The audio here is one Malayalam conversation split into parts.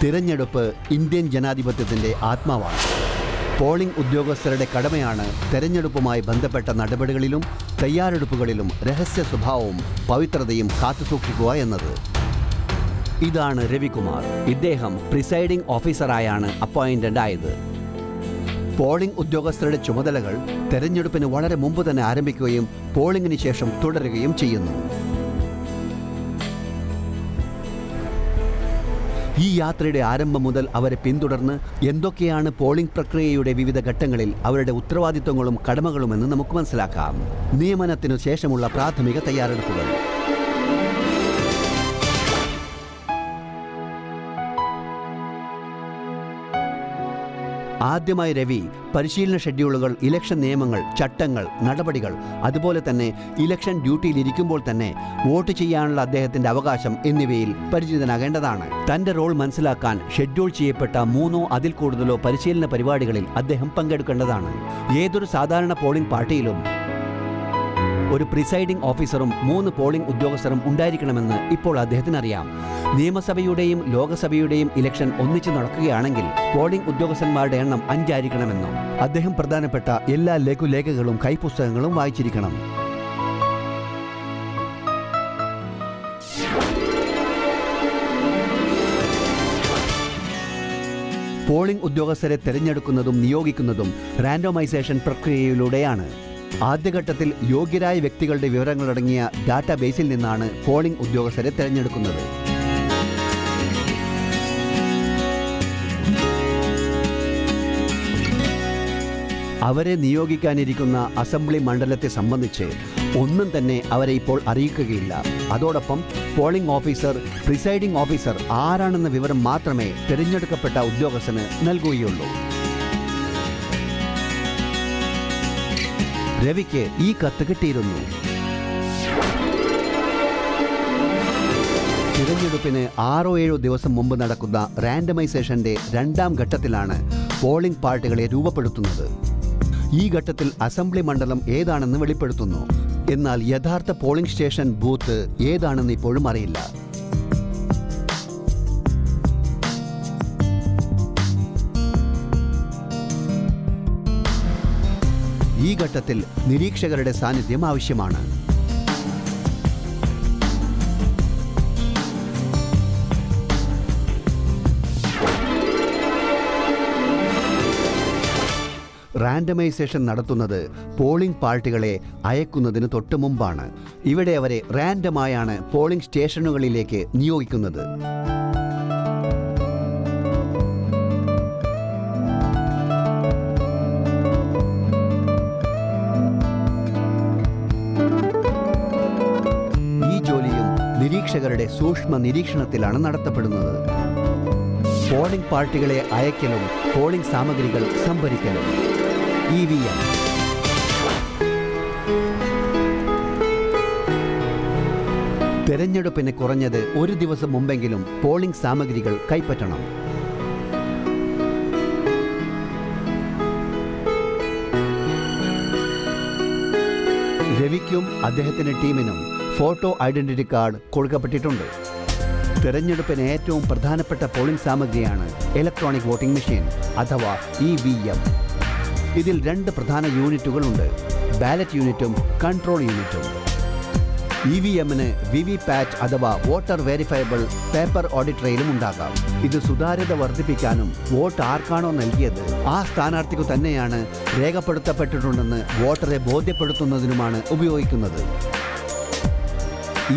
തിരഞ്ഞെടുപ്പ് ഇന്ത്യൻ ജനാധിപത്യത്തിൻ്റെ ആത്മാവാണ്. പോളിംഗ് ഉദ്യോഗസ്ഥരുടെ കടമയാണ് തെരഞ്ഞെടുപ്പുമായി ബന്ധപ്പെട്ട നടപടികളിലും തയ്യാറെടുപ്പുകളിലും രഹസ്യ സ്വഭാവവും പവിത്രതയും കാത്തുസൂക്ഷിക്കുക എന്നത്. ഇതാണ് രവികുമാർ. ഇദ്ദേഹം പ്രിസൈഡിംഗ് ഓഫീസറായാണ് അപ്പോയിന്റഡ് ആയത്. പോളിംഗ് ഉദ്യോഗസ്ഥരുടെ ചുമതലകൾ തെരഞ്ഞെടുപ്പിന് വളരെ മുമ്പ് തന്നെ ആരംഭിക്കുകയും പോളിംഗിന് ശേഷം തുടരുകയും ചെയ്യുന്നു. ഈ യാത്രയുടെ ആരംഭം മുതൽ അവരെ പിന്തുടർന്ന് എന്തൊക്കെയാണ് പോളിംഗ് പ്രക്രിയയുടെ വിവിധ ഘട്ടങ്ങളിൽ അവരുടെ ഉത്തരവാദിത്വങ്ങളും കടമകളുമെന്ന് നമുക്ക് മനസ്സിലാക്കാം. നിയമനത്തിനു ശേഷമുള്ള പ്രാഥമിക തയ്യാറെടുപ്പുകൾ. ആദ്യമായി രവി പരിശീലന ഷെഡ്യൂളുകൾ, ഇലക്ഷൻ നിയമങ്ങൾ, ചട്ടങ്ങൾ, നടപടികൾ, അതുപോലെ തന്നെ ഇലക്ഷൻ ഡ്യൂട്ടിയിലിരിക്കുമ്പോൾ തന്നെ വോട്ട് ചെയ്യാനുള്ള അദ്ദേഹത്തിന്റെ അവകാശം എന്നിവയിൽ പരിചിതനാകേണ്ടതാണ്. തന്റെ റോൾ മനസ്സിലാക്കാൻ ഷെഡ്യൂൾ ചെയ്യപ്പെട്ട 3 അതിൽ കൂടുതലോ പരിശീലന പരിപാടികളിൽ അദ്ദേഹം പങ്കെടുക്കേണ്ടതാണ്. ഏതൊരു സാധാരണ പോളിംഗ് പാർട്ടിയിലും ഒരു പ്രിസൈഡിംഗ് ഓഫീസറും 3 പോളിംഗ് ഉദ്യോഗസ്ഥരും ഉണ്ടായിരിക്കണമെന്ന് ഇപ്പോൾ അദ്ദേഹത്തിന് അറിയാം. നിയമസഭയുടെയും ലോകസഭയുടെയും ഇലക്ഷൻ ഒന്നിച്ചു നടക്കുകയാണെങ്കിൽ പോളിംഗ് ഉദ്യോഗസ്ഥന്മാരുടെ എണ്ണം 5 ആയിരിക്കണമെന്നും അദ്ദേഹം പ്രധാനപ്പെട്ട എല്ലാ ലഘുലേഖകളും കൈപ്പുസ്തകങ്ങളും വായിച്ചിരിക്കണം. പോളിംഗ് ഉദ്യോഗസ്ഥരെ തിരഞ്ഞെടുക്കുന്നതും നിയോഗിക്കുന്നതും റാൻഡോമൈസേഷൻ പ്രക്രിയയിലൂടെയാണ്. ആദ്യഘട്ടത്തിൽ യോഗ്യരായ വ്യക്തികളുടെ വിവരങ്ങളടങ്ങിയ ഡാറ്റാബേസിൽ നിന്നാണ് പോളിംഗ് ഉദ്യോഗസ്ഥരെ തിരഞ്ഞെടുക്കുന്നത്. അവരെ നിയോഗിക്കാനിരിക്കുന്ന അസംബ്ലി മണ്ഡലത്തെ സംബന്ധിച്ച് ഒന്നും തന്നെ അവരെ ഇപ്പോൾ അറിയിക്കുകയില്ല. അതോടൊപ്പം പോളിംഗ് ഓഫീസർ, പ്രിസൈഡിംഗ് ഓഫീസർ ആരാണെന്ന വിവരം മാത്രമേ തിരഞ്ഞെടുക്കപ്പെട്ട ഉദ്യോഗസ്ഥന് നൽകുകയുള്ളൂ. രവിക്ക് ഈ കത്ത് കിട്ടിയിരുന്നു. തിരഞ്ഞെടുപ്പിന് 6-7 ദിവസം മുമ്പ് നടക്കുന്ന റാൻഡമൈസേഷന്റെ 2ാം ഘട്ടത്തിലാണ് പോളിംഗ് പാർട്ടികളെ രൂപപ്പെടുത്തുന്നത്. ഈ ഘട്ടത്തിൽ അസംബ്ലി മണ്ഡലം ഏതാണെന്ന് വെളിപ്പെടുത്തുന്നു. എന്നാൽ യഥാർത്ഥ പോളിംഗ് സ്റ്റേഷൻ ബൂത്ത് ഏതാണെന്ന് ഇപ്പോഴും അറിയില്ല. ഈ ഘട്ടത്തിൽ നിരീക്ഷകരുടെ സാന്നിധ്യം ആവശ്യമാണ്. റാൻഡമൈസേഷൻ നടത്തുന്നത് പോളിംഗ് പാർട്ടികളെ അയക്കുന്നതിന് തൊട്ടു മുമ്പാണ്. ഇവിടെ അവരെ റാൻഡമായാണ് പോളിംഗ് സ്റ്റേഷനുകളിലേക്ക് നിയോഗിക്കുന്നത്. ഈ ജോലിയും നിരീക്ഷകരുടെ സൂക്ഷ്മ നിരീക്ഷണത്തിലാണ് നടത്തപ്പെടുന്നത്. പോളിംഗ് പാർട്ടികളെ അയക്കലും പോളിംഗ് സാമഗ്രികൾ സംഭരിക്കലും. EVM. തെരഞ്ഞെടുപ്പിന് കുറഞ്ഞത് 1 ദിവസം മുമ്പെങ്കിലും പോളിംഗ് സാമഗ്രികൾ കൈപ്പറ്റണം. രവിക്കും അദ്ദേഹത്തിന്റെ ടീമിനും ഫോട്ടോ ഐഡന്റിറ്റി കാർഡ് കൊടുക്കപ്പെട്ടിട്ടുണ്ട്. തെരഞ്ഞെടുപ്പിന് ഏറ്റവും പ്രധാനപ്പെട്ട പോളിംഗ് സാമഗ്രിയാണ് ഇലക്ട്രോണിക് വോട്ടിംഗ് മെഷീൻ അഥവാ EVM. ഇതിൽ 2 പ്രധാന യൂണിറ്റുകളുണ്ട്: ബാലറ്റ് യൂണിറ്റും കൺട്രോൾ യൂണിറ്റും. EVM-ന് VVPAT അഥവാ വോട്ടർ വെരിഫയബിൾ പേപ്പർ ഓഡിറ്റ് ട്രെയിലും ഉണ്ടാകാം. ഇത് സുതാര്യത വർദ്ധിപ്പിക്കാനും വോട്ട് ആർക്കാണോ നൽകിയത് ആ സ്ഥാനാർത്ഥിക്കു തന്നെയാണ് രേഖപ്പെടുത്തപ്പെട്ടിട്ടുണ്ടെന്ന് വോട്ടറെ ബോധ്യപ്പെടുത്തുന്നതിനുമാണ് ഉപയോഗിക്കുന്നത്.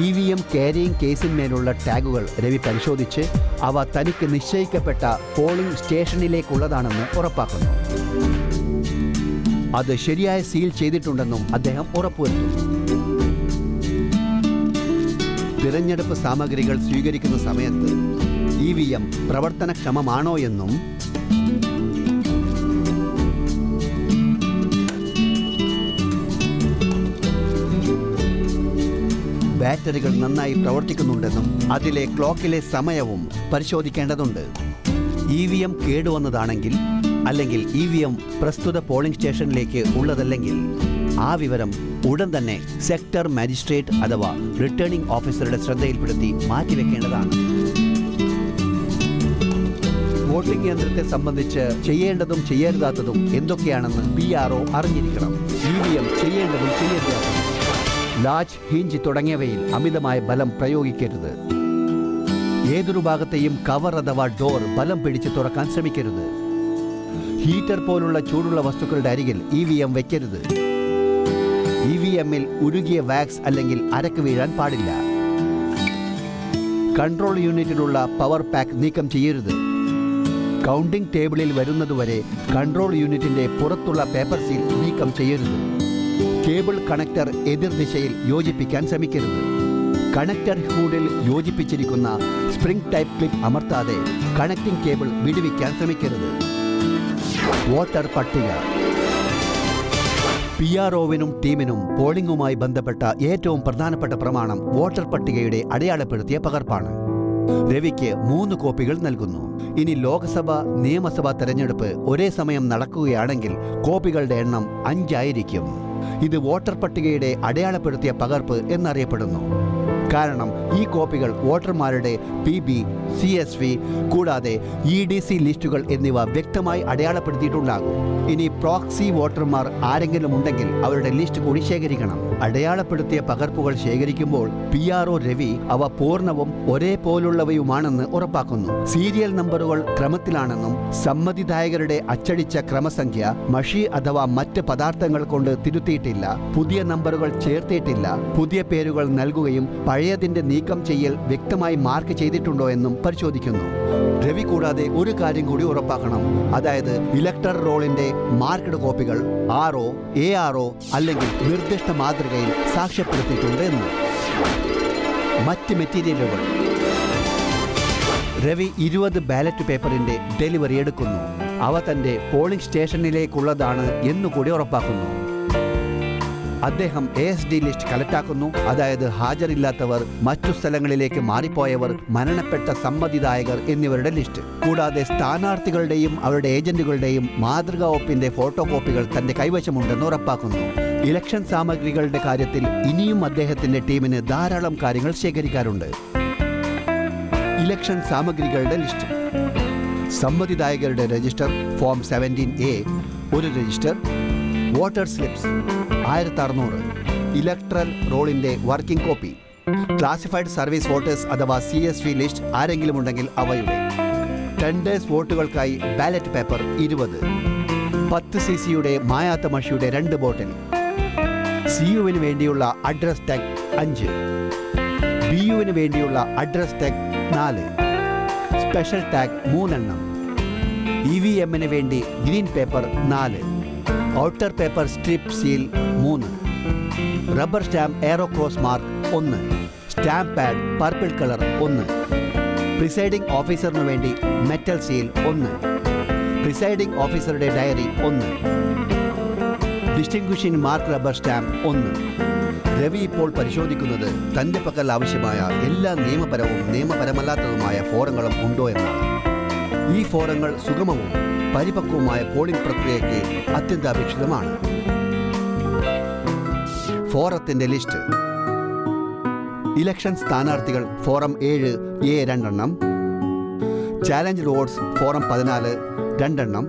EVM ക്യാരിയിങ് കേസിന്മേലുള്ള ടാഗുകൾ രവി പരിശോധിച്ച് അവ തനിക്ക് നിശ്ചയിക്കപ്പെട്ട പോളിംഗ് സ്റ്റേഷനിലേക്കുള്ളതാണെന്ന് ഉറപ്പാക്കുന്നു. അത് ശരിയായ സീൽ ചെയ്തിട്ടുണ്ടെന്നും അദ്ദേഹം ഉറപ്പുവരുത്തുന്നു. തിരഞ്ഞെടുപ്പ് സാമഗ്രികൾ സ്വീകരിക്കുന്ന സമയത്ത് EVM പ്രവർത്തനക്ഷമമാണോ എന്നും ബാറ്ററികൾ നന്നായി പ്രവർത്തിക്കുന്നുണ്ടെന്നും അതിലെ ക്ലോക്കിലെ സമയവും പരിശോധിക്കേണ്ടതുണ്ട്. EVM കേടുവന്നതാണെങ്കിൽ അല്ലെങ്കിൽ EVM പ്രസ്തുത പോളിംഗ് സ്റ്റേഷനിലേക്ക് ഉള്ളതല്ലെങ്കിൽ ആ വിവരം ഉടൻ തന്നെ സെക്ടർ മജിസ്ട്രേറ്റ് അഥവാ റിട്ടേണിംഗ് ഓഫീസറുടെ ശ്രദ്ധയിൽപ്പെടുത്തി മാറ്റിവെക്കേണ്ടതാണ്. വോട്ടിംഗ് യന്ത്രത്തെ സംബന്ധിച്ച് ചെയ്യേണ്ടതും ചെയ്യരുതാത്തതും എന്തൊക്കെയാണെന്ന് PRO അറിഞ്ഞിരിക്കണം. EVM ചെയ്യേണ്ടതും ചെയ്യരുതാത്തതും. ലാച്ച്, ഹിഞ്ച് തുടങ്ങിയവയിൽ അമിതമായ ബലം പ്രയോഗിക്കരുത്. ഏതൊരു ഭാഗത്തെയും കവർ അഥവാ ഡോർ ബലം പിടിച്ച് തുറക്കാൻ ശ്രമിക്കരുത്. ഹീറ്റർ പോലുള്ള ചൂടുള്ള വസ്തുക്കളുടെ അരികിൽ EVM വെക്കരുത്. EVMൽ ഉരുകിയ വാക്സ് അല്ലെങ്കിൽ അരക്ക് വീഴാൻ പാടില്ല. കൺട്രോൾ യൂണിറ്റിലുള്ള പവർ പാക്ക് നീക്കം ചെയ്യരുത്. കൗണ്ടിംഗ് ടേബിളിൽ വരുന്നതുവരെ കൺട്രോൾ യൂണിറ്റിന്റെ പുറത്തുള്ള പേപ്പർ സീൽ നീക്കം ചെയ്യരുത്. കേബിൾ കണക്ടർ എതിർദിശയിൽ യോജിപ്പിക്കാൻ ശ്രമിക്കരുത്. കണക്ടർ ഹൂഡിൽ യോജിപ്പിച്ചിരിക്കുന്ന സ്പ്രിംഗ് ടൈപ്പ് ക്ലിപ്പ് അമർത്താതെ കണക്റ്റിംഗ് കേബിൾ വിടുവിക്കാൻ ശ്രമിക്കരുത്. വോട്ടർ പട്ടിക. PROവിനും ടീമിനും പോളിംഗുമായി ബന്ധപ്പെട്ട ഏറ്റവും പ്രധാനപ്പെട്ട പ്രമാണം വോട്ടർ പട്ടികയുടെ അടയാളപ്പെടുത്തിയ പകർപ്പാണ്. രവിക്ക് 3 കോപ്പികൾ നൽകുന്നു. ഇനി ലോക്സഭ, നിയമസഭാ തെരഞ്ഞെടുപ്പ് ഒരേ സമയം നടക്കുകയാണെങ്കിൽ കോപ്പികളുടെ എണ്ണം 5 ആയിരിക്കും. ഇത് വോട്ടർ പട്ടികയുടെ അടയാളപ്പെടുത്തിയ പകർപ്പ് എന്നറിയപ്പെടുന്നു. കാരണം ഈ കോപ്പികൾ വോട്ടർമാരുടെ PB, CSV കൂടാതെ EDC ലിസ്റ്റുകൾ എന്നിവ വ്യക്തമായി അടയാളപ്പെടുത്തിയിട്ടുണ്ടാകും. ഇനി പ്രോക്സി വോട്ടർമാർ ആരെങ്കിലും ഉണ്ടെങ്കിൽ അവരുടെ ലിസ്റ്റ് കൂടി ശേഖരിക്കണം. അടയാളപ്പെടുത്തിയ പകർപ്പുകൾ ശേഖരിക്കുമ്പോൾ PRO രവി അവ പൂർണ്ണവും ഒരേപോലുള്ളവയുമാണെന്ന് ഉറപ്പാക്കുന്നു. സീരിയൽ നമ്പറുകൾ ക്രമത്തിലാണെന്നും സമ്മതിദായകരുടെ അച്ചടിച്ച ക്രമസംഖ്യ മഷി അഥവാ മറ്റ് പദാർത്ഥങ്ങൾ കൊണ്ട് തിരുത്തിയിട്ടില്ല, പുതിയ നമ്പറുകൾ ചേർത്തിയിട്ടില്ല, പുതിയ പേരുകൾ നൽകുകയും പഴയതിന്റെ നീക്കം ചെയ്യൽ വ്യക്തമായി മാർക്ക് ചെയ്തിട്ടുണ്ടോ എന്നും പരിശോധിക്കുന്നു. രവി കൂടാതെ ഒരു കാര്യം കൂടി ഉറപ്പാക്കണം, അതായത് ഇലക്ടർ റോളിന്റെ മാർക്കഡ് കോപ്പികൾ RO, ARO അല്ലെങ്കിൽ നിർദ്ദിഷ്ട മാതൃകയിൽ സാക്ഷ്യപ്പെടുത്തിയിട്ടുണ്ട് എന്ന്. മറ്റ് മെറ്റീരിയലുകൾ. രവി 20 ബാലറ്റ് പേപ്പറിന്റെ ഡെലിവറി എടുക്കുന്നു. അവ തന്റെ പോളിംഗ് സ്റ്റേഷനിലേക്കുള്ളതാണ് എന്നുകൂടി ഉറപ്പാക്കുന്നു. അദ്ദേഹം ASD ലിസ്റ്റ് കളക്റ്റാക്കുന്നു, അതായത് ഹാജരില്ലാത്തവർ, മറ്റു സ്ഥലങ്ങളിലേക്ക് മാറിപ്പോയവർ, മരണപ്പെട്ട സമ്മതിദായകർ എന്നിവരുടെ ലിസ്റ്റ്. കൂടാതെ സ്ഥാനാർത്ഥികളുടെയും അവരുടെ ഏജന്റുകളുടെയും മാതൃകാ ഒപ്പിന്റെ ഫോട്ടോ കോപ്പികൾ തന്റെ കൈവശമുണ്ടെന്ന് ഉറപ്പാക്കുന്നു. ഇലക്ഷൻ സാമഗ്രികളുടെ കാര്യത്തിൽ ഇനിയും അദ്ദേഹത്തിന്റെ ടീമിന് ധാരാളം കാര്യങ്ങൾ ശേഖരിക്കാറുണ്ട്. ഇലക്ഷൻ സാമഗ്രികളുടെ ലിസ്റ്റ്. സമ്മതിദായകരുടെ രജിസ്റ്റർ ഫോം 17A, ഒരു രജിസ്റ്റർ. Voter slips 1600. ഇലക്ട്രൽ റോളിന്റെ working copy. Classified service voters അഥവാ CSV ലിസ്റ്റ് ആരെങ്കിലും ഉണ്ടെങ്കിൽ അവയുടെ. ടെൻഡേഴ്സ് വോട്ടുകൾക്കായി ബാലറ്റ് പേപ്പർ 20. 10 cc മായാത്ത മഷിയുടെ 2 ബോട്ടിൽ. CUവിന് വേണ്ടിയുള്ള അഡ്രസ് ടാഗ് 5. BUവിന് വേണ്ടിയുള്ള അഡ്രസ് ടാഗ് 4. സ്പെഷ്യൽ ടാഗ് 3 എണ്ണം. EVMന് വേണ്ടി green paper 4. Outer paper strip seal 3. Rubber stamp arrow cross mark 1. Stamp pad purple colour 1. Presiding ഓഫീസറിനു വേണ്ടി മെറ്റൽ സീൽ 1. പ്രിസൈഡിംഗ് ഓഫീസറുടെ diary 1. Distinguishing mark rubber stamp 1. Ravi ഇപ്പോൾ പരിശോധിക്കുന്നത് തന്റെ പക്കൽ ആവശ്യമായ എല്ലാ നിയമപരവും നിയമപരമല്ലാത്തതുമായ ഫോറങ്ങളും ഉണ്ടോ എന്നാണ്. ഈ ഫോറങ്ങൾ സുഗമവും പരിപക്വമായ പോളിംഗ് പ്രക്രിയയ്ക്ക് അത്യന്താപേക്ഷിതമാണ്. ഫോറത്തിന്റെ ലിസ്റ്റ്. ഇലക്ഷൻ സ്ഥാനാർത്ഥികൾ ഫോറം 7A 2 എണ്ണം. ചാലഞ്ച് റോഡ്സ് ഫോറം 14 2 എണ്ണം.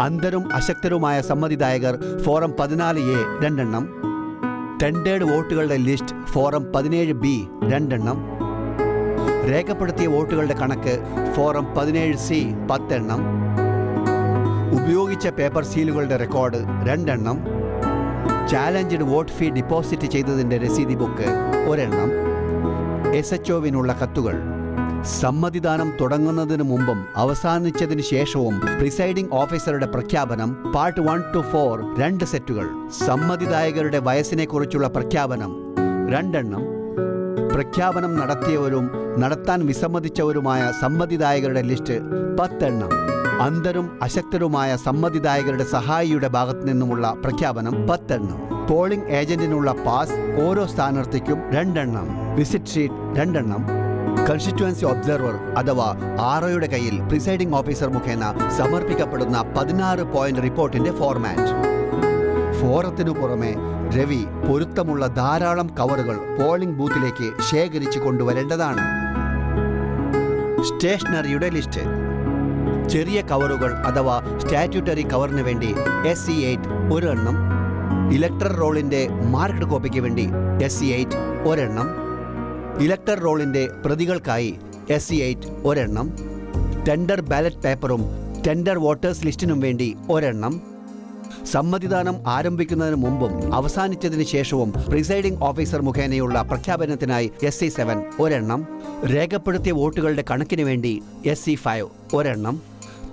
അന്ധരും അശക്തരുമായ സമ്മതിദായകർ ഫോറം 14A 2 എണ്ണം. ടെൻഡേഡ് വോട്ടുകളുടെ ലിസ്റ്റ് ഫോറം 17B 2 എണ്ണം. രേഖപ്പെടുത്തിയ വോട്ടുകളുടെ കണക്ക് ഫോറം 17C 10 എണ്ണം. ഉപയോഗിച്ച പേപ്പർ സീലുകളുടെ റെക്കോർഡ് 2 എണ്ണം. ചാലഞ്ചഡ് വോട്ട് ഫീ ഡിപ്പോസിറ്റ് ചെയ്തതിൻ്റെ രസീതി ബുക്ക് 1 എണ്ണം. SHOവിനുള്ള കത്തുകൾ. സമ്മതിദാനം തുടങ്ങുന്നതിന് മുമ്പും അവസാനിച്ചതിന് ശേഷവും പ്രിസൈഡിംഗ് ഓഫീസറുടെ പ്രഖ്യാപനം പാർട്ട് 1 to 4 2 സെറ്റുകൾ. സമ്മതിദായകരുടെ വയസ്സിനെക്കുറിച്ചുള്ള പ്രഖ്യാപനം 2 എണ്ണം. പ്രഖ്യാപനം നടത്തിയവരും നടത്താൻ വിസമ്മതിച്ചവരുമായ സമ്മതിദായകരുടെ ലിസ്റ്റ് 10 എണ്ണം. അന്ധരും അശക്തരുമായ സമ്മതിദായകരുടെ സഹായിയുടെ ഭാഗത്തു നിന്നുമുള്ള പ്രഖ്യാപനം 10 എണ്ണം. പോളിംഗ് ഏജന്റിനുള്ള പാസ് ഓരോ സ്ഥാനാർത്ഥിക്കും 2 എണ്ണം. വിസിറ്റ് ഷീറ്റ് 2 എണ്ണം. കൺസ്റ്റിറ്റ്യുവൻസി ഒബ്സർവർ അഥവാ ROയുടെ കയ്യിൽ പ്രിസൈഡിംഗ് ഓഫീസർ മുഖേന സമർപ്പിക്കപ്പെടുന്ന 16 പോയിന്റ് റിപ്പോർട്ടിന്റെ ഫോർമാറ്റ്. ഫോറത്തിനു പുറമെ രവി പൊരുത്തമുള്ള ധാരാളം കവറുകൾ പോളിംഗ് ബൂത്തിലേക്ക് ശേഖരിച്ചു കൊണ്ടുവരേണ്ടതാണ്. സ്റ്റേഷനറിയുടെ ലിസ്റ്റ്. ചെറിയ കവറുകൾ അഥവാ സ്റ്റാറ്റ്യൂട്ടറി കവറിന് വേണ്ടി SC8 ഒരെണ്ണം, ഇലക്ടർ റോളിൻ്റെ മാർക്ക്ഡ് കോപ്പിക്ക് വേണ്ടി SC8 ഒരെണ്ണം, ഇലക്ടർ റോളിൻ്റെ പ്രതികൾക്കായി SC8 ഒരെണ്ണം, ടെൻഡർ ബാലറ്റ് പേപ്പറും ടെൻഡർ വോട്ടേഴ്സ് ലിസ്റ്റിനും വേണ്ടി ഒരെണ്ണം, സമ്മതിദാനം ആരംഭിക്കുന്നതിന് മുമ്പും അവസാനിച്ചതിന് ശേഷവും പ്രിസൈഡിംഗ് ഓഫീസർ മുഖേനയുള്ള പ്രഖ്യാപനത്തിനായി SC7 ഒരെണ്ണം, രേഖപ്പെടുത്തിയ വോട്ടുകളുടെ കണക്കിന് വേണ്ടി SC5 ഒരെണ്ണം,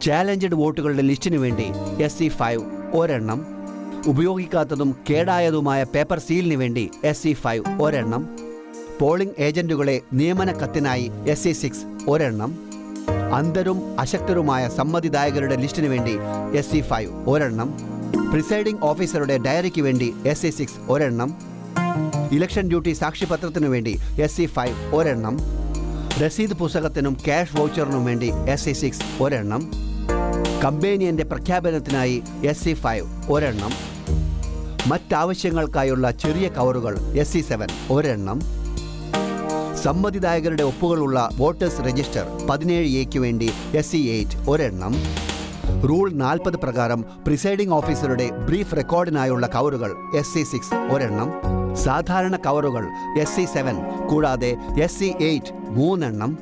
ചാലഞ്ചഡ് വോട്ടുകളുടെ ലിസ്റ്റിനു വേണ്ടി SC5 ഒരെണ്ണം, ഉപയോഗിക്കാത്തതും കേടായതുമായ പേപ്പർ സീലിന് വേണ്ടി SC5 ഒരെണ്ണം, പോളിംഗ് ഏജന്റുകളെ നിയമന കത്തിനായി SC6 ഒരെണ്ണം, അന്ധരും അശക്തരുമായ സമ്മതിദായകരുടെ ലിസ്റ്റിന് വേണ്ടി SC5 ഒരെണ്ണം, പ്രിസൈഡിംഗ് ഓഫീസറുടെ ഡയറിക്ക് വേണ്ടി SC6 ഒരെണ്ണം, ഇലക്ഷൻ ഡ്യൂട്ടി സാക്ഷ്യപത്രത്തിനു വേണ്ടി SC5 ഒരെണ്ണം, രസീത് പുസ്തകത്തിനും ക്യാഷ് വൗച്ചറിനും വേണ്ടി SC6 ഒരെണ്ണം, കമ്പേനിയന്റെ പ്രഖ്യാപനത്തിനായി SC5 ഒരെണ്ണം, മറ്റാവശ്യങ്ങൾക്കായുള്ള ചെറിയ കവറുകൾ SC7 ഒരെണ്ണം, സമ്മതിദായകരുടെ ഒപ്പുകളുള്ള വോട്ടേഴ്സ് രജിസ്റ്റർ 17A വേണ്ടി SC8 ഒരെണ്ണം, റൂൾ 40 പ്രകാരം പ്രിസൈഡിംഗ് ഓഫീസറുടെ ബ്രീഫ് റെക്കോർഡിനായുള്ള കവറുകൾ SC6 ഒരെണ്ണം, സാധാരണ കവറുകൾ SC7 കൂടാതെ SC8 3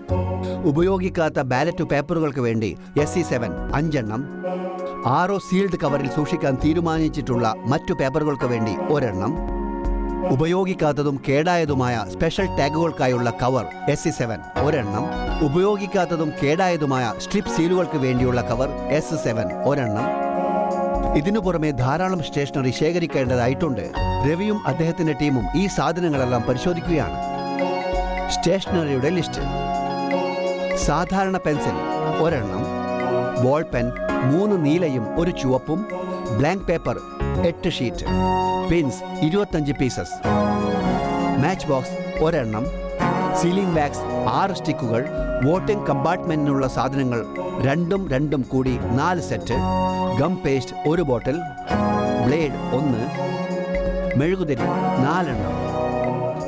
ഉപയോഗിക്കാത്ത ബാലറ്റ് പേപ്പറുകൾക്ക് വേണ്ടി SC7 5 RO സീൽഡ് കവറിൽ സൂക്ഷിക്കാൻ തീരുമാനിച്ചിട്ടുള്ള മറ്റു പേപ്പറുകൾക്ക് വേണ്ടി ഒരെണ്ണം, ഉപയോഗിക്കാത്തതും കേടായതുമായ സ്പെഷ്യൽ ടാഗുകൾക്കായുള്ള കവർ SC7 ഒരെണ്ണം, ഉപയോഗിക്കാത്തതും കേടായതുമായ സ്ട്രിപ്പ് സീലുകൾക്ക് വേണ്ടിയുള്ള കവർ S7 ഒരെണ്ണം. ഇതിനു പുറമെ ധാരാളം സ്റ്റേഷനറി ശേഖരിക്കേണ്ടതായിട്ടുണ്ട്. രവിയും അദ്ദേഹത്തിന്റെ ടീമും ഈ സാധനങ്ങളെല്ലാം പരിശോധിക്കുകയാണ്. സ്റ്റേഷനറിയുടെ ലിസ്റ്റ്: സാധാരണ പെൻസിൽ ഒരെണ്ണം, ബോൾ പെൻ 3 നീലയും 1 ചുവപ്പും, blank paper 8 sheet, pins 25 pieces, match box ഒരെണ്ണം, സീലിംഗ് വാക്സ് 6 സ്റ്റിക്കുകൾ, വോട്ടിംഗ് കമ്പാർട്ട്മെന്റിനുള്ള സാധനങ്ങൾ 2 2 കൂടി 4 set, gum paste 1 bottle, blade 1, മെഴുകുതിരി 4,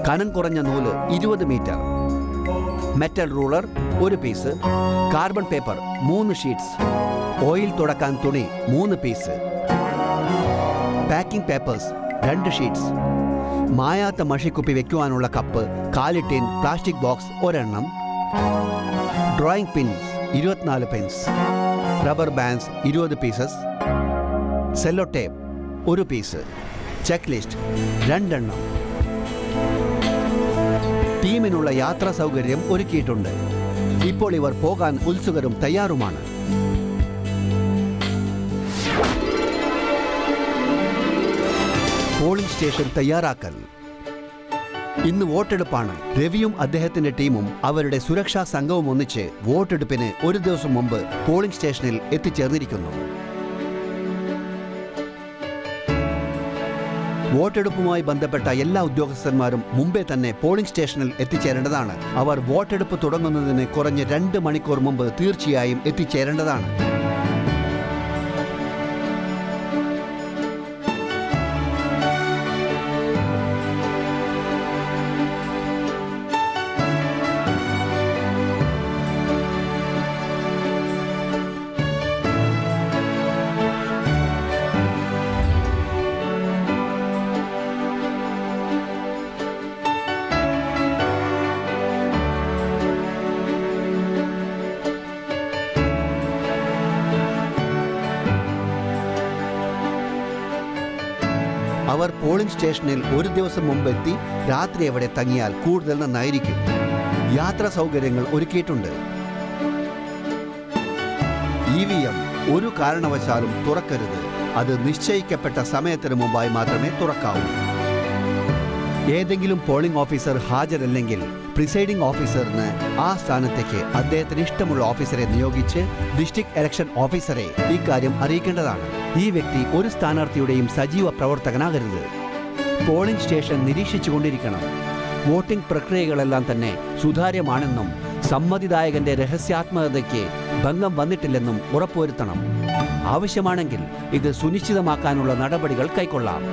കനം കുറഞ്ഞ നൂല് 20 metre, metal ruler 1 piece, carbon paper 3 sheets, oil തുടക്കാൻ തുണി 3 പീസ്, പാക്കിംഗ് പേപ്പേഴ്സ് 2 ഷീറ്റ്സ്, മായാത്ത മഷിക്കുപ്പി വെക്കുവാനുള്ള കപ്പ് 4 ടിൻ പ്ലാസ്റ്റിക് ബോക്സ് ഒരെണ്ണം, drawing pins 24 pins, rubber bands 20 pieces, cello tape 1 piece, checklist 2. ടീമിനുള്ള യാത്രാ സൗകര്യം ഒരുക്കിയിട്ടുണ്ട്. ഇപ്പോൾ ഇവർ പോകാൻ ഉത്സുകരും തയ്യാറുമാണ്. പോളിംഗ് സ്റ്റേഷൻ തയ്യാറാക്കൽ. ഇന്ന് വോട്ടെടുപ്പാണ്. രവിയും അദ്ദേഹത്തിന്റെ ടീമും അവരുടെ സുരക്ഷാ സംഘവും ഒന്നിച്ച് വോട്ടെടുപ്പിന് ഒരു ദിവസം മുമ്പ് പോളിംഗ് സ്റ്റേഷനിൽ എത്തിച്ചേർന്നിരിക്കുന്നു. വോട്ടെടുപ്പുമായി ബന്ധപ്പെട്ട എല്ലാ ഉദ്യോഗസ്ഥന്മാരും മുമ്പേ തന്നെ പോളിംഗ് സ്റ്റേഷനിൽ എത്തിച്ചേരേണ്ടതാണ്. അവർ വോട്ടെടുപ്പ് തുടങ്ങുന്നതിന് കുറഞ്ഞ് 2 മണിക്കൂർ മുമ്പ് തീർച്ചയായും എത്തിച്ചേരേണ്ടതാണ്. അവർ പോളിംഗ് സ്റ്റേഷനിൽ ഒരു ദിവസം മുമ്പ് എത്തി രാത്രി അവിടെ തങ്ങിയാൽ കൂടുതൽ നന്നായിരിക്കും. യാത്രാ സൗകര്യങ്ങൾ ഒരുക്കിയിട്ടുണ്ട്. EVM ഒരു കാരണവശാലും തുറക്കരുത്. അത് നിശ്ചയിക്കപ്പെട്ട സമയത്തിന് മുമ്പായി മാത്രമേ തുറക്കാവൂ. ഏതെങ്കിലും പോളിംഗ് ഓഫീസർ ഹാജരല്ലെങ്കിൽ പ്രിസൈഡിംഗ് ഓഫീസറിന് ആ സ്ഥാനത്തേക്ക് അദ്ദേഹത്തിന് ഇഷ്ടമുള്ള ഓഫീസറെ നിയോഗിച്ച് ഡിസ്ട്രിക്ട് ഇലക്ഷൻ ഓഫീസറെ ഇക്കാര്യം അറിയിക്കേണ്ടതാണ്. ഈ വ്യക്തി ഒരു സ്ഥാനാർത്ഥിയുടെയും സജീവ പ്രവർത്തകനാകരുത്. പോളിംഗ് സ്റ്റേഷൻ നിരീക്ഷിച്ചുകൊണ്ടിരിക്കണം. വോട്ടിംഗ് പ്രക്രിയകളെല്ലാം തന്നെ സുതാര്യമാണെന്നും സമ്മതിദായകന്റെ രഹസ്യാത്മകതയ്ക്ക് ഭംഗം വന്നിട്ടില്ലെന്നും ഉറപ്പുവരുത്തണം. ആവശ്യമാണെങ്കിൽ ഇത് സുനിശ്ചിതമാക്കാനുള്ള നടപടികൾ കൈക്കൊള്ളാം.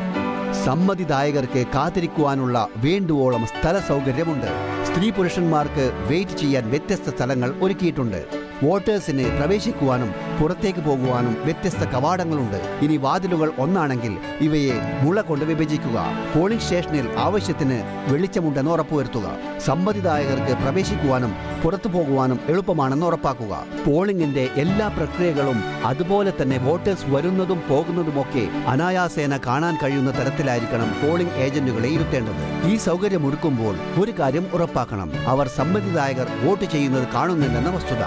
സമ്മതിദായകർക്ക് കാത്തിരിക്കുവാനുള്ള വേണ്ടുവോളം സ്ഥല സൗകര്യമുണ്ട്. സ്ത്രീ പുരുഷന്മാർക്ക് വെയിറ്റ് ചെയ്യാൻ വ്യത്യസ്ത സ്ഥലങ്ങൾ ഒരുക്കിയിട്ടുണ്ട്. വോട്ടേഴ്സിന് പ്രവേശിക്കുവാനും പുറത്തേക്ക് പോകുവാനും വ്യത്യസ്ത കവാടങ്ങളുണ്ട്. ഇനി വാതിലുകൾ ഒന്നാണെങ്കിൽ ഇവയെ മുള കൊണ്ട് വിഭജിക്കുക. പോളിംഗ് സ്റ്റേഷനിൽ ആവശ്യത്തിന് വെളിച്ചമുണ്ടെന്ന് ഉറപ്പുവരുത്തുക. സമ്മതിദായകർക്ക് പ്രവേശിക്കുവാനും പുറത്തു പോകുവാനും എളുപ്പമാണെന്ന് ഉറപ്പാക്കുക. പോളിംഗിന്റെ എല്ലാ പ്രക്രിയകളും അതുപോലെ തന്നെ വോട്ടേഴ്സ് വരുന്നതും പോകുന്നതുമൊക്കെ അനായാസേന കാണാൻ കഴിയുന്ന തരത്തിലായിരിക്കണം പോളിംഗ് ഏജന്റുകളെ ഇരുത്തേണ്ടത്. ഈ സൗകര്യം ഒരുക്കുമ്പോൾ ഒരു കാര്യം ഉറപ്പാക്കണം: അവർ സമ്മതിദായകർ വോട്ട് ചെയ്യുന്നത് കാണുന്നില്ലെന്ന വസ്തുത.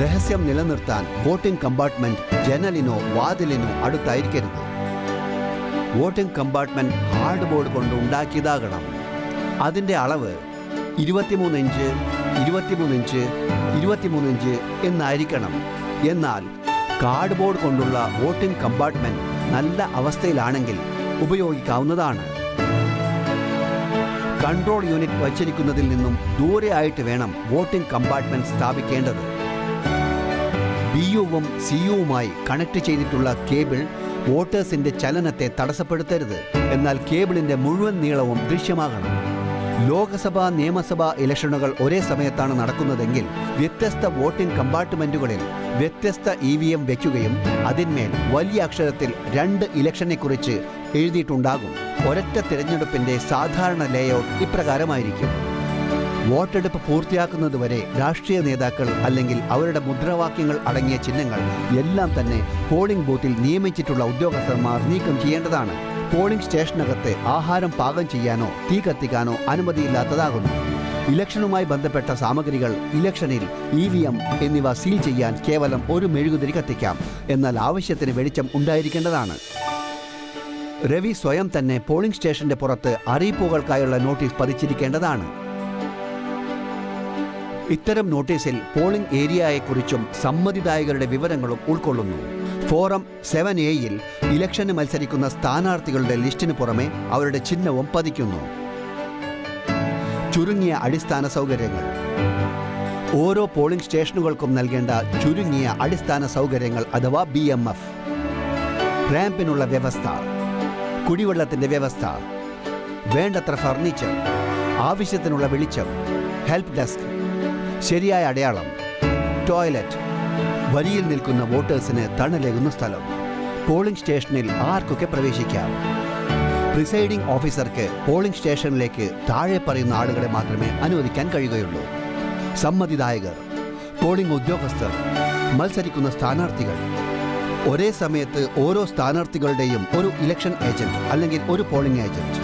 രഹസ്യം നിലനിർത്താൻ വോട്ടിംഗ് കമ്പാർട്ട്മെന്റ് ജനലിനോ വാതിലിനോ അടുത്തായിരിക്കരുത്. വോട്ടിംഗ് കമ്പാർട്ട്മെന്റ് ഹാർഡ് ബോർഡ് കൊണ്ട് ഉണ്ടാക്കിയതാകണം. അതിൻ്റെ അളവ് 23 ഇഞ്ച് 23 ഇഞ്ച് 23 ഇഞ്ച് എന്നായിരിക്കണം. എന്നാൽ കാർഡ് ബോർഡ് കൊണ്ടുള്ള വോട്ടിംഗ് കമ്പാർട്ട്മെന്റ് നല്ല അവസ്ഥയിലാണെങ്കിൽ ഉപയോഗിക്കാവുന്നതാണ്. കൺട്രോൾ യൂണിറ്റ് വച്ചിരിക്കുന്നതിൽ നിന്നും ദൂരെയായിട്ട് വേണം വോട്ടിംഗ് കമ്പാർട്ട്മെന്റ് സ്ഥാപിക്കേണ്ടത്. ബിയുവും സിയുവുമായി കണക്ട് ചെയ്തിട്ടുള്ള കേബിൾ വോട്ടേഴ്സിന്റെ ചലനത്തെ തടസ്സപ്പെടുത്തരുത്. എന്നാൽ കേബിളിന്റെ മുഴുവൻ നീളവും ദൃശ്യമാകണം. ലോക്സഭാ നിയമസഭാ ഇലക്ഷനുകൾ ഒരേ സമയത്താണ് നടക്കുന്നതെങ്കിൽ വ്യത്യസ്ത വോട്ടിംഗ് കമ്പാർട്ട്മെന്റുകളിൽ വ്യത്യസ്ത EVM വയ്ക്കുകയും അതിന്മേൽ വലിയ അക്ഷരത്തിൽ 2 ഇലക്ഷനെക്കുറിച്ച് എഴുതിയിട്ടുണ്ടാകും. ഒരൊറ്റ തിരഞ്ഞെടുപ്പിന്റെ സാധാരണ ലേഔട്ട് ഇപ്രകാരമായിരിക്കും: വോട്ടെടുപ്പ് പൂർത്തിയാക്കുന്നതുവരെ രാഷ്ട്രീയ നേതാക്കൾ അല്ലെങ്കിൽ അവരുടെ മുദ്രാവാക്യങ്ങൾ അടങ്ങിയ ചിഹ്നങ്ങൾ എല്ലാം തന്നെ പോളിംഗ് ബൂത്തിൽ നിയമിച്ചിട്ടുള്ള ഉദ്യോഗസ്ഥന്മാർ നീക്കം ചെയ്യേണ്ടതാണ്. പോളിംഗ് സ്റ്റേഷനകത്ത് ആഹാരം പാകം ചെയ്യാനോ തീ കത്തിക്കാനോ അനുമതിയില്ലാത്തതാകുന്നു. ഇലക്ഷനുമായി ബന്ധപ്പെട്ട സാമഗ്രികൾ, ഇലക്ഷനിൽ EVM എന്നിവ സീൽ ചെയ്യാൻ കേവലം ഒരു മെഴുകുതിരി കത്തിക്കാം. എന്നാൽ ആവശ്യത്തിന് വെളിച്ചം ഉണ്ടായിരിക്കേണ്ടതാണ്. രവി സ്വയം തന്നെ പോളിംഗ് സ്റ്റേഷന്റെ പുറത്ത് അറിയിപ്പുകൾക്കായുള്ള നോട്ടീസ് പതിച്ചിരിക്കേണ്ടതാണ്. ഇത്തരം നോട്ടീസിൽ പോളിംഗ് ഏരിയയെക്കുറിച്ചും സമ്മതിദായകരുടെ വിവരങ്ങളും ഉൾക്കൊള്ളുന്നു. ഫോറം 7A-യിൽ ഇലക്ഷന് മത്സരിക്കുന്ന സ്ഥാനാർത്ഥികളുടെ ലിസ്റ്റിന് പുറമെ അവരുടെ ചിഹ്നവും പതിക്കുന്നു. ചുരുങ്ങിയ അടിസ്ഥാന സൗകര്യങ്ങൾ. ഓരോ പോളിംഗ് സ്റ്റേഷനുകൾക്കും നൽകേണ്ട ചുരുങ്ങിയ അടിസ്ഥാന സൗകര്യങ്ങൾ അഥവാ BMF. റാമ്പിനുള്ള വ്യവസ്ഥ, കുടിവെള്ളത്തിന്റെ വ്യവസ്ഥ, വേണ്ടത്ര ഫർണിച്ചർ, ആവശ്യത്തിനുള്ള വെളിച്ചം, ഹെൽപ്പ് ഡെസ്ക്, ശരിയായ അടയാളം, ടോയ്ലറ്റ്, വരിയിൽ നിൽക്കുന്ന വോട്ടേഴ്സിന് തണലേകുന്ന സ്ഥലം. പോളിംഗ് സ്റ്റേഷനിൽ ആർക്കൊക്കെ പ്രവേശിക്കാം. പ്രിസൈഡിംഗ് ഓഫീസർക്ക് പോളിംഗ് സ്റ്റേഷനിലേക്ക് താഴെ പറയുന്ന ആളുകളെ മാത്രമേ അനുവദിക്കാൻ കഴിയുകയുള്ളൂ: സമ്മതിദായകർ, പോളിംഗ് ഉദ്യോഗസ്ഥർ, മത്സരിക്കുന്ന സ്ഥാനാർത്ഥികൾ. ഒരേ സമയത്ത് ഓരോ സ്ഥാനാർത്ഥികളുടെയും ഒരു ഇലക്ഷൻ ഏജന്റ് അല്ലെങ്കിൽ ഒരു പോളിംഗ് ഏജന്റ്.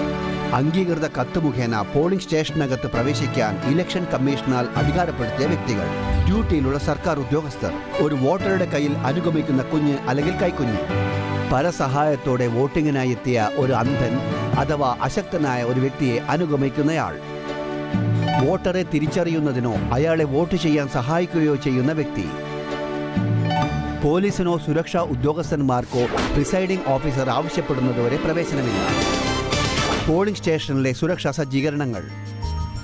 അംഗീകൃത കത്ത് മുഖേന പോളിംഗ് സ്റ്റേഷനകത്ത് പ്രവേശിക്കാൻ ഇലക്ഷൻ കമ്മീഷനാൽ അധികാരപ്പെടുത്തിയ വ്യക്തികൾ. ഡ്യൂട്ടിയിലുള്ള സർക്കാർ ഉദ്യോഗസ്ഥർ. ഒരു വോട്ടറുടെ കയ്യിൽ അനുഗമിക്കുന്ന കുഞ്ഞ് അല്ലെങ്കിൽ കൈക്കുഞ്ഞ്. പരസഹായത്തോടെ വോട്ടിങ്ങിനായി എത്തിയ ഒരു അന്ധൻ അഥവാ അശക്തനായ ഒരു വ്യക്തിയെ അനുഗമിക്കുന്നയാൾ. വോട്ടറെ തിരിച്ചറിയുന്നതിനോ അയാളെ വോട്ട് ചെയ്യാൻ സഹായിക്കുകയോ ചെയ്യുന്ന വ്യക്തി. പോലീസിനോ സുരക്ഷാ ഉദ്യോഗസ്ഥന്മാർക്കോ പ്രിസൈഡിംഗ് ഓഫീസർ ആവശ്യപ്പെടുന്നതുവരെ പ്രവേശനമില്ല. പോളിംഗ് സ്റ്റേഷനിലെ സുരക്ഷാ സജ്ജീകരണങ്ങൾ.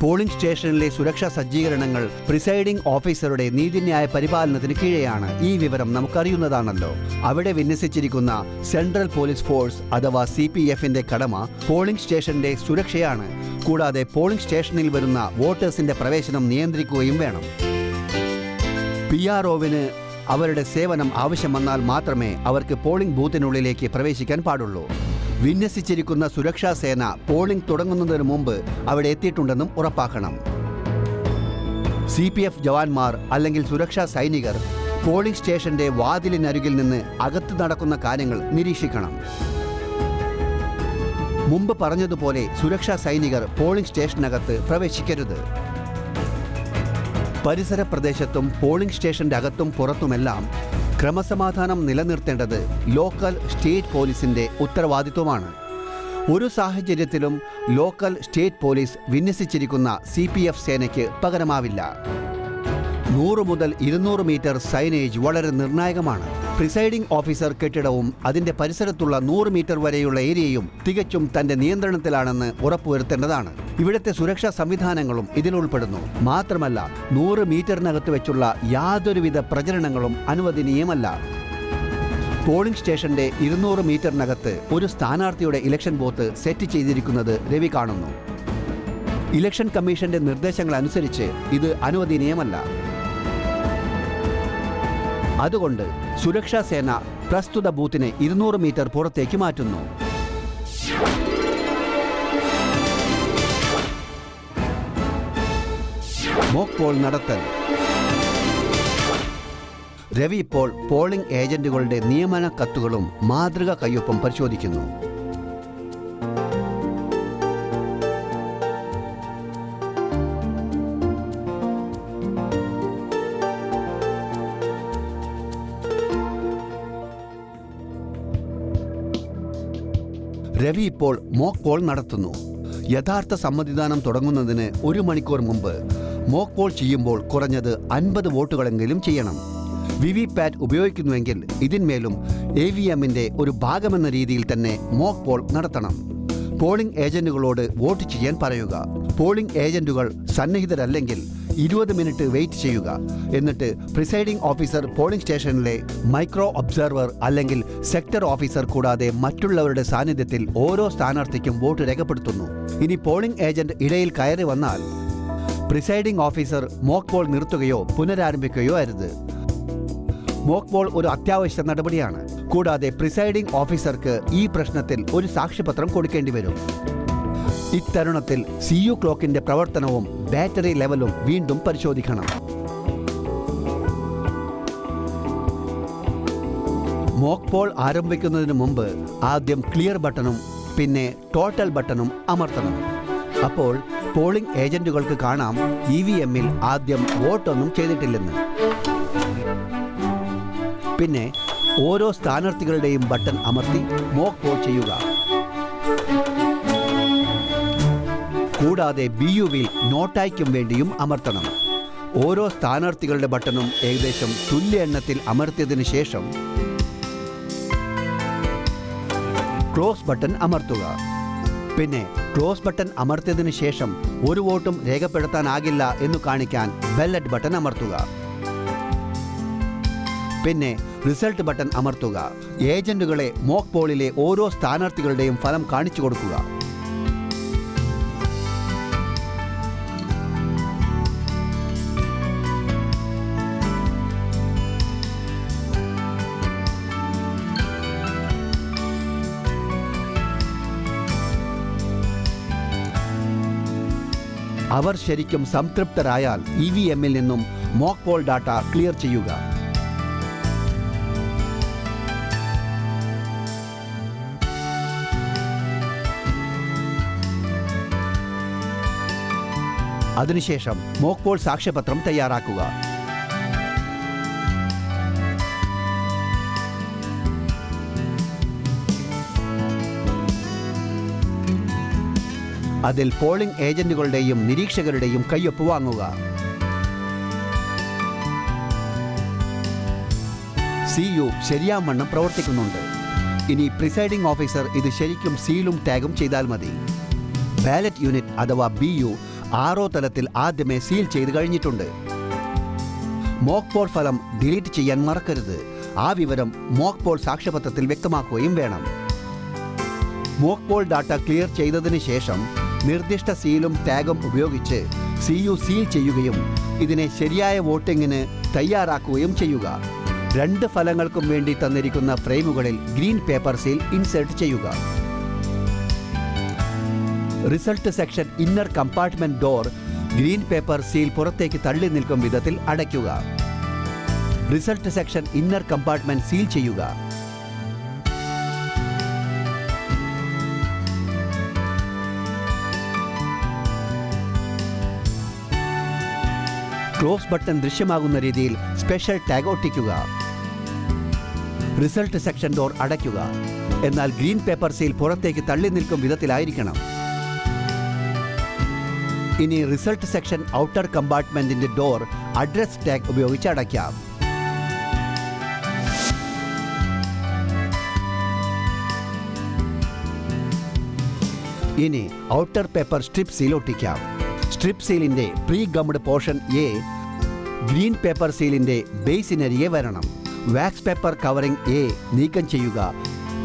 പോളിംഗ് സ്റ്റേഷനിലെ സുരക്ഷാ സജ്ജീകരണങ്ങൾ പ്രിസൈഡിംഗ് ഓഫീസറുടെ നീതിന്യായ പരിപാലനത്തിന് കീഴെയാണ്. ഈ വിവരം നമുക്കറിയുന്നതാണല്ലോ. അവിടെ വിന്യസിച്ചിരിക്കുന്ന സെൻട്രൽ പോലീസ് ഫോഴ്സ് അഥവാ CPF-ന്റെ കടമ പോളിംഗ് സ്റ്റേഷന്റെ സുരക്ഷയാണ്. കൂടാതെ പോളിംഗ് സ്റ്റേഷനിൽ വരുന്ന വോട്ടേഴ്സിന്റെ പ്രവേശനം നിയന്ത്രിക്കുകയും വേണം. PRO-വിന് അവരുടെ സേവനം ആവശ്യം വന്നാൽ മാത്രമേ അവർക്ക് പോളിംഗ് ബൂത്തിനുള്ളിലേക്ക് പ്രവേശിക്കാൻ പാടുള്ളൂ. വിന്യസിച്ചിരിക്കുന്ന സുരക്ഷാ സേന പോളിംഗ് തുടങ്ങുന്നതിന് മുമ്പ് അവിടെ എത്തിയിട്ടുണ്ടെന്നും ഉറപ്പാക്കണം. CPF ജവാന്മാർ അല്ലെങ്കിൽ സുരക്ഷാ സൈനികർ പോളിംഗ് സ്റ്റേഷന്റെ വാതിലിനരികിൽ നിന്ന് അകത്ത് നടക്കുന്ന കാര്യങ്ങൾ നിരീക്ഷിക്കണം. മുമ്പ് പറഞ്ഞതുപോലെ സുരക്ഷാ സൈനികർ പോളിംഗ് സ്റ്റേഷനകത്ത് പ്രവേശിക്കരുത്. പരിസര പ്രദേശത്തും പോളിംഗ് സ്റ്റേഷന്റെ അകത്തും പുറത്തുമെല്ലാം ക്രമസമാധാനം നിലനിർത്തേണ്ടത് ലോക്കൽ സ്റ്റേറ്റ് പോലീസിന്റെ ഉത്തരവാദിത്വമാണ്. ഒരു സാഹചര്യത്തിലും ലോക്കൽ സ്റ്റേറ്റ് പോലീസ് വിന്യസിച്ചിരിക്കുന്ന CPF സേനയ്ക്ക് പകരമാവില്ല. 100 മുതൽ 200 മീറ്റർ സൈനേജ് വളരെ നിർണായകമാണ്. പ്രിസൈഡിംഗ് ഓഫീസർ കെട്ടിടവും അതിന്റെ പരിസരത്തുള്ള 100 മീറ്റർ വരെയുള്ള ഏരിയയും തികച്ചും തന്റെ നിയന്ത്രണത്തിലാണെന്ന് ഉറപ്പുവരുത്തേണ്ടതാണ്. ഇവിടുത്തെ സുരക്ഷാ സംവിധാനങ്ങളും ഇതിലുൾപ്പെടുന്നു. മാത്രമല്ല 100 മീറ്ററിനകത്ത് വെച്ചുള്ള യാതൊരുവിധ പ്രചരണങ്ങളും അനുവദനീയമല്ല. പോളിംഗ് സ്റ്റേഷന്റെ 200 മീറ്ററിനകത്ത് ഒരു സ്ഥാനാർത്ഥിയുടെ ഇലക്ഷൻ ബൂത്ത് സെറ്റ് ചെയ്തിരിക്കുന്നത് രവി കാണുന്നു. ഇലക്ഷൻ കമ്മീഷന്റെ നിർദ്ദേശങ്ങൾ അനുസരിച്ച് ഇത് അനുവദനീയമല്ല. അതുകൊണ്ട് സുരക്ഷാ സേന പ്രസ്തുത ബൂത്തിനെ 200 മീറ്റർ പുറത്തേക്ക് മാറ്റുന്നു. Mock Paul നടത്തൽ. രവി ഇപ്പോൾ പോളിംഗ് ഏജന്റുകളുടെ നിയമന കത്തുകളും മാതൃക കയ്യൊപ്പും പരിശോധിക്കുന്നു. രവി ഇപ്പോൾ മോക്ക് പോൾ നടത്തുന്നു. യഥാർത്ഥ സമ്മതിദാനം തുടങ്ങുന്നതിന് 1 മണിക്കൂർ മുമ്പ് മോക്ക് പോൾ ചെയ്യുമ്പോൾ കുറഞ്ഞത് 50 വോട്ടുകളെങ്കിലും ചെയ്യണം. വിവിപാറ്റ് ഉപയോഗിക്കുന്നുവെങ്കിൽ ഇതിന്മേലും AVMന്റെ ഒരു ഭാഗമെന്ന രീതിയിൽ തന്നെ മോക്ക് പോൾ നടത്തണം. പോളിംഗ് ഏജന്റുകളോട് വോട്ട് ചെയ്യാൻ പറയുക. പോളിംഗ് ഏജന്റുകൾ സന്നിഹിതരല്ലെങ്കിൽ 20 മിനിറ്റ് വെയിറ്റ് ചെയ്യുക. എന്നിട്ട് പ്രിസൈഡിംഗ് ഓഫീസർ പോളിംഗ് സ്റ്റേഷനിലെ മൈക്രോ ഒബ്സർവർ അല്ലെങ്കിൽ സെക്ടർ ഓഫീസർ കൂടാതെ മറ്റുള്ളവരുടെ സാന്നിധ്യത്തിൽ ഓരോ സ്ഥാനാർത്ഥിക്കും വോട്ട് രേഖപ്പെടുത്തുന്നു. ഇനി പോളിംഗ് ഏജന്റ് ഇടയിൽ കയറി വന്നാൽ പ്രിസൈഡിംഗ് ഓഫീസർ മോക്ക് പോൾ നിർത്തുകയോ പുനരാരംഭിക്കുകയോ അരുത്. മോക്ക് പോൾ ഒരു അത്യാവശ്യ നടപടിയാണ്. കൂടാതെ പ്രിസൈഡിംഗ് ഓഫീസർക്ക് ഈ പ്രശ്നത്തിൽ ഒരു സാക്ഷ്യപത്രം കൊടുക്കേണ്ടി വരും. ഇത്തരുണത്തിൽ CU ക്ലോക്കിന്റെ പ്രവർത്തനവും ബാറ്ററി ലെവലും വീണ്ടും പരിശോധിക്കണം. മോക്ക് പോൾ ആരംഭിക്കുന്നതിന് മുമ്പ് ആദ്യം ക്ലിയർ ബട്ടണും പിന്നെ ടോട്ടൽ ബട്ടണും അമർത്തണം. അപ്പോൾ പോളിംഗ് ഏജന്റുകൾക്ക് കാണാം EVMൽ ആദ്യം വോട്ടൊന്നും ചെയ്തിട്ടില്ലെന്ന്. പിന്നെ ഓരോ സ്ഥാനാർത്ഥികളുടെയും ബട്ടൺ അമർത്തി മോക്ക് പോൾ ചെയ്യുക. കൂടാതെ BUവിൽ നോട്ടായ്ക്കും വേണ്ടിയും അമർത്തണം. ഓരോ സ്ഥാനാർത്ഥികളുടെ ബട്ടണും ഏകദേശം തുല്യ എണ്ണത്തിൽ അമർത്തിയതിനു ശേഷം ക്ലോസ് ബട്ടൺ അമർത്തുക. പിന്നെ ക്ലോസ് ബട്ടൺ അമർത്തിയതിനു ശേഷം ഒരു വോട്ടും രേഖപ്പെടുത്താനാകില്ല എന്ന് കാണിക്കാൻ ബെല്ലറ്റ് ബട്ടൺ അമർത്തുക. പിന്നെ റിസൾട്ട് ബട്ടൺ അമർത്തുക. ഏജന്റുകളെ മോക്ക് പോളിലെ ഓരോ സ്ഥാനാർത്ഥികളുടെയും ഫലം കാണിച്ചു കൊടുക്കുക. അവർ ശരിക്കും സംതൃപ്തരായാൽ EVMൽ നിന്നും മോക്ക് പോൾ ഡാറ്റ ക്ലിയർ ചെയ്യുക. അതിനുശേഷം മോക്ക് പോൾ സാക്ഷ്യപത്രം തയ്യാറാക്കുക. അതിൽ പോളിംഗ് ഏജന്റുകളുടെയും നിരീക്ഷകരുടെയും കയ്യൊപ്പ് വാങ്ങുക. CU ശരിയാവണ്ണം പ്രവർത്തിക്കുന്നുണ്ട്. ഇനി പ്രിസൈഡിംഗ് ഓഫീസർ ഇത് ശരിക്കും സീലും ടാഗും ചെയ്താൽ മതി. ബാലറ്റ് യൂണിറ്റ് അഥവാ BU RO തലത്തിൽ ആദ്യമേ സീൽ ചെയ്ത് കഴിഞ്ഞിട്ടുണ്ട്. മോക്ക് പോൾ ഫലം ഡിലീറ്റ് ചെയ്യാൻ മറക്കരുത്. ആ വിവരം മോക്ക് പോൾ സാക്ഷ്യപത്രത്തിൽ വ്യക്തമാക്കുകയും വേണം. മോക്ക് പോൾ ഡാറ്റ ക്ലിയർ ചെയ്തതിന് ശേഷം നിർദ്ദിഷ്ട സീലും ടാഗും ഉപയോഗിച്ച് CU സീൽ ചെയ്യുകയും ഇതിനെ ശരിയായ വോട്ടിങ്ങിന് തയ്യാറാക്കുകയും ചെയ്യുക. 2 ഫലങ്ങൾക്കും വേണ്ടി തന്നിരിക്കുന്ന ഫ്രെയിമുകളിൽ ഗ്രീൻ പേപ്പർ സീൽ ഇൻസേർട്ട് ചെയ്യുക. Result section inner compartment door green paper seal പുറത്തേക്ക് തള്ളി നിൽക്കും വിധത്തിൽ അടയ്ക്കുക. Result section inner compartment seal ചെയ്യുക. ക്ലോസ് ബട്ടൺ ദൃശ്യമാകുന്ന രീതിയിൽ സ്പെഷ്യൽ ടാഗ് ഒട്ടിക്കുക. റിസൾട്ട് സെക്ഷൻ ഡോർ അടയ്ക്കുക. എന്നാൽ ഗ്രീൻ പേപ്പർ സീൽ പുറത്തേക്ക് തള്ളി നിൽക്കും വിധത്തിലായിരിക്കണം. ഇനി റിസൾട്ട് സെക്ഷൻ ഔട്ടർ കമ്പാർട്ട്മെന്റിന്റെ ഡോർ അഡ്രസ് ടാഗ് ഉപയോഗിച്ച് അടയ്ക്കാം. ഇനി ഔട്ടർ പേപ്പർ സ്ട്രിപ്പ് സീൽ ഒട്ടിക്കാം. സ്ട്രിപ്പ് സീലിന്റെ pre gummed portion A green paper സീലിന്റെ ബേസിനരികെ വരണം. വാക്സ് പേപ്പർ കവറിംഗ് A നീക്കം ചെയ്യുക.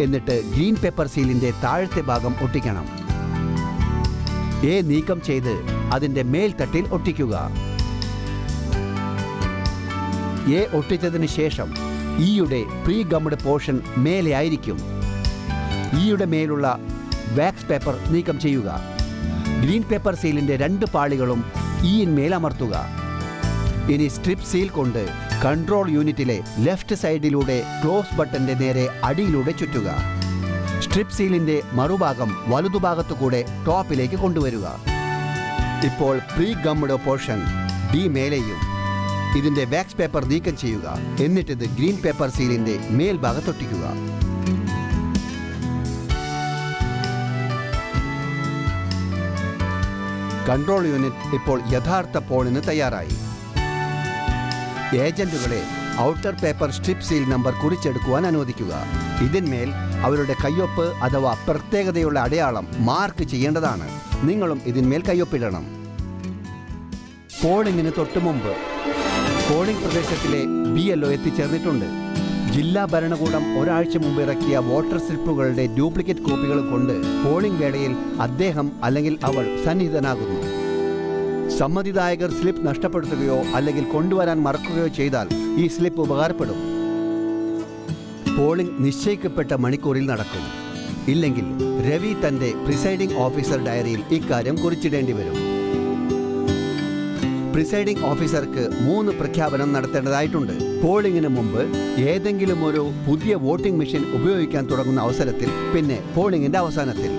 എന്നിട്ട് ഗ്രീൻ പേപ്പർ സീലിന്റെ താഴത്തെ ഭാഗം ഒട്ടിക്കണം. A നീക്കം ചെയ്ത് അതിന്റെ മേൽത്തട്ടിൽ ഒട്ടിക്കുക. എ ഒട്ടിച്ചതിന് ശേഷം ഇയുടെ പ്രീ ഗംഡ് പോർഷൻ മേലെ ആയിരിക്കും. ഇയുടെ മേലുള്ള വാക്സ് പേപ്പർ നീക്കം ചെയ്യുക. ഗ്രീൻ പേപ്പർ സീലിൻ്റെ 2 പാളികളും ഇയിന്മേൽ അമർത്തുക. ഇനി സ്ട്രിപ്പ് സീൽ കൊണ്ട് കൺട്രോൾ യൂണിറ്റിലെ ലെഫ്റ്റ് സൈഡിലൂടെ ക്ലോസ് ബട്ടന്റെ നേരെ അടിയിലൂടെ ചുറ്റുക. സ്ട്രിപ്പ് സീലിൻ്റെ മറുഭാഗം വലതുഭാഗത്തു കൂടെ ടോപ്പിലേക്ക് കൊണ്ടുവരിക. ഇപ്പോൾ പ്രീ ഗംഡ് പോർഷൻ ഡി മേലെയും ഇതിൻ്റെ വാക്സ് പേപ്പർ നീക്കം ചെയ്യുക. എന്നിട്ടിത് ഗ്രീൻ പേപ്പർ സീലിൻ്റെ മേൽഭാഗത്തൊട്ടിക്കുക. കൺട്രോൾ യൂണിറ്റ് ഇപ്പോൾ യഥാർത്ഥ പോളിന് തയ്യാറായി. ഏജന്റുകളെ outer paper strip seal number കുറിച്ചെടുക്കുവാൻ അനുവദിക്കുക. ഇതിന്മേൽ അവരുടെ കയ്യൊപ്പ് അഥവാ പ്രത്യേകതയുള്ള അടയാളം മാർക്ക് ചെയ്യേണ്ടതാണ്. നിങ്ങളും ഇതിന്മേൽ കയ്യൊപ്പിടണം. പോളിംഗിന് തൊട്ടുമുമ്പ് പോളിംഗ് പ്രദേശത്തിലെ BLO എത്തിച്ചേർന്നിട്ടുണ്ട്. ജില്ലാ ഭരണകൂടം ഒരാഴ്ച മുമ്പ് ഇറക്കിയ വോട്ടർ സ്ലിപ്പുകളുടെ ഡ്യൂപ്ലിക്കേറ്റ് കോപ്പികൾ കൊണ്ട് പോളിംഗ് വേളയിൽ അദ്ദേഹം അല്ലെങ്കിൽ അവൾ സന്നിഹിതനാകുന്നു. സമ്മതിദായകർ സ്ലിപ്പ് നഷ്ടപ്പെടുത്തുകയോ അല്ലെങ്കിൽ കൊണ്ടുവരാൻ മറക്കുകയോ ചെയ്താൽ ഈ സ്ലിപ്പ് ഉപകാരപ്പെടും. പോളിംഗ് നിശ്ചയിക്കപ്പെട്ട മണിക്കൂറിൽ നടക്കും. ഇല്ലെങ്കിൽ രവി തന്റെ പ്രിസൈഡിംഗ് ഓഫീസർ ഡയറിയിൽ ഇക്കാര്യം കുറിച്ചിടേണ്ടി വരും. പ്രിസൈഡിംഗ് ഓഫീസർക്ക് 3 പ്രഖ്യാപനം നടത്തേണ്ടതായിട്ടുണ്ട്. പോളിംഗിന് മുമ്പ്, ഏതെങ്കിലും ഒരു പുതിയ വോട്ടിംഗ് മെഷീൻ ഉപയോഗിക്കാൻ തുടങ്ങുന്ന അവസരത്തിൽ, പിന്നെ പോളിംഗിന്റെ അവസാനത്തിൽ.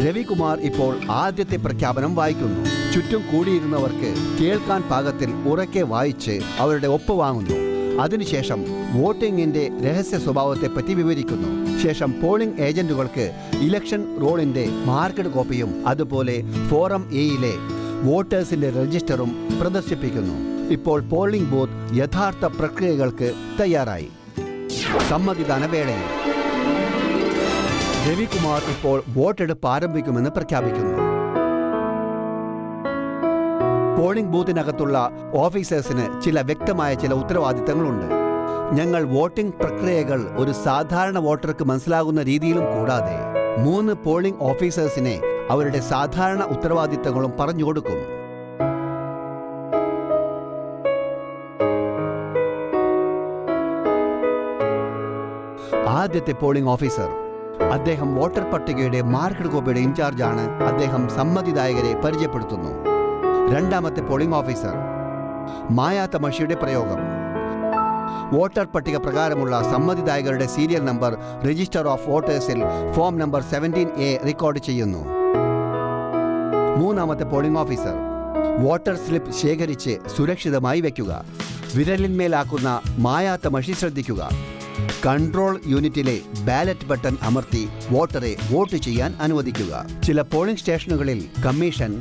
രവികുമാർ ഇപ്പോൾ ആദ്യത്തെ പ്രഖ്യാപനം വായിക്കുന്നു. ചുറ്റും കൂടിയിരുന്നവർക്ക് കേൾക്കാൻ പാകത്തിൽ ഉറക്കെ വായിച്ച് അവരുടെ ഒപ്പ് വാങ്ങുന്നു. അതിനുശേഷം വോട്ടിംഗിന്റെ രഹസ്യ സ്വഭാവത്തെപ്പറ്റി വിവരിക്കുന്നു. ശേഷം പോളിംഗ് ഏജന്റുകൾക്ക് ഇലക്ഷൻ റോളിന്റെ മാർക്കഡ് കോപ്പിയും അതുപോലെ ഫോറം എയിലെ വോട്ടേഴ്സിന്റെ രജിസ്റ്ററും പ്രദർശിപ്പിക്കുന്നു. ഇപ്പോൾ പോളിംഗ് ബൂത്ത് യഥാർത്ഥ പ്രക്രിയകൾക്ക് തയ്യാറായി. സമ്മതിദാന വേളയിൽ രവികുമാർ ഇപ്പോൾ വോട്ടെടുപ്പ് ആരംഭിക്കുമെന്ന് പ്രഖ്യാപിക്കുന്നു. പോളിംഗ് ബൂത്തിനകത്തുള്ള ഓഫീസേഴ്സിന് വ്യക്തമായ ചില ഉത്തരവാദിത്തങ്ങളുണ്ട്. ഞങ്ങൾ വോട്ടിംഗ് പ്രക്രിയകൾ ഒരു സാധാരണ വോട്ടർക്ക് മനസ്സിലാകുന്ന രീതിയിലും കൂടാതെ 3 പോളിംഗ് ഓഫീസേഴ്സിനെ അവരുടെ സാധാരണ ഉത്തരവാദിത്തങ്ങളും പറഞ്ഞു കൊടുക്കും. ആദ്യത്തെ പോളിംഗ് ഓഫീസർ, അദ്ദേഹം വോട്ടർ പട്ടികയുടെ മാർക്കഡ് കോപ്പിയുടെ ഇൻചാർജാണ്. അദ്ദേഹം സമ്മതിദായകരെ പരിചയപ്പെടുത്തുന്നു. രണ്ടാമത്തെ പോളിംഗ് ഓഫീസർ, മായാത്ത മഷിയുടെ പ്രയോഗം. വോട്ടർ പട്ടിക പ്രകാരമുള്ള സമ്മതിദായകരുടെ സീരിയൽ നമ്പർ രജിസ്റ്റർ ഓഫ് വോട്ടേഴ്സിൽ ഫോം നമ്പർ 17A റെക്കോർഡ് ചെയ്യുന്നു. മൂന്നാമത്തെ പോളിംഗ് ഓഫീസർ, വോട്ടർ സ്ലിപ്പ് ശേഖരിച്ച് സുരക്ഷിതമായി വയ്ക്കുക. വിരലിന്മേലാക്കുന്ന മായാത്ത മഷി ശ്രദ്ധിക്കുക. കൺട്രോൾ യൂണിറ്റിലെ ബാലറ്റ് ബട്ടൺ അമർത്തി വോട്ടറെ വോട്ട് ചെയ്യാൻ അനുവദിക്കുക. ചില പോളിംഗ് സ്റ്റേഷനുകളിൽ കമ്മീഷൻ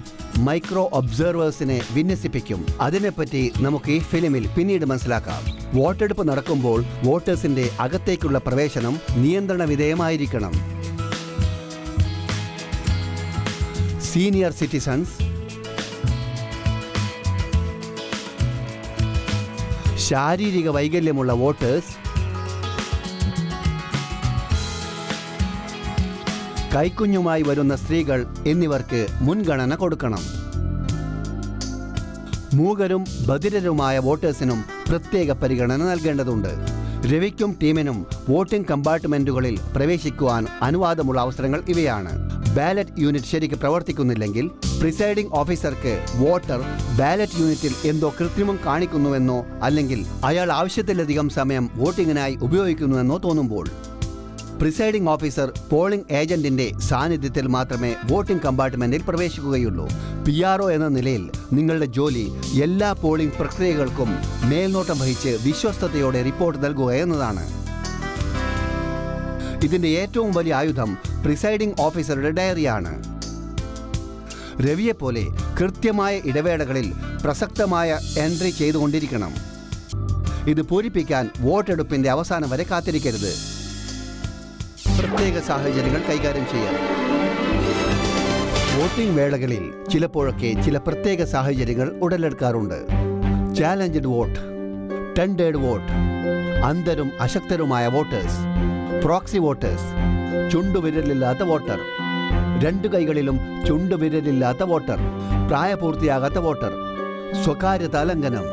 മൈക്രോ ഒബ്സർവേഴ്സിനെ വിന്യസിപ്പിക്കും. അതിനെപ്പറ്റി നമുക്ക് ഈ ഫിലിമിൽ പിന്നീട് മനസ്സിലാക്കാം. വോട്ടെടുപ്പ് നടക്കുമ്പോൾ വോട്ടേഴ്സിന്റെ അകത്തേക്കുള്ള പ്രവേശനം നിയന്ത്രണ വിധേയമായിരിക്കണം. സീനിയർ സിറ്റിസൺസ്, ശാരീരിക വൈകല്യമുള്ള വോട്ടേഴ്സ്, കൈക്കുഞ്ഞുമായി വരുന്ന സ്ത്രീകൾ എന്നിവർക്ക് മുൻഗണന കൊടുക്കണം. മൂകരും ബധിരരുമായ വോട്ടേഴ്സിനും പ്രത്യേക പരിഗണന നൽകേണ്ടതുണ്ട്. രവിക്കും ടീമിനും വോട്ടിംഗ് കമ്പാർട്ട്മെന്റുകളിൽ പ്രവേശിക്കുവാൻ അനുവാദമുള്ള അവസരങ്ങൾ ഇവയാണ്. ബാലറ്റ് യൂണിറ്റ് ശരിക്ക് പ്രവർത്തിക്കുന്നില്ലെങ്കിൽ പ്രിസൈഡിംഗ് ഓഫീസർക്ക് വോട്ടർ ബാലറ്റ് യൂണിറ്റിൽ എന്തോ കൃത്രിമം കാണിക്കുന്നുവെന്നോ അല്ലെങ്കിൽ അയാൾ ആവശ്യത്തിലധികം സമയം വോട്ടിങ്ങിനായി ഉപയോഗിക്കുന്നുവെന്നോ തോന്നുമ്പോൾ പ്രിസൈഡിംഗ് ഓഫീസർ പോളിംഗ് ഏജന്റിന്റെ സാന്നിധ്യത്തിൽ മാത്രമേ വോട്ടിംഗ് കമ്പാർട്ട്മെന്റിൽ പ്രവേശിക്കുകയുള്ളൂ. PRO എന്ന നിലയിൽ നിങ്ങളുടെ ജോലി എല്ലാ പോളിംഗ് പ്രക്രിയകൾക്കും മേൽനോട്ടം വഹിച്ച് വിശ്വസ്തയോടെ റിപ്പോർട്ട് നൽകുക എന്നതാണ്. ഇതിന്റെ ഏറ്റവും വലിയ ആയുധം പ്രിസൈഡിംഗ് ഓഫീസറുടെ ഡയറിയാണ്. രവിയെപ്പോലെ കൃത്യമായ ഇടവേളകളിൽ പ്രസക്തമായ എൻട്രി ചെയ്തുകൊണ്ടിരിക്കണം. ഇത് പൂരിപ്പിക്കാൻ വോട്ടെടുപ്പിന്റെ അവസാനം വരെ കാത്തിരിക്കരുത്. പ്രത്യേക സാഹചര്യങ്ങൾ കൈകാര്യം ചെയ്യാം. വോട്ടിംഗ് വേളകളിൽ ചിലപ്പോഴൊക്കെ ചില പ്രത്യേക സാഹചര്യങ്ങൾ ഉടലെടുക്കാറുണ്ട്. ചാലഞ്ചഡ് വോട്ട്, ടെൻഡേഡ് വോട്ട്, അന്ധരും അശക്തരുമായ വോട്ടേഴ്സ്, പ്രോക്സി വോട്ടേഴ്സ്, ചുണ്ടുവിരലില്ലാത്ത വോട്ടർ, 2 കൈകളിലും ചുണ്ടുവിരലില്ലാത്ത വോട്ടർ, പ്രായപൂർത്തിയാകാത്ത വോട്ടർ, സ്വകാര്യത ലംഘനം,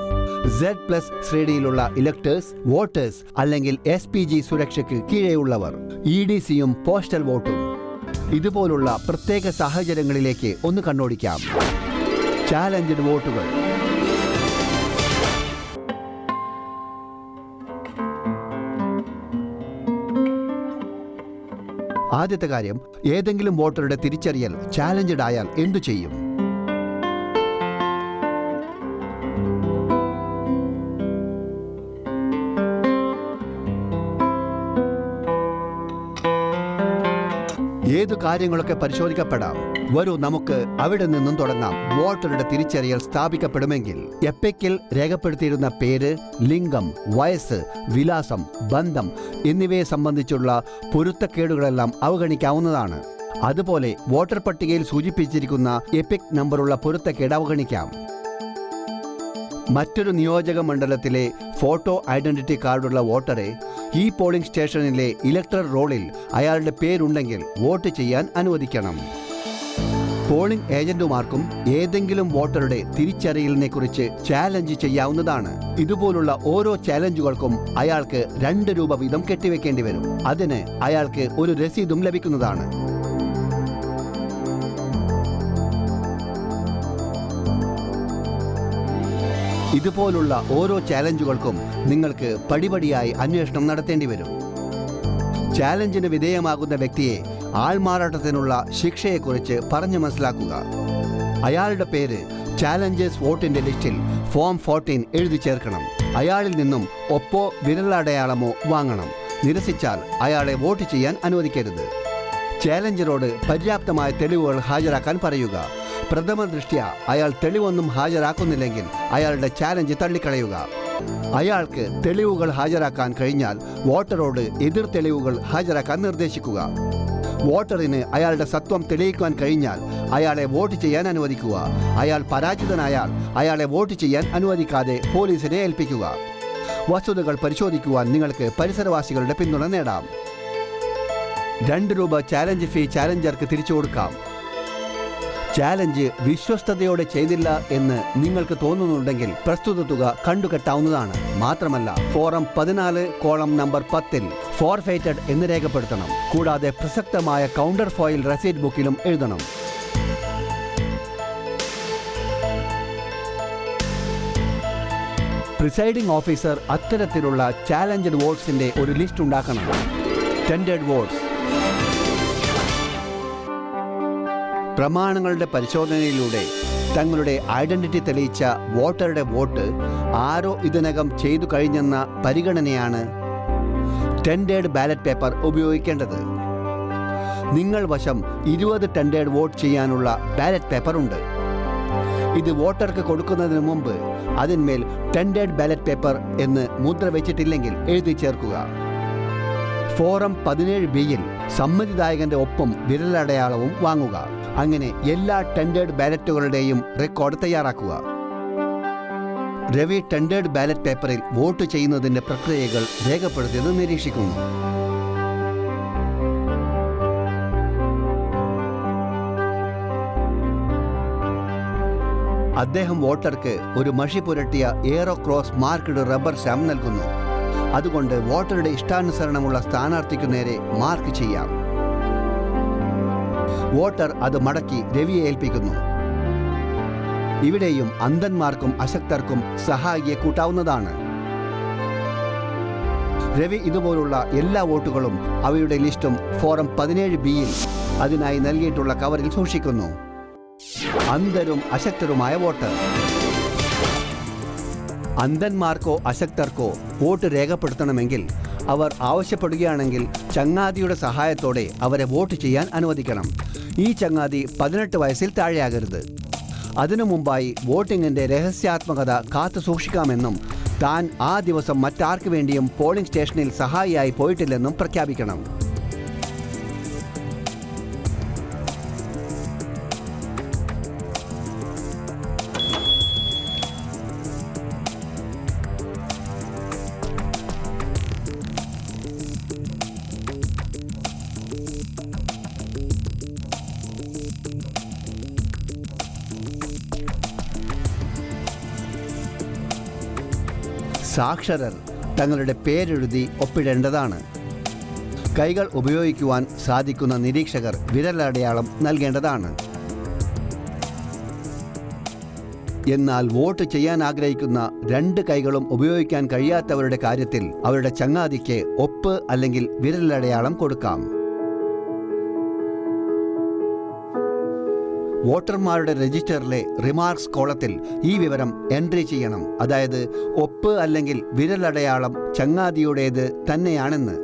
Z+ ശ്രേണിയിലുള്ള ഇലക്ടേഴ്സ്, വോട്ടേഴ്സ് അല്ലെങ്കിൽ SPG സുരക്ഷയ്ക്ക് കീഴെയുള്ളവർ, EDCയും പോസ്റ്റൽ വോട്ടും. ഇതുപോലുള്ള പ്രത്യേക സാഹചര്യങ്ങളിലേക്ക് ഒന്ന് കണ്ണോടിക്കാം. ചാലഞ്ചഡ് വോട്ടുകൾ. ആദ്യത്തെ കാര്യം, ഏതെങ്കിലും വോട്ടറുടെ തിരിച്ചറിയൽ ചാലഞ്ചഡ് ആയാൽ എന്തു ചെയ്യും? ഏതു കാര്യങ്ങളൊക്കെ പരിശോധിക്കപ്പെടാം. വരൂ നമുക്ക് അവിടെ നിന്നും തുടങ്ങാം. വോട്ടറുടെ തിരിച്ചറിയൽ സ്ഥാപിക്കപ്പെടുമെങ്കിൽ എപ്പിക്കിൽ രേഖപ്പെടുത്തിയിരുന്ന പേര്, ലിംഗം, വയസ്സ്, വിലാസം, ബന്ധം എന്നിവയെ സംബന്ധിച്ചുള്ള പൊരുത്തക്കേടുകളെല്ലാം അവഗണിക്കാവുന്നതാണ്. അതുപോലെ വോട്ടർ പട്ടികയിൽ സൂചിപ്പിച്ചിരിക്കുന്ന എപ്പിക് നമ്പറുള്ള പൊരുത്തക്കേട് അവഗണിക്കാം. മറ്റൊരു നിയോജക മണ്ഡലത്തിലെ ഫോട്ടോ ഐഡന്റിറ്റി കാർഡുള്ള വോട്ടറെ ഈ പോളിംഗ് സ്റ്റേഷനിലെ ഇലക്ടറൽ റോളിൽ അയാളുടെ പേരുണ്ടെങ്കിൽ വോട്ട് ചെയ്യാൻ അനുവദിക്കണം. പോളിംഗ് ഏജന്റുമാർക്കും ഏതെങ്കിലും വോട്ടറുടെ തിരിച്ചറിയലിനെക്കുറിച്ച് ചാലഞ്ച് ചെയ്യാവുന്നതാണ്. ഇതുപോലുള്ള ഓരോ ചാലഞ്ചുകൾക്കും അയാൾക്ക് 2 രൂപ വീതം കെട്ടിവെക്കേണ്ടി വരും. അതിന് അയാൾക്ക് ഒരു രസീതും ലഭിക്കുന്നതാണ്. ഇതുപോലുള്ള ഓരോ ചാലഞ്ചുകൾക്കും നിങ്ങൾക്ക് പടിപടിയായി അന്വേഷണം നടത്തേണ്ടി വരും. ചാലഞ്ചിന് വിധേയമാകുന്ന വ്യക്തിയെ ആൾമാറാട്ടത്തിനുള്ള ശിക്ഷയെക്കുറിച്ച് പറഞ്ഞു മനസ്സിലാക്കുക. അയാളുടെ പേര് ചാലഞ്ചേഴ്സ് വോട്ടിന്റെ ലിസ്റ്റിൽ ഫോം 14 എഴുതി ചേർക്കണം. അയാളിൽ നിന്നും ഒപ്പോ വിരലടയാളമോ വാങ്ങണം. നിരസിച്ചാൽ അയാളെ വോട്ട് ചെയ്യാൻ അനുവദിക്കരുത്. ചാലഞ്ചറോട് പര്യാപ്തമായ തെളിവുകൾ ഹാജരാക്കാൻ പറയുക. പ്രഥമ ദൃഷ്ട്യാ അയാൾ തെളിവൊന്നും ഹാജരാക്കുന്നില്ലെങ്കിൽ അയാളുടെ ചാലഞ്ച് തള്ളിക്കളയുക. അയാൾക്ക് തെളിവുകൾ ഹാജരാക്കാൻ കഴിഞ്ഞാൽ വോട്ടറോട് എതിർ തെളിവുകൾ ഹാജരാക്കാൻ നിർദ്ദേശിക്കുക. വോട്ടറിന് അയാളുടെ സത്വം തെളിയിക്കാൻ കഴിഞ്ഞാൽ അയാളെ വോട്ട് ചെയ്യാൻ അനുവദിക്കുക. അയാൾ പരാജിതനായാൽ അയാളെ വോട്ട് ചെയ്യാൻ അനുവദിക്കാതെ പോലീസിനെ ഏൽപ്പിക്കുക. വസ്തുതകൾ പരിശോധിക്കുവാൻ നിങ്ങൾക്ക് പരിസരവാസികളുടെ പിന്തുണ നേടാം. 2 രൂപ ചാലഞ്ച് ഫീ ചാലഞ്ചർക്ക് തിരിച്ചു കൊടുക്കാം. ചാലഞ്ച് വിശ്വസ്തയോടെ ചെയ്തില്ല എന്ന് നിങ്ങൾക്ക് തോന്നുന്നുണ്ടെങ്കിൽ പ്രസ്തുത തുക കണ്ടുകെട്ടാവുന്നതാണ്. മാത്രമല്ല, ഫോറം 14 കോളം നമ്പർ 10-ൽ ഫോർഫെയ്റ്റഡ് എന്ന് രേഖപ്പെടുത്തണം. കൂടാതെ പ്രസക്തമായ കൗണ്ടർ ഫോയിൽ റെസീറ്റ് ബുക്കിലും എഴുതണം. പ്രിസൈഡിംഗ് ഓഫീസർ അത്തരത്തിലുള്ള ചാലഞ്ചഡ് വോട്ട്സിന്റെ ഒരു ലിസ്റ്റ് ഉണ്ടാക്കണം. Tendered votes. പ്രമാണങ്ങളുടെ പരിശോധനയിലൂടെ തങ്ങളുടെ ഐഡന്റിറ്റി തെളിയിച്ച വോട്ടറുടെ വോട്ട് ആരോ ഇതിനകം ചെയ്തു കഴിഞ്ഞെന്ന പരിഗണനയാണ് ടെൻഡേഡ് ബാലറ്റ് പേപ്പർ ഉപയോഗിക്കേണ്ടത്. നിങ്ങൾ വശം 20 ടെൻഡേഡ് വോട്ട് ചെയ്യാനുള്ള ബാലറ്റ് പേപ്പർ ഉണ്ട്. ഇത് വോട്ടർക്ക് കൊടുക്കുന്നതിന് മുമ്പ് അതിന്മേൽ ടെൻഡേഡ് ബാലറ്റ് പേപ്പർ എന്ന് മുദ്ര വെച്ചിട്ടില്ലെങ്കിൽ എഴുതി ചേർക്കുക. ഫോറം 17B-യിൽ സമ്മതിദായകന്റെ ഒപ്പം വിരലടയാളവും വാങ്ങുക. അങ്ങനെ എല്ലാ ടെൻഡേഡ് ബാലറ്റുകളുടെയും റെക്കോർഡ് തയ്യാറാക്കുക. രവി ടെൻഡേഡ് ബാലറ്റ് പേപ്പറിൽ വോട്ട് ചെയ്യുന്നതിന്റെ പ്രക്രിയകൾ രേഖപ്പെടുത്തിയത് നിരീക്ഷിക്കുന്നു. അദ്ദേഹം വോട്ടർക്ക് ഒരു മഷി പുരട്ടിയ arrow cross marked rubber stamp നൽകുന്നു. അതുകൊണ്ട് വോട്ടറുടെ ഇഷ്ടാനുസരണമുള്ള സ്ഥാനാർത്ഥിക്കു നേരെ മാർക്ക് ചെയ്യാം. വോട്ടർ അത് മടക്കി രവിയെ ഏൽപ്പിക്കുന്നു. ഇവിടെയും അന്ധന്മാർക്കും അശക്തർക്കും സഹായിയെ കൂട്ടാവുന്നതാണ്. രവി ഇതുപോലുള്ള എല്ലാ വോട്ടുകളും അവയുടെ ലിസ്റ്റും ഫോറം 17B-യിൽ അതിനായി നൽകിയിട്ടുള്ള കവറിൽ സൂക്ഷിക്കുന്നു. അന്ധരും അശക്തരുമായ വോട്ടർ. അന്ധന്മാർക്കോ അശക്തർക്കോ വോട്ട് രേഖപ്പെടുത്തണമെങ്കിൽ അവർ ആവശ്യപ്പെടുകയാണെങ്കിൽ ചങ്ങാതിയുടെ സഹായത്തോടെ അവരെ വോട്ട് ചെയ്യാൻ അനുവദിക്കണം. ഈ ചങ്ങാതി 18 വയസ്സിൽ താഴെയാകരുത്. അതിനു മുമ്പായി വോട്ടിങ്ങിൻ്റെ രഹസ്യാത്മകത കാത്തു സൂക്ഷിക്കാമെന്നും താൻ ആ ദിവസം മറ്റാർക്ക് വേണ്ടിയും പോളിംഗ് സ്റ്റേഷനിൽ സഹായിയായി പോയിട്ടില്ലെന്നും പ്രഖ്യാപിക്കണം. സാക്ഷരർ തങ്ങളുടെ പേരെഴുതി ഒപ്പിടേണ്ടതാണ്. കൈകൾ ഉപയോഗിക്കുവാൻ സാധിക്കുന്ന നിരീക്ഷകർ വിരലടയാളം നൽകേണ്ടതാണ്. എന്നാൽ വോട്ട് ചെയ്യാൻ ആഗ്രഹിക്കുന്ന 2 കൈകളും ഉപയോഗിക്കാൻ കഴിയാത്തവരുടെ കാര്യത്തിൽ അവരുടെ ചങ്ങാതിക്ക് ഒപ്പ് അല്ലെങ്കിൽ വിരലടയാളം കൊടുക്കാം. വോട്ടർമാരുടെ രജിസ്റ്ററിലെ റിമാർക്സ് കോളത്തിൽ ഈ വിവരം എൻട്രി ചെയ്യണം. അതായത് ഒപ്പ് അല്ലെങ്കിൽ വിരലടയാളം ചങ്ങാതിയുടേത് തന്നെയാണെന്ന്.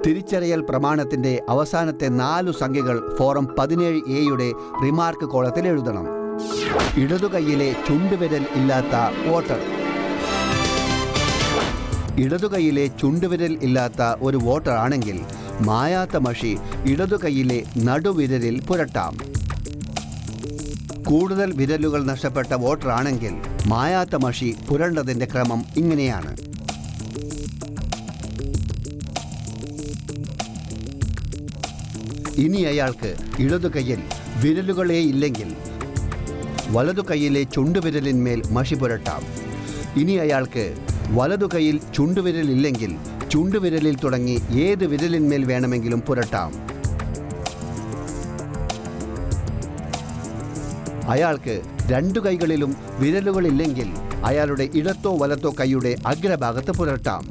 തിരിച്ചറിയൽ പ്രമാണത്തിന്റെ അവസാനത്തെ 4 സംഖ്യകൾ ഫോറം 17A റിമാർക്ക് കോളത്തിൽ എഴുതണം. ഇടതുകൈയിലെ ചുണ്ടുവിരൽ ഇല്ലാത്ത വോട്ടർ. ഇടതുകൈയിലെ ചുണ്ടുവിരൽ ഇല്ലാത്ത ഒരു വോട്ടർ ആണെങ്കിൽ മായാത്ത മഷി ഇടതുകൈയിലെ നടുവിരലിൽ പുരട്ടാം. കൂടുതൽ വിരലുകൾ നഷ്ടപ്പെട്ട വോട്ടർ ആണെങ്കിൽ മായാത്ത മഷി പുരണ്ടതിന്റെ ക്രമം ഇങ്ങനെയാണ്. ഇനി അയാൾക്ക് ഇടതുകൈയിൽ വിരലുകളേ ഇല്ലെങ്കിൽ വലതുകൈയിലെ ചുണ്ടുവിരലിന്മേൽ മഷി പുരട്ടാം. ഇനി അയാൾക്ക് വലതുകൈയിൽ ചുണ്ടുവിരലില്ലെങ്കിൽ ചുണ്ടുവിരലിൽ തുടങ്ങി ഏത് വിരലിന്മേൽ വേണമെങ്കിലും പുരട്ടാം. അയാൾക്ക് 2 കൈകളിലും വിരലുകളില്ലെങ്കിൽ അയാളുടെ ഇടത്തോ വലത്തോ കൈയുടെ അഗ്രഭാഗത്ത് പുരട്ടാം.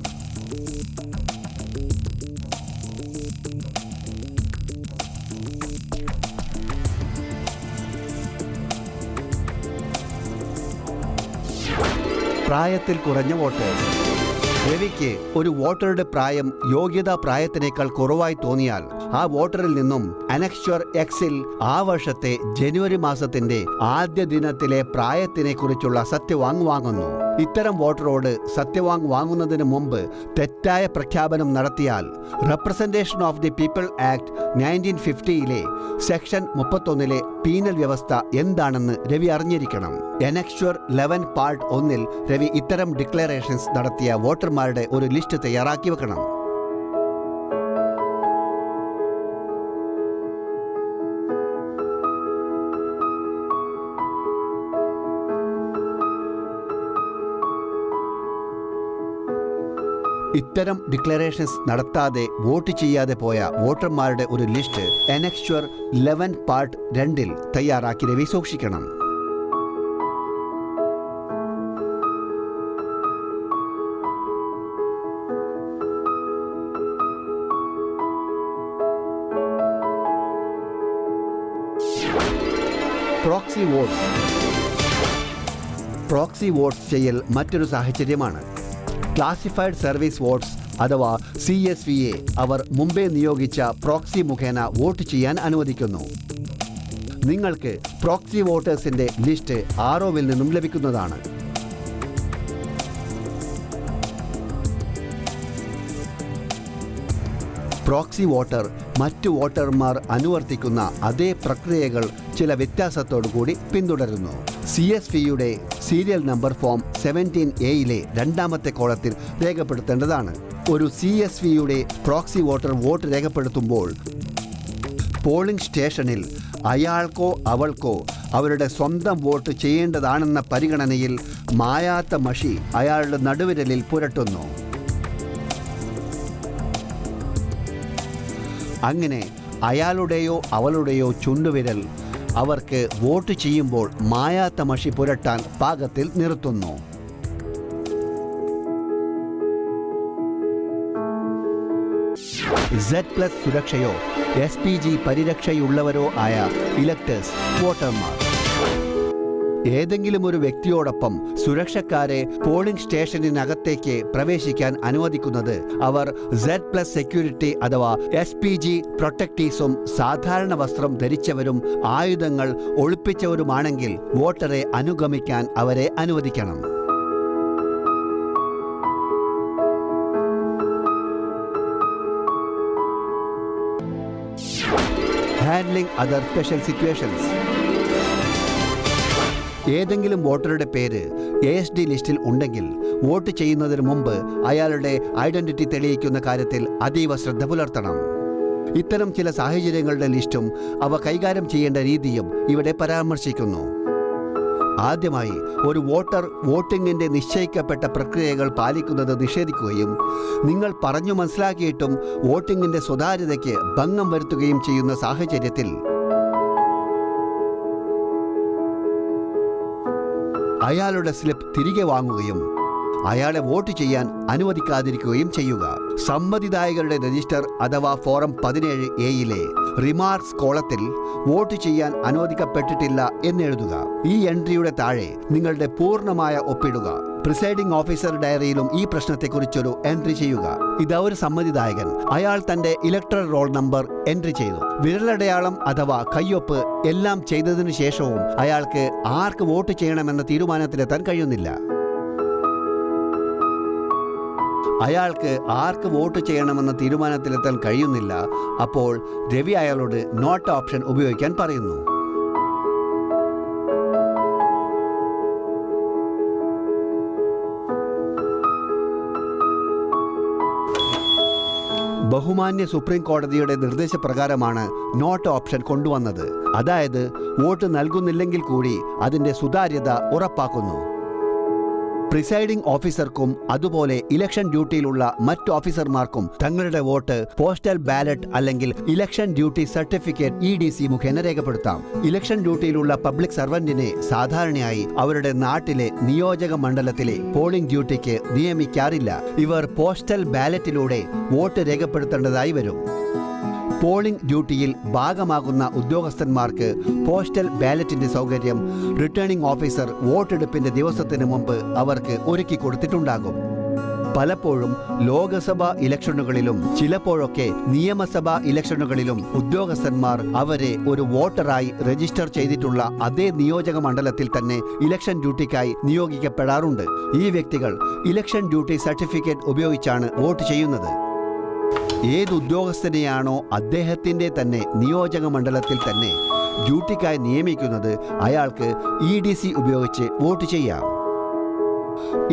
പ്രായത്തിൽ കുറഞ്ഞ വോട്ടേഴ്സ്. രവിക്ക് ഒരു വോട്ടറുടെ പ്രായം യോഗ്യതാ പ്രായത്തിനേക്കാൾ കുറവായി തോന്നിയാൽ ആ വോട്ടറിൽ നിന്നും അനക്ഷർ എക്സിൽ ആ വർഷത്തെ ജനുവരി മാസത്തിന്റെ ആദ്യ ദിനത്തിലെ പ്രായത്തിനെ കുറിച്ചുള്ള സത്യവാങ് വാങ്ങുന്നു. ഇത്തരം വോട്ടറോട് സത്യവാങ് വാങ്ങുന്നതിന് മുമ്പ് തെറ്റായ പ്രഖ്യാപനം നടത്തിയാൽ representation of the people act 1950 section 31 penal വ്യവസ്ഥ എന്താണെന്ന് രവി അറിഞ്ഞിരിക്കണം. എനക്ഷർ 11 പാർട്ട് 1 രവി ഇത്തരം ഡിക്ലറേഷൻസ് നടത്തിയ വോട്ടർമാരുടെ ഒരു ലിസ്റ്റ് തയ്യാറാക്കി വെക്കണം. ഇത്തരം ഡിക്ലറേഷൻസ് നടത്താതെ വോട്ട് ചെയ്യാതെ പോയ വോട്ടർമാരുടെ ഒരു ലിസ്റ്റ് എനക്ഷർ 11 പാർട്ട് 2 തയ്യാറാക്കി രവി സൂക്ഷിക്കണം. Proxy votes. പ്രോക്സി വോട്ട്സ് ചെയ്യൽ മറ്റൊരു സാഹചര്യമാണ്. ക്ലാസിഫൈഡ് സർവീസ് വോട്ട്സ് അഥവാ CSVA അവർ മുമ്പേ നിയോഗിച്ച പ്രോക്സി മുഖേന വോട്ട് ചെയ്യാൻ അനുവദിക്കുന്നു. നിങ്ങൾക്ക് പ്രോക്സി വോട്ടേഴ്സിന്റെ ലിസ്റ്റ് ROവിൽ നിന്നും ലഭിക്കുന്നതാണ്. പ്രോക്സി വോട്ടർ മറ്റു വോട്ടർമാർ അനുവർത്തിക്കുന്ന അതേ പ്രക്രിയകൾ ചില വ്യത്യാസത്തോടു കൂടി പിന്തുടരുന്നു. CSVയുടെ സീരിയൽ നമ്പർ ഫോം 17A രണ്ടാമത്തെ കോളത്തിൽ രേഖപ്പെടുത്തേണ്ടതാണ്. ഒരു CSVയുടെ പ്രോക്സി വോട്ടർ വോട്ട് രേഖപ്പെടുത്തുമ്പോൾ പോളിംഗ് സ്റ്റേഷനിൽ അയാൾക്കോ അവൾക്കോ അവരുടെ സ്വന്തം വോട്ട് ചെയ്യേണ്ടതാണെന്ന പരിഗണനയിൽ മായാത്ത മഷി അയാളുടെ നടുവിരലിൽ പുരട്ടുന്നു. അങ്ങനെ അയാളുടെയോ അവളുടെയോ ചുണ്ടുവിരൽ അവർക്ക് വോട്ട് ചെയ്യുമ്പോൾ മായാത്ത മഷി പുരട്ടാൻ പാകത്തിൽ നിർത്തുന്നു. Z+ സുരക്ഷയോ SPG പരിരക്ഷയുള്ളവരോ ആയ ഇലക്ടേഴ്സ് വോട്ടർമാർ ഏതെങ്കിലും ഒരു വ്യക്തിയോടൊപ്പം സുരക്ഷക്കാരെ പോളിംഗ് സ്റ്റേഷനിനകത്തേക്ക് പ്രവേശിക്കാൻ അനുവദിക്കുന്നത് അവർ Z+ സെക്യൂരിറ്റി അഥവാ SPG പ്രൊട്ടക്ടീസും സാധാരണ വസ്ത്രം ധരിച്ചവരും ആയുധങ്ങൾ ഒളിപ്പിച്ചവരുമാണെങ്കിൽ വോട്ടറെ അനുഗമിക്കാൻ അവരെ അനുവദിക്കണം. Handling other special situations. ഏതെങ്കിലും വോട്ടറുടെ പേര് ASD ലിസ്റ്റിൽ ഉണ്ടെങ്കിൽ വോട്ട് ചെയ്യുന്നതിന് മുമ്പ് അയാളുടെ ഐഡന്റിറ്റി തെളിയിക്കുന്ന കാര്യത്തിൽ അതീവ ശ്രദ്ധ പുലർത്തണം. ഇത്തരം ചില സാഹചര്യങ്ങളുടെ ലിസ്റ്റും അവ കൈകാര്യം ചെയ്യേണ്ട രീതിയും ഇവിടെ പരാമർശിക്കുന്നു. ആദ്യമായി ഒരു വോട്ടർ വോട്ടിങ്ങിൻ്റെ നിശ്ചയിക്കപ്പെട്ട പ്രക്രിയകൾ പാലിക്കുന്നത് നിഷേധിക്കുകയും നിങ്ങൾ പറഞ്ഞു മനസ്സിലാക്കിയിട്ടും വോട്ടിങ്ങിൻ്റെ സ്വകാര്യതയ്ക്ക് ഭംഗം വരുത്തുകയും ചെയ്യുന്ന സാഹചര്യത്തിൽ അയാളുടെ സ്ലിപ്പ് തിരികെ വാങ്ങുകയും അയാളെ വോട്ട് ചെയ്യാൻ അനുവദിക്കാതിരിക്കുകയും ചെയ്യുക. സമ്മതിദായകരുടെ രജിസ്റ്റർ അഥവാ ഫോറം 17A റിമാർക്സ് കോളത്തിൽ വോട്ട് ചെയ്യാൻ അനുവദിക്കപ്പെട്ടിട്ടില്ല എന്നെഴുതുക. ഈ എൻട്രിയുടെ താഴെ നിങ്ങളുടെ പൂർണ്ണമായ ഒപ്പിടുക. പ്രിസൈഡിംഗ് ഓഫീസർ ഡയറിയിലും ഈ പ്രശ്നത്തെക്കുറിച്ചൊരു എൻട്രി ചെയ്യുക. ഇതാ ഒരു സമ്മതിദായകൻ. അയാൾ തന്റെ ഇലക്ടറൽ റോൾ നമ്പർ എൻട്രി ചെയ്തു. വിരലടയാളം അഥവാ കയ്യൊപ്പ് എല്ലാം ചെയ്തതിനു ശേഷവും അയാൾക്ക് ആർക്ക് വോട്ട് ചെയ്യണമെന്ന തീരുമാനത്തിലെത്താൻ കഴിയുന്നില്ല. അപ്പോൾ രവി അയാളോട് നോട്ട് ഓപ്ഷൻ ഉപയോഗിക്കാൻ പറയുന്നു. ബഹുമാന്യ സുപ്രീം കോടതിയുടെ നിർദ്ദേശപ്രകാരമാണ് നോട്ട് ഓപ്ഷൻ കൊണ്ടുവന്നത്. അതായത് വോട്ട് നൽകുന്നില്ലെങ്കിൽ കൂടി അതിൻ്റെ സുതാര്യത ഉറപ്പാക്കുന്നു. പ്രിസൈഡിംഗ് ഓഫീസർക്കും അതുപോലെ ഇലക്ഷൻ ഡ്യൂട്ടിയിലുള്ള മറ്റ് ഓഫീസർമാർക്കും തങ്ങളുടെ വോട്ട് പോസ്റ്റൽ ബാലറ്റ് അല്ലെങ്കിൽ ഇലക്ഷൻ ഡ്യൂട്ടി സർട്ടിഫിക്കറ്റ് EDC മുഖേന രേഖപ്പെടുത്താം. ഇലക്ഷൻ ഡ്യൂട്ടിയിലുള്ള പബ്ലിക് സർവന്റിനെ സാധാരണയായി അവരുടെ നാട്ടിലെ നിയോജക മണ്ഡലത്തിലെ പോളിംഗ് ഡ്യൂട്ടിക്ക് നിയമിക്കാറില്ല. ഇവർ പോസ്റ്റൽ ബാലറ്റിലൂടെ വോട്ട് രേഖപ്പെടുത്തേണ്ടതായി വരും. പോളിംഗ് ഡ്യൂട്ടിയിൽ ഭാഗമാകുന്ന ഉദ്യോഗസ്ഥന്മാർക്ക് പോസ്റ്റൽ ബാലറ്റിന്റെ സൗകര്യം റിട്ടേണിംഗ് ഓഫീസർ വോട്ടെടുപ്പിന്റെ ദിവസത്തിന് മുമ്പ് അവർക്ക് ഒരുക്കി കൊടുത്തിട്ടുണ്ടാകും. പലപ്പോഴും ലോക്സഭാ ഇലക്ഷനുകളിലും ചിലപ്പോഴൊക്കെ നിയമസഭാ ഇലക്ഷനുകളിലും ഉദ്യോഗസ്ഥന്മാർ അവരെ ഒരു വോട്ടറായി രജിസ്റ്റർ ചെയ്തിട്ടുള്ള അതേ നിയോജക മണ്ഡലത്തിൽ തന്നെ ഇലക്ഷൻ ഡ്യൂട്ടിക്കായി നിയോഗിക്കപ്പെടാറുണ്ട്. ഈ വ്യക്തികൾ ഇലക്ഷൻ ഡ്യൂട്ടി സർട്ടിഫിക്കറ്റ് ഉപയോഗിച്ചാണ് വോട്ട് ചെയ്യുന്നത്. ഏത് ഉദ്യോഗസ്ഥനെയാണോ അദ്ദേഹത്തിൻ്റെ തന്നെ നിയോജക മണ്ഡലത്തിൽ തന്നെ ഡ്യൂട്ടിക്കായി നിയമിക്കുന്നത് അയാൾക്ക് EDC ഉപയോഗിച്ച് വോട്ട് ചെയ്യാം.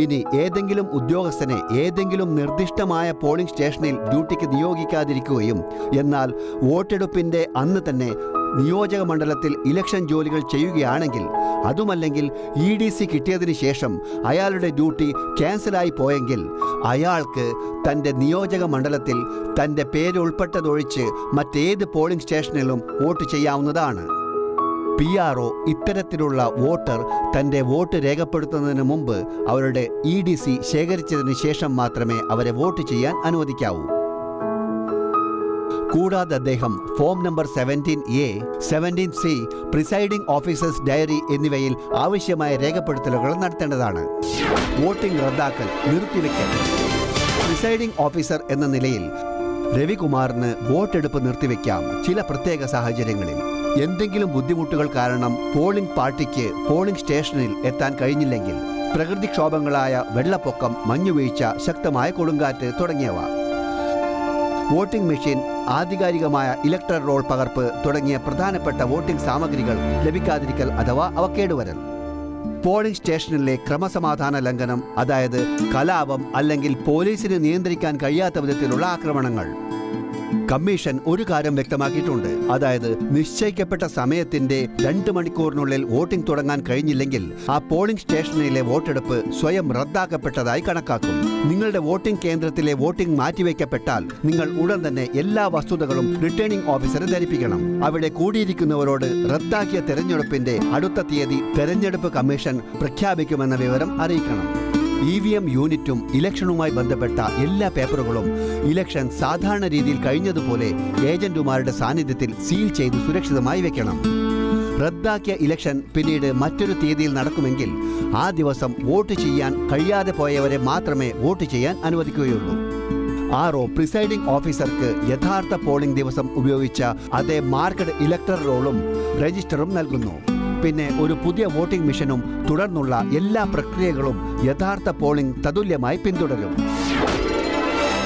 ഇനി ഏതെങ്കിലും ഉദ്യോഗസ്ഥനെ ഏതെങ്കിലും നിർദ്ദിഷ്ടമായ പോളിംഗ് സ്റ്റേഷനിൽ ഡ്യൂട്ടിക്ക് നിയോഗിക്കാതിരിക്കുകയും എന്നാൽ വോട്ടെടുപ്പിൻ്റെ അന്ന് തന്നെ നിയോജക മണ്ഡലത്തിൽ ഇലക്ഷൻ ജോലികൾ ചെയ്യുകയാണെങ്കിൽ, അതുമല്ലെങ്കിൽ EDC കിട്ടിയതിന് ശേഷം അയാളുടെ ഡ്യൂട്ടി ക്യാൻസലായി പോയെങ്കിൽ അയാൾക്ക് തൻ്റെ നിയോജക മണ്ഡലത്തിൽ തൻ്റെ പേരുൾപ്പെട്ടതൊഴിച്ച് മറ്റേത് പോളിംഗ് സ്റ്റേഷനിലും വോട്ട് ചെയ്യാവുന്നതാണ്. PRO ഇത്തരത്തിലുള്ള വോട്ടർ തൻ്റെ വോട്ട് രേഖപ്പെടുത്തുന്നതിന് മുമ്പ് അവരുടെ EDC ശേഖരിച്ചതിന് ശേഷം മാത്രമേ അവരെ വോട്ട് ചെയ്യാൻ അനുവദിക്കാവൂ. കൂടാതെ അദ്ദേഹം form number 17A, 17C, presiding officers diary എന്നിവയിൽ ആവശ്യമായ രേഖപ്പെടുത്തലുകൾ നടത്തേണ്ടതാണ്. വോട്ടിംഗ് റദ്ദാക്കൽ, നിർത്തിവെക്കൽ. പ്രിസൈഡിംഗ് ഓഫീസർ എന്ന നിലയിൽ രവികുമാറിന് വോട്ടെടുപ്പ് നിർത്തിവെക്കാം ചില പ്രത്യേക സാഹചര്യങ്ങളിൽ. എന്തെങ്കിലും ബുദ്ധിമുട്ടുകൾ കാരണം പോളിംഗ് പാർട്ടിക്ക് പോളിംഗ് സ്റ്റേഷനിൽ എത്താൻ കഴിഞ്ഞില്ലെങ്കിൽ, പ്രകൃതിക്ഷോഭങ്ങളായ വെള്ളപ്പൊക്കം, മഞ്ഞുവീഴ്ച, ശക്തമായ കൊടുങ്കാറ്റ് തുടങ്ങിയവ, വോട്ടിംഗ് മെഷീൻ, ആധികാരികമായ ഇലക്ടറൽ റോൾ പകർപ്പ് തുടങ്ങിയ പ്രധാനപ്പെട്ട വോട്ടിംഗ് സാമഗ്രികൾ ലഭിക്കാതിരിക്കൽ അഥവാ അവ കേടുവരൽ, പോളിംഗ് സ്റ്റേഷനിലെ ക്രമസമാധാന ലംഘനം, അതായത് കലാപം അല്ലെങ്കിൽ പോലീസിന് നിയന്ത്രിക്കാൻ കഴിയാത്ത വിധത്തിലുള്ള ആക്രമണങ്ങൾ. കമ്മീഷൻ ഒരു കാര്യം വ്യക്തമാക്കിയിട്ടുണ്ട്. അതായത് നിശ്ചയിക്കപ്പെട്ട സമയത്തിന്റെ 2 മണിക്കൂറിനുള്ളിൽ വോട്ടിംഗ് തുടങ്ങാൻ കഴിഞ്ഞില്ലെങ്കിൽ ആ പോളിംഗ് സ്റ്റേഷനിലെ വോട്ടെടുപ്പ് സ്വയം റദ്ദാക്കപ്പെട്ടതായി കണക്കാക്കും. നിങ്ങളുടെ വോട്ടിംഗ് കേന്ദ്രത്തിലെ വോട്ടിംഗ് മാറ്റിവെക്കപ്പെട്ടാൽ നിങ്ങൾ ഉടൻ തന്നെ എല്ലാ വസ്തുതകളും റിട്ടേണിംഗ് ഓഫീസറെ ധരിപ്പിക്കണം. അവിടെ കൂടിയിരിക്കുന്നവരോട് റദ്ദാക്കിയ തെരഞ്ഞെടുപ്പിന്റെ അടുത്ത തീയതി തെരഞ്ഞെടുപ്പ് കമ്മീഷൻ പ്രഖ്യാപിക്കുമെന്ന വിവരം അറിയിക്കണം. EVM യൂണിറ്റും ഇലക്ഷനുമായി ബന്ധപ്പെട്ട എല്ലാ പേപ്പറുകളും ഇലക്ഷൻ സാധാരണ രീതിയിൽ കഴിഞ്ഞതുപോലെ ഏജന്റുമാരുടെ സാന്നിധ്യത്തിൽ സീൽ ചെയ്ത് സുരക്ഷിതമായി വെക്കണം. റദ്ദാക്കിയ ഇലക്ഷൻ പിന്നീട് മറ്റൊരു തീയതിയിൽ നടക്കുമെങ്കിൽ ആ ദിവസം വോട്ട് ചെയ്യാൻ കഴിയാതെ പോയവരെ മാത്രമേ വോട്ട് ചെയ്യാൻ അനുവദിക്കുകയുള്ളൂ. RO പ്രിസൈഡിംഗ് ഓഫീസർക്ക് യഥാർത്ഥ പോളിംഗ് ദിവസം ഉപയോഗിച്ച അതേ മാർക്കഡ് ഇലക്ടറൽ റോളും രജിസ്റ്ററും നൽകുന്നു. പിന്നെ ഒരു പുതിയ വോട്ടിംഗ് മെഷീനും തുടർന്നുള്ള എല്ലാ പ്രക്രിയകളും യഥാർത്ഥ പോളിംഗ് തതുല്യമായി പിന്തുടരും.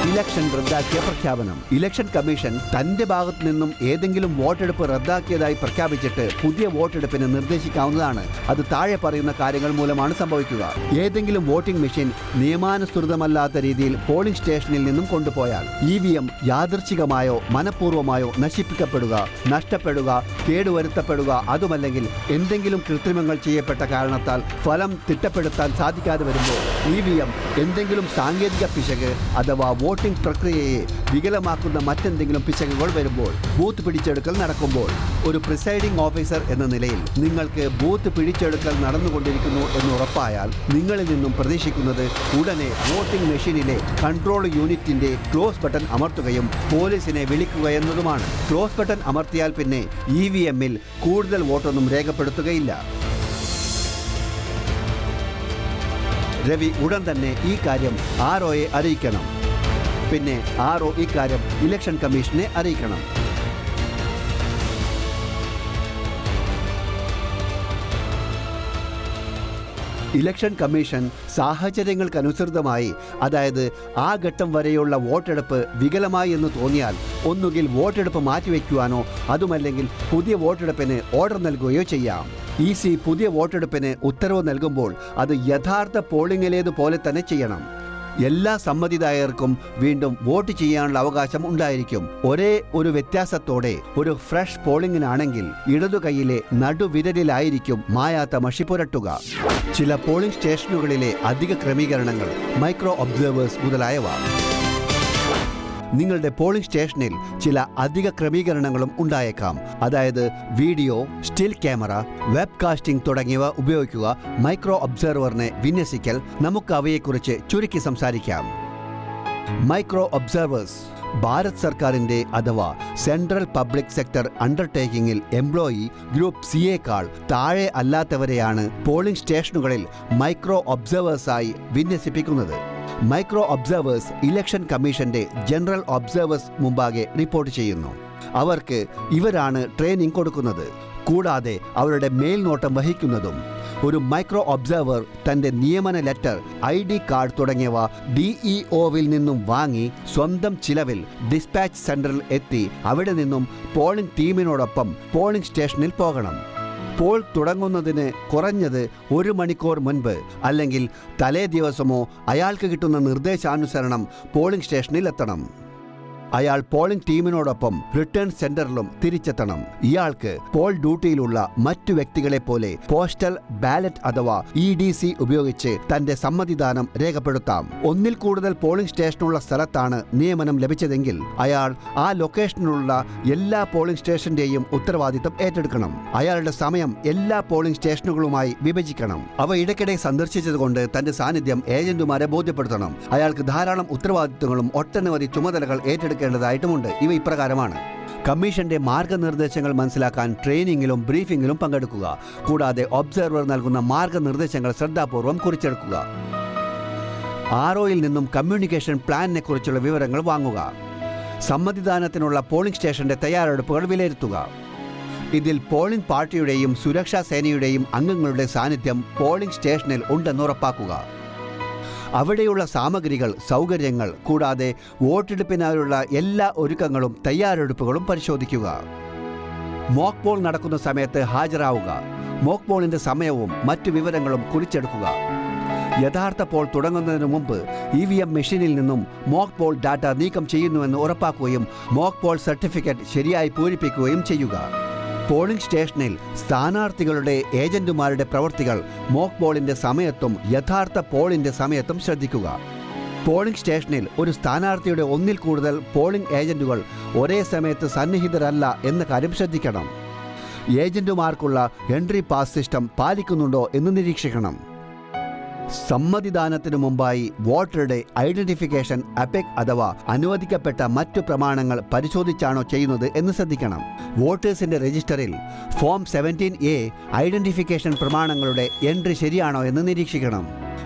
ഇലക്ഷൻ റദ്ദാക്കിയ പ്രഖ്യാപനം. ഇലക്ഷൻ കമ്മീഷൻ തന്റെ ഭാഗത്തു നിന്നും ഏതെങ്കിലും വോട്ടെടുപ്പ് റദ്ദാക്കിയതായി പ്രഖ്യാപിച്ചിട്ട് പുതിയ വോട്ടെടുപ്പിന് നിർദ്ദേശിക്കാവുന്നതാണ്. അത് താഴെ പറയുന്ന കാര്യങ്ങൾ മൂലമാണ് സംഭവിക്കുക. ഏതെങ്കിലും വോട്ടിംഗ് മെഷീൻ നിയമാനുസൃതമല്ലാത്ത രീതിയിൽ പോളിംഗ് സ്റ്റേഷനിൽ നിന്നും കൊണ്ടുപോയാൽ EVM യാദൃച്ഛികമായോ മനഃപൂർവ്വമായോ നശിപ്പിക്കപ്പെടുക, നഷ്ടപ്പെടുക, കേടുവരുത്തപ്പെടുക, അതുമല്ലെങ്കിൽ എന്തെങ്കിലും കൃത്രിമങ്ങൾ ചെയ്യപ്പെട്ട കാരണത്താൽ ഫലം തിട്ടപ്പെടുത്താൻ സാധിക്കാതെ വരുമ്പോൾ EVM എന്തെങ്കിലും സാങ്കേതിക പിശക് അഥവാ വോട്ടിംഗ് പ്രക്രിയയെ വികലമാക്കുന്ന മറ്റെന്തെങ്കിലും പിശകുകൾ വരുമ്പോൾ, ബൂത്ത് പിടിച്ചെടുക്കൽ നടക്കുമ്പോൾ ഒരു പ്രിസൈഡിംഗ് ഓഫീസർ എന്ന നിലയിൽ നിങ്ങൾക്ക് ബൂത്ത് പിടിച്ചെടുക്കൽ നടന്നുകൊണ്ടിരിക്കുന്നു എന്ന് ഉറപ്പായാൽ നിങ്ങളിൽ നിന്നും പ്രതീക്ഷിക്കുന്നത് ഉടനെ വോട്ടിംഗ് മെഷീനിലെ കൺട്രോൾ യൂണിറ്റിന്റെ ക്ലോസ് ബട്ടൺ അമർത്തുകയും പോലീസിനെ വിളിക്കുക എന്നതുമാണ്. ക്ലോസ് ബട്ടൺ അമർത്തിയാൽ പിന്നെ EVM-ൽ കൂടുതൽ വോട്ടൊന്നും രേഖപ്പെടുത്തുകയില്ല. രവി ഉടൻ തന്നെ ഈ കാര്യം ROയെ അറിയിക്കണം. പിന്നെ RO ഇക്കാര്യം ഇലക്ഷൻ കമ്മീഷനെ അറിയിക്കണം. ഇലക്ഷൻ കമ്മീഷൻ സാഹചര്യങ്ങൾക്കനുസൃതമായി, അതായത് ആ ഘട്ടം വരെയുള്ള വോട്ടെടുപ്പ് വികലമായി എന്ന് തോന്നിയാൽ ഒന്നുകിൽ വോട്ടെടുപ്പ് മാറ്റിവെക്കുവാനോ അതുമല്ലെങ്കിൽ പുതിയ വോട്ടെടുപ്പിന് ഓർഡർ നൽകുകയോ ചെയ്യാം. EC പുതിയ വോട്ടെടുപ്പിന് ഉത്തരവ് നൽകുമ്പോൾ അത് യഥാർത്ഥ പോളിംഗിലേതുപോലെ തന്നെ ചെയ്യണം. എല്ലാ സമ്മതിദായകർക്കും വീണ്ടും വോട്ട് ചെയ്യാനുള്ള അവകാശം ഉണ്ടായിരിക്കും. ഒരേ ഒരു വ്യത്യാസത്തോടെ ഒരു ഫ്രഷ് പോളിംഗിനാണെങ്കിൽ ഇടതു കൈയിലെ നടുവിരലിലായിരിക്കും മായാത്ത മഷി പുരട്ടുക. ചില പോളിംഗ് സ്റ്റേഷനുകളിലെ അധിക ക്രമീകരണങ്ങൾ, മൈക്രോ ഒബ്സർവേഴ്സ് മുതലായവ. നിങ്ങളുടെ പോളിംഗ് സ്റ്റേഷനിൽ ചില അധിക ക്രമീകരണങ്ങളും ഉണ്ടായേക്കാം. അതായത് video, still camera, web casting തുടങ്ങിയവ ഉപയോഗിക്കുക. മൈക്രോ ഒബ്സർവറിനെ വിന്യസിക്കൽ. നമുക്ക് അവയെക്കുറിച്ച് ചുരുക്കി സംസാരിക്കാം. മൈക്രോ ഒബ്സർവേഴ്സ് ഭാരത് സർക്കാരിൻ്റെ അഥവാ സെൻട്രൽ പബ്ലിക് സെക്ടർ അണ്ടർടേക്കിംഗിൽ എംപ്ലോയി ഗ്രൂപ്പ് സിയേക്കാൾ താഴെ അല്ലാത്തവരെയാണ് പോളിംഗ് സ്റ്റേഷനുകളിൽ മൈക്രോ ഒബ്സർവേഴ്സായി വിന്യസിപ്പിക്കുന്നത്. മൈക്രോ ഒബ്സർവേഴ്സ് ഇലക്ഷൻ കമ്മീഷന്റെ ജനറൽ ഒബ്സർവേഴ്സ് മുമ്പാകെ റിപ്പോർട്ട് ചെയ്യുന്നു. അവർക്ക് ഇവരാണ് ട്രെയിനിങ് കൊടുക്കുന്നത്, കൂടാതെ അവരുടെ മേൽനോട്ടം വഹിക്കുന്നതും. ഒരു മൈക്രോ ഒബ്സർവർ തൻ്റെ നിയമന ലെറ്റർ, ID കാർഡ് തുടങ്ങിയവ DEOവിൽ നിന്നും വാങ്ങി സ്വന്തം ചിലവിൽ ഡിസ്പാച്ച് സെന്ററിൽ എത്തി അവിടെ നിന്നും പോളിംഗ് ടീമിനോടൊപ്പം പോളിംഗ് സ്റ്റേഷനിൽ പോകണം. പോൾ തുടങ്ങുന്നതിന് കുറഞ്ഞത് 1 മണിക്കൂർ മുൻപ് അല്ലെങ്കിൽ തലേ ദിവസമോ അയാൾക്ക് കിട്ടുന്ന നിർദ്ദേശാനുസരണം പോളിംഗ് സ്റ്റേഷനിൽ എത്തണം. അയാൾ പോളിംഗ് ടീമിനോടൊപ്പം റിട്ടേൺ സെന്ററിലും തിരിച്ചെത്തണം. ഇയാൾക്ക് പോൾ ഡ്യൂട്ടിയിലുള്ള മറ്റു വ്യക്തികളെ പോലെ പോസ്റ്റൽ ബാലറ്റ് അഥവാ EDC ഉപയോഗിച്ച് തന്റെ സമ്മതിദാനം രേഖപ്പെടുത്താം. ഒന്നിൽ കൂടുതൽ പോളിംഗ് സ്റ്റേഷനുള്ള സ്ഥലത്താണ് നിയമനം ലഭിച്ചതെങ്കിൽ അയാൾ ആ ലൊക്കേഷനിലുള്ള എല്ലാ പോളിംഗ് സ്റ്റേഷന്റെയും ഉത്തരവാദിത്തം ഏറ്റെടുക്കണം. അയാളുടെ സമയം എല്ലാ പോളിംഗ് സ്റ്റേഷനുകളുമായി വിഭജിക്കണം. അവ ഇടയ്ക്കിടെ സന്ദർശിച്ചതുകൊണ്ട് തന്റെ സാന്നിധ്യം ഏജന്റുമാരെ ബോധ്യപ്പെടുത്തണം. അയാൾക്ക് ധാരാളം ഉത്തരവാദിത്തങ്ങളും ഒട്ടനവധി ചുമതലകൾ ഏറ്റെടുക്കേണ്ടതായിട്ടുമുണ്ട്. ഇവ ഇപ്രകാരമാണ്: കമ്മീഷന്റെ മാർഗനിർദ്ദേശങ്ങൾ മനസ്സിലാക്കാൻ ട്രെയിനിങ്ങിലും ബ്രീഫിംഗിലും പങ്കെടുക്കുക. കൂടാതെ ഒബ്സർവർ നൽകുന്ന മാർഗനിർദ്ദേശങ്ങൾ ശ്രദ്ധാപൂർവം കുറിച്ചെടുക്കുക. ROയിൽ നിന്നും കമ്മ്യൂണിക്കേഷൻ പ്ലാനിനെ കുറിച്ചുള്ള വിവരങ്ങൾ വാങ്ങുക. സമ്മതിദാനത്തിനുള്ള പോളിംഗ് സ്റ്റേഷന്റെ തയ്യാറെടുപ്പുകൾ വിലയിരുത്തുക. ഇതിൽ പോളിംഗ് പാർട്ടിയുടെയും സുരക്ഷാ സേനയുടെയും അംഗങ്ങളുടെ സാന്നിധ്യം പോളിംഗ് സ്റ്റേഷനിൽ ഉണ്ടെന്ന് ഉറപ്പാക്കുക. അവിടെയുള്ള സാമഗ്രികൾ, സൗകര്യങ്ങൾ, കൂടാതെ വോട്ടെടുപ്പിനായുള്ള എല്ലാ ഒരുക്കങ്ങളും തയ്യാറെടുപ്പുകളും പരിശോധിക്കുക. മോക്ക് പോൾ നടക്കുന്ന സമയത്ത് ഹാജരാവുക. മോക്ക് പോളിന്റെ സമയവും മറ്റു വിവരങ്ങളും കുറിച്ചെടുക്കുക. യഥാർത്ഥ പോൾ തുടങ്ങുന്നതിന് മുമ്പ് EVM മെഷീനിൽ നിന്നും മോക്ക് പോൾ ഡാറ്റ നീക്കം ചെയ്യുന്നുവെന്ന് ഉറപ്പാക്കുകയും മോക്ക് പോൾ സർട്ടിഫിക്കറ്റ് ശരിയായി പൂരിപ്പിക്കുകയും ചെയ്യുക. പോളിംഗ് സ്റ്റേഷനിൽ സ്ഥാനാർത്ഥികളുടെ ഏജന്റുമാരുടെ പ്രവൃത്തികൾ മോക്ക് പോളിന്റെ സമയത്തും യഥാർത്ഥ പോളിന്റെ സമയത്തും ശ്രദ്ധിക്കുക. പോളിംഗ് സ്റ്റേഷനിൽ ഒരു സ്ഥാനാർത്ഥിയുടെ ഒന്നിൽ കൂടുതൽ പോളിംഗ് ഏജന്റുകൾ ഒരേ സമയത്ത് സന്നിഹിതരല്ല എന്ന കാര്യം ശ്രദ്ധിക്കണം. ഏജന്റുമാർക്കുള്ള എൻട്രി പാസ് സിസ്റ്റം പാലിക്കുന്നുണ്ടോ എന്ന് നിരീക്ഷിക്കണം. സമ്മതിദാനത്തിനു മുമ്പായി വോട്ടറുടെ ഐഡന്റിഫിക്കേഷൻ അപെക് അഥവാ അനുവദിക്കപ്പെട്ട മറ്റു പ്രമാണങ്ങൾ പരിശോധിച്ചാണോ ചെയ്യുന്നത് എന്ന് ശ്രദ്ധിക്കണം. വോട്ടേഴ്സിന്റെ രജിസ്റ്ററിൽ ഫോം 17A ഐഡന്റിഫിക്കേഷൻ പ്രമാണങ്ങളുടെ എൻട്രി ശരിയാണോ എന്ന് നിരീക്ഷിക്കണം.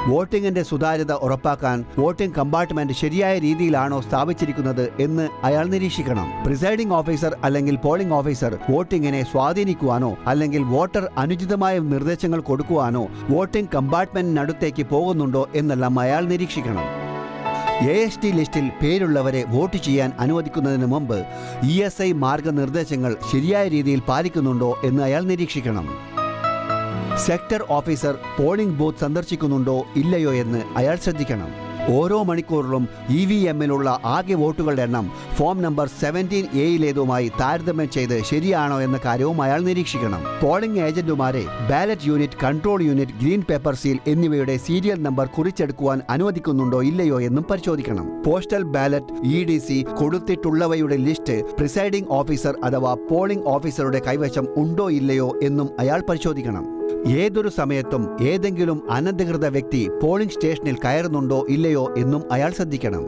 വോട്ടിംഗിന്റെ സുതാര്യത ഉറപ്പാക്കാൻ വോട്ടിംഗ് കമ്പാർട്ട്മെന്റ് ശരിയായ രീതിയിലാണോ സ്ഥാപിച്ചിരിക്കുന്നത് എന്ന് അയാൾ നിരീക്ഷിക്കണം. പ്രിസൈഡിംഗ് ഓഫീസർ അല്ലെങ്കിൽ പോളിംഗ് ഓഫീസർ വോട്ടിങ്ങിനെ സ്വാധീനിക്കുവാനോ അല്ലെങ്കിൽ വോട്ടർ അനുചിതമായ നിർദ്ദേശങ്ങൾ കൊടുക്കുവാനോ വോട്ടിംഗ് കമ്പാർട്ട്മെന്റിനടുത്തേക്ക് പോകുന്നുണ്ടോ എന്നെല്ലാം അയാൾ നിരീക്ഷിക്കണം. AST ലിസ്റ്റിൽ പേരുള്ളവരെ വോട്ട് ചെയ്യാൻ അനുവദിക്കുന്നതിന് മുമ്പ് ESI മാർഗനിർദ്ദേശങ്ങൾ ശരിയായ രീതിയിൽ പാലിക്കുന്നുണ്ടോ എന്ന് അയാൾ നിരീക്ഷിക്കണം. സെക്ടർ ഓഫീസർ പോളിംഗ് ബൂത്ത് സന്ദർശിക്കുന്നുണ്ടോ ഇല്ലയോ എന്ന് അയാൾ ശ്രദ്ധിക്കണം. ഓരോ മണിക്കൂറിലും EVMലുള്ള ആകെ വോട്ടുകളുടെ എണ്ണം ഫോം നമ്പർ 17A താരതമ്യം ചെയ്ത് ശരിയാണോ എന്ന കാര്യവും അയാൾ നിരീക്ഷിക്കണം. പോളിംഗ് ഏജന്റുമാരെ ballot unit, control unit, green paper seal എന്നിവയുടെ സീരിയൽ നമ്പർ കുറിച്ചെടുക്കുവാൻ അനുവദിക്കുന്നുണ്ടോ ഇല്ലയോ എന്നും പരിശോധിക്കണം. പോസ്റ്റൽ ബാലറ്റ്, EDC കൊടുത്തിട്ടുള്ളവയുടെ ലിസ്റ്റ് പ്രിസൈഡിംഗ് ഓഫീസർ അഥവാ പോളിംഗ് ഓഫീസറുടെ കൈവശം ഉണ്ടോ ഇല്ലയോ എന്നും അയാൾ പരിശോധിക്കണം. ഏതൊരു സമയത്തും ഏതെങ്കിലും അനധികൃത വ്യക്തി പോളിംഗ് സ്റ്റേഷനിൽ കയറുന്നുണ്ടോ ഇല്ലയോ എന്നും അയാൾ ശ്രദ്ധിക്കണം.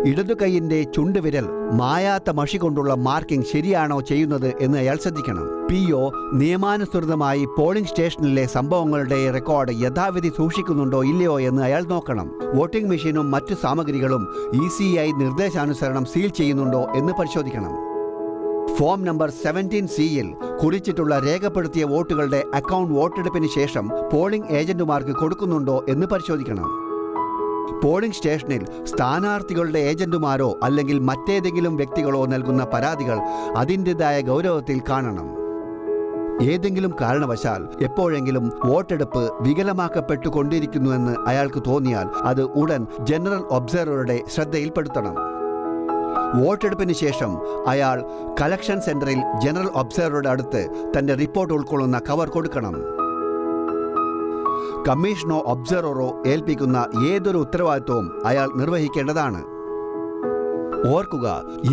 ഇടതു കൈയിന്റെ ചുണ്ടുവിരൽ മായാത്ത മഷി കൊണ്ടുള്ള മാർക്കിംഗ് ശരിയാണോ ചെയ്യുന്നത് എന്ന് അയാൾ ശ്രദ്ധിക്കണം. PO നിയമാനുസൃതമായി പോളിംഗ് സ്റ്റേഷനിലെ സംഭവങ്ങളുടെ റെക്കോർഡ് യഥാവിധി സൂക്ഷിക്കുന്നുണ്ടോ ഇല്ലയോ എന്ന് അയാൾ നോക്കണം. വോട്ടിംഗ് മെഷീനും മറ്റു സാമഗ്രികളും ECI നിർദ്ദേശാനുസരണം സീൽ ചെയ്യുന്നുണ്ടോ എന്ന് പരിശോധിക്കണം. ഫോം നമ്പർ 17Cയിൽ കുറിച്ചിട്ടുള്ള രേഖപ്പെടുത്തിയ വോട്ടുകളുടെ അക്കൗണ്ട് വോട്ടെടുപ്പിന് ശേഷം പോളിംഗ് ഏജന്റുമാർക്ക് കൊടുക്കുന്നുണ്ടോ എന്ന് പരിശോധിക്കണം. പോളിംഗ് സ്റ്റേഷനിൽ സ്ഥാനാർത്ഥികളുടെ ഏജന്റുമാരോ അല്ലെങ്കിൽ മറ്റേതെങ്കിലും വ്യക്തികളോ നൽകുന്ന പരാതികൾ അതിൻ്റെതായ ഗൗരവത്തിൽ കാണണം. ഏതെങ്കിലും കാരണവശാൽ എപ്പോഴെങ്കിലും വോട്ടെടുപ്പ് വികലമാക്കപ്പെട്ടുകൊണ്ടിരിക്കുന്നുവെന്ന് അയാൾക്ക് തോന്നിയാൽ അത് ഉടൻ ജനറൽ ഒബ്സർവറുടെ ശ്രദ്ധയിൽപ്പെടുത്തണം. വോട്ടെടുപ്പിന് ശേഷം അയാൾ കളക്ഷൻ സെന്ററിൽ ജനറൽ ഒബ്സർവറുടെ അടുത്ത് തന്റെ റിപ്പോർട്ട് ഉൾക്കൊള്ളുന്ന കവർ കൊടുക്കണം. കമ്മീഷനോ ഒബ്സർവറോ ഏൽപ്പിക്കുന്ന ഏതൊരു ഉത്തരവാദിത്വവും അയാൾ നിർവഹിക്കേണ്ടതാണ്. ഓർക്കുക,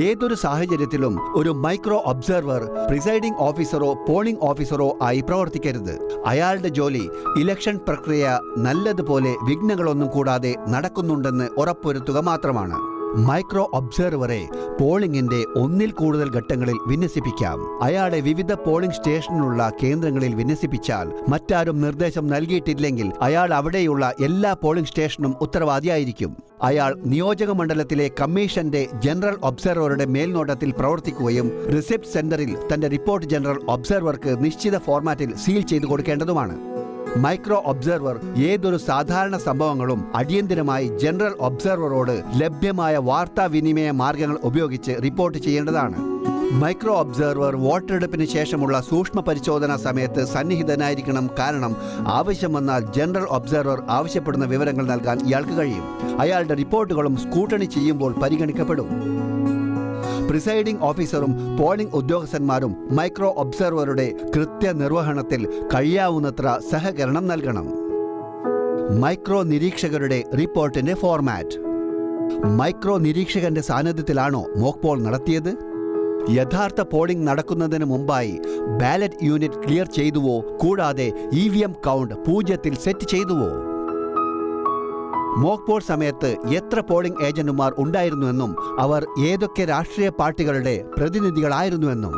ഏതൊരു സാഹചര്യത്തിലും ഒരു മൈക്രോ ഒബ്സർവർ പ്രിസൈഡിംഗ് ഓഫീസറോ പോളിംഗ് ഓഫീസറോ ആയി പ്രവർത്തിക്കരുത്. അയാളുടെ ജോലി ഇലക്ഷൻ പ്രക്രിയ നല്ലതുപോലെ വിഘ്നങ്ങളൊന്നും കൂടാതെ നടക്കുന്നുണ്ടെന്ന് ഉറപ്പുവരുത്തുക മാത്രമാണ്. മൈക്രോ ഒബ്സർവറെ പോളിംഗിന്റെ ഒന്നിൽ കൂടുതൽ ഘട്ടങ്ങളിൽ വിന്യസിപ്പിക്കാം. അയാളെ വിവിധ പോളിംഗ് സ്റ്റേഷനിലുള്ള കേന്ദ്രങ്ങളിൽ വിന്യസിപ്പിച്ചാൽ മറ്റാരും നിർദ്ദേശം നൽകിയിട്ടില്ലെങ്കിൽ അയാൾ അവിടെയുള്ള എല്ലാ പോളിംഗ് സ്റ്റേഷനും ഉത്തരവാദിയായിരിക്കും. അയാൾ നിയോജക മണ്ഡലത്തിലെ കമ്മീഷന്റെ ജനറൽ ഒബ്സർവറുടെ മേൽനോട്ടത്തിൽ പ്രവർത്തിക്കുകയും റിസിപ്റ്റ് സെന്ററിൽ തന്റെ റിപ്പോർട്ട് ജനറൽ ഒബ്സർവർക്ക് നിശ്ചിത ഫോർമാറ്റിൽ സീൽ ചെയ്തു കൊടുക്കേണ്ടതുമാണ്. മൈക്രോ ഒബ്സർവർ ഏതൊരു സാധാരണ സംഭവങ്ങളും അടിയന്തിരമായി ജനറൽ ഒബ്സർവറോട് ലഭ്യമായ വാർത്താവിനിമയ മാർഗങ്ങൾ ഉപയോഗിച്ച് റിപ്പോർട്ട് ചെയ്യേണ്ടതാണ്. മൈക്രോ ഒബ്സർവർ വോട്ടെടുപ്പിന് ശേഷമുള്ള സൂക്ഷ്മ പരിശോധനാ സമയത്ത് സന്നിഹിതനായിരിക്കണം. കാരണം ആവശ്യം വന്നാൽ ജനറൽ ഒബ്സർവർ ആവശ്യപ്പെടുന്ന വിവരങ്ങൾ നൽകാൻ ഇയാൾക്ക് കഴിയും. അയാളുടെ റിപ്പോർട്ടുകളും സ്കൂട്ടണി ചെയ്യുമ്പോൾ പരിഗണിക്കപ്പെടും. പ്രിസൈഡിംഗ് ഓഫീസറും പോളിംഗ് ഉദ്യോഗസ്ഥന്മാരും മൈക്രോ ഒബ്സർവറുടെ കൃത്യനിർവഹണത്തിൽ കഴിയാവുന്നത്ര സഹകരണം നൽകണം. മൈക്രോ നിരീക്ഷകരുടെ റിപ്പോർട്ടിന്റെ ഫോർമാറ്റ്. മൈക്രോ നിരീക്ഷകന്റെ സാന്നിധ്യത്തിലാണോ മോക്ക് പോൾ നടത്തിയത്? യഥാർത്ഥ പോളിംഗ് നടക്കുന്നതിന് മുമ്പായി ബാലറ്റ് യൂണിറ്റ് ക്ലിയർ ചെയ്തുവോ? കൂടാതെ EVM കൗണ്ട് 0 സെറ്റ് ചെയ്തുവോ? മോക്ക് പോൾ സമയത്ത് എത്ര പോളിംഗ് ഏജന്റുമാർ ഉണ്ടായിരുന്നുവെന്നും അവർ ഏതൊക്കെ രാഷ്ട്രീയ പാർട്ടികളുടെ പ്രതിനിധികളായിരുന്നുവെന്നും.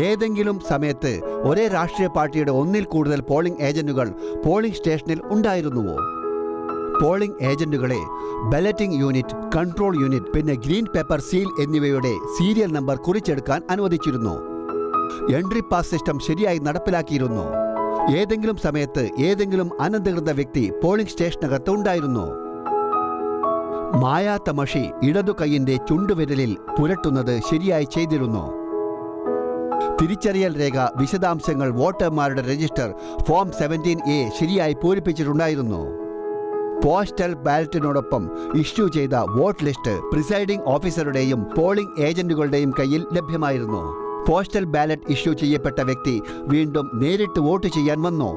ഏതെങ്കിലും സമയത്ത് ഒരേ രാഷ്ട്രീയ പാർട്ടിയുടെ ഒന്നിൽ കൂടുതൽ പോളിംഗ് ഏജന്റുകൾ പോളിംഗ് സ്റ്റേഷനിൽ ഉണ്ടായിരുന്നുവോ? പോളിംഗ് ഏജന്റുകളെ ബാലറ്റിംഗ് യൂണിറ്റ്, കൺട്രോൾ യൂണിറ്റ്, പിന്നെ ഗ്രീൻ പേപ്പർ സീൽ എന്നിവയുടെ സീരിയൽ നമ്പർ കുറിച്ചെടുക്കാൻ അനുവദിച്ചിരുന്നു. എൻട്രി പാസ് സിസ്റ്റം ശരിയായി നടപ്പിലാക്കിയിരുന്നു. ഏതെങ്കിലും സമയത്ത് ഏതെങ്കിലും അനധികൃത വ്യക്തി പോളിംഗ് സ്റ്റേഷനകത്ത് ഉണ്ടായിരുന്നു. മായാത്ത മഷി ഇടതു കൈയിന്റെ ചുണ്ടുവിരലിൽ പുരട്ടുന്നത് ശരിയായി ചെയ്തിരുന്നു. തിരിച്ചറിയൽ രേഖ വിശദാംശങ്ങൾ വോട്ടർമാരുടെ രജിസ്റ്റർ ഫോം 17A ശരിയായി പൂരിപ്പിച്ചിട്ടുണ്ടായിരുന്നു. പോസ്റ്റൽ ബാലറ്റിനോടൊപ്പം ഇഷ്യൂ ചെയ്ത വോട്ട് ലിസ്റ്റ് പ്രിസൈഡിംഗ് ഓഫീസറുടെയും പോളിംഗ് ഏജന്റുകളുടെയും കയ്യിൽ ലഭ്യമായിരുന്നു. പോസ്റ്റൽ ബാലറ്റ് ഇഷ്യൂ ചെയ്യപ്പെട്ട വ്യക്തി വീണ്ടും നേരിട്ട് വോട്ട് ചെയ്യാൻ വന്നോ?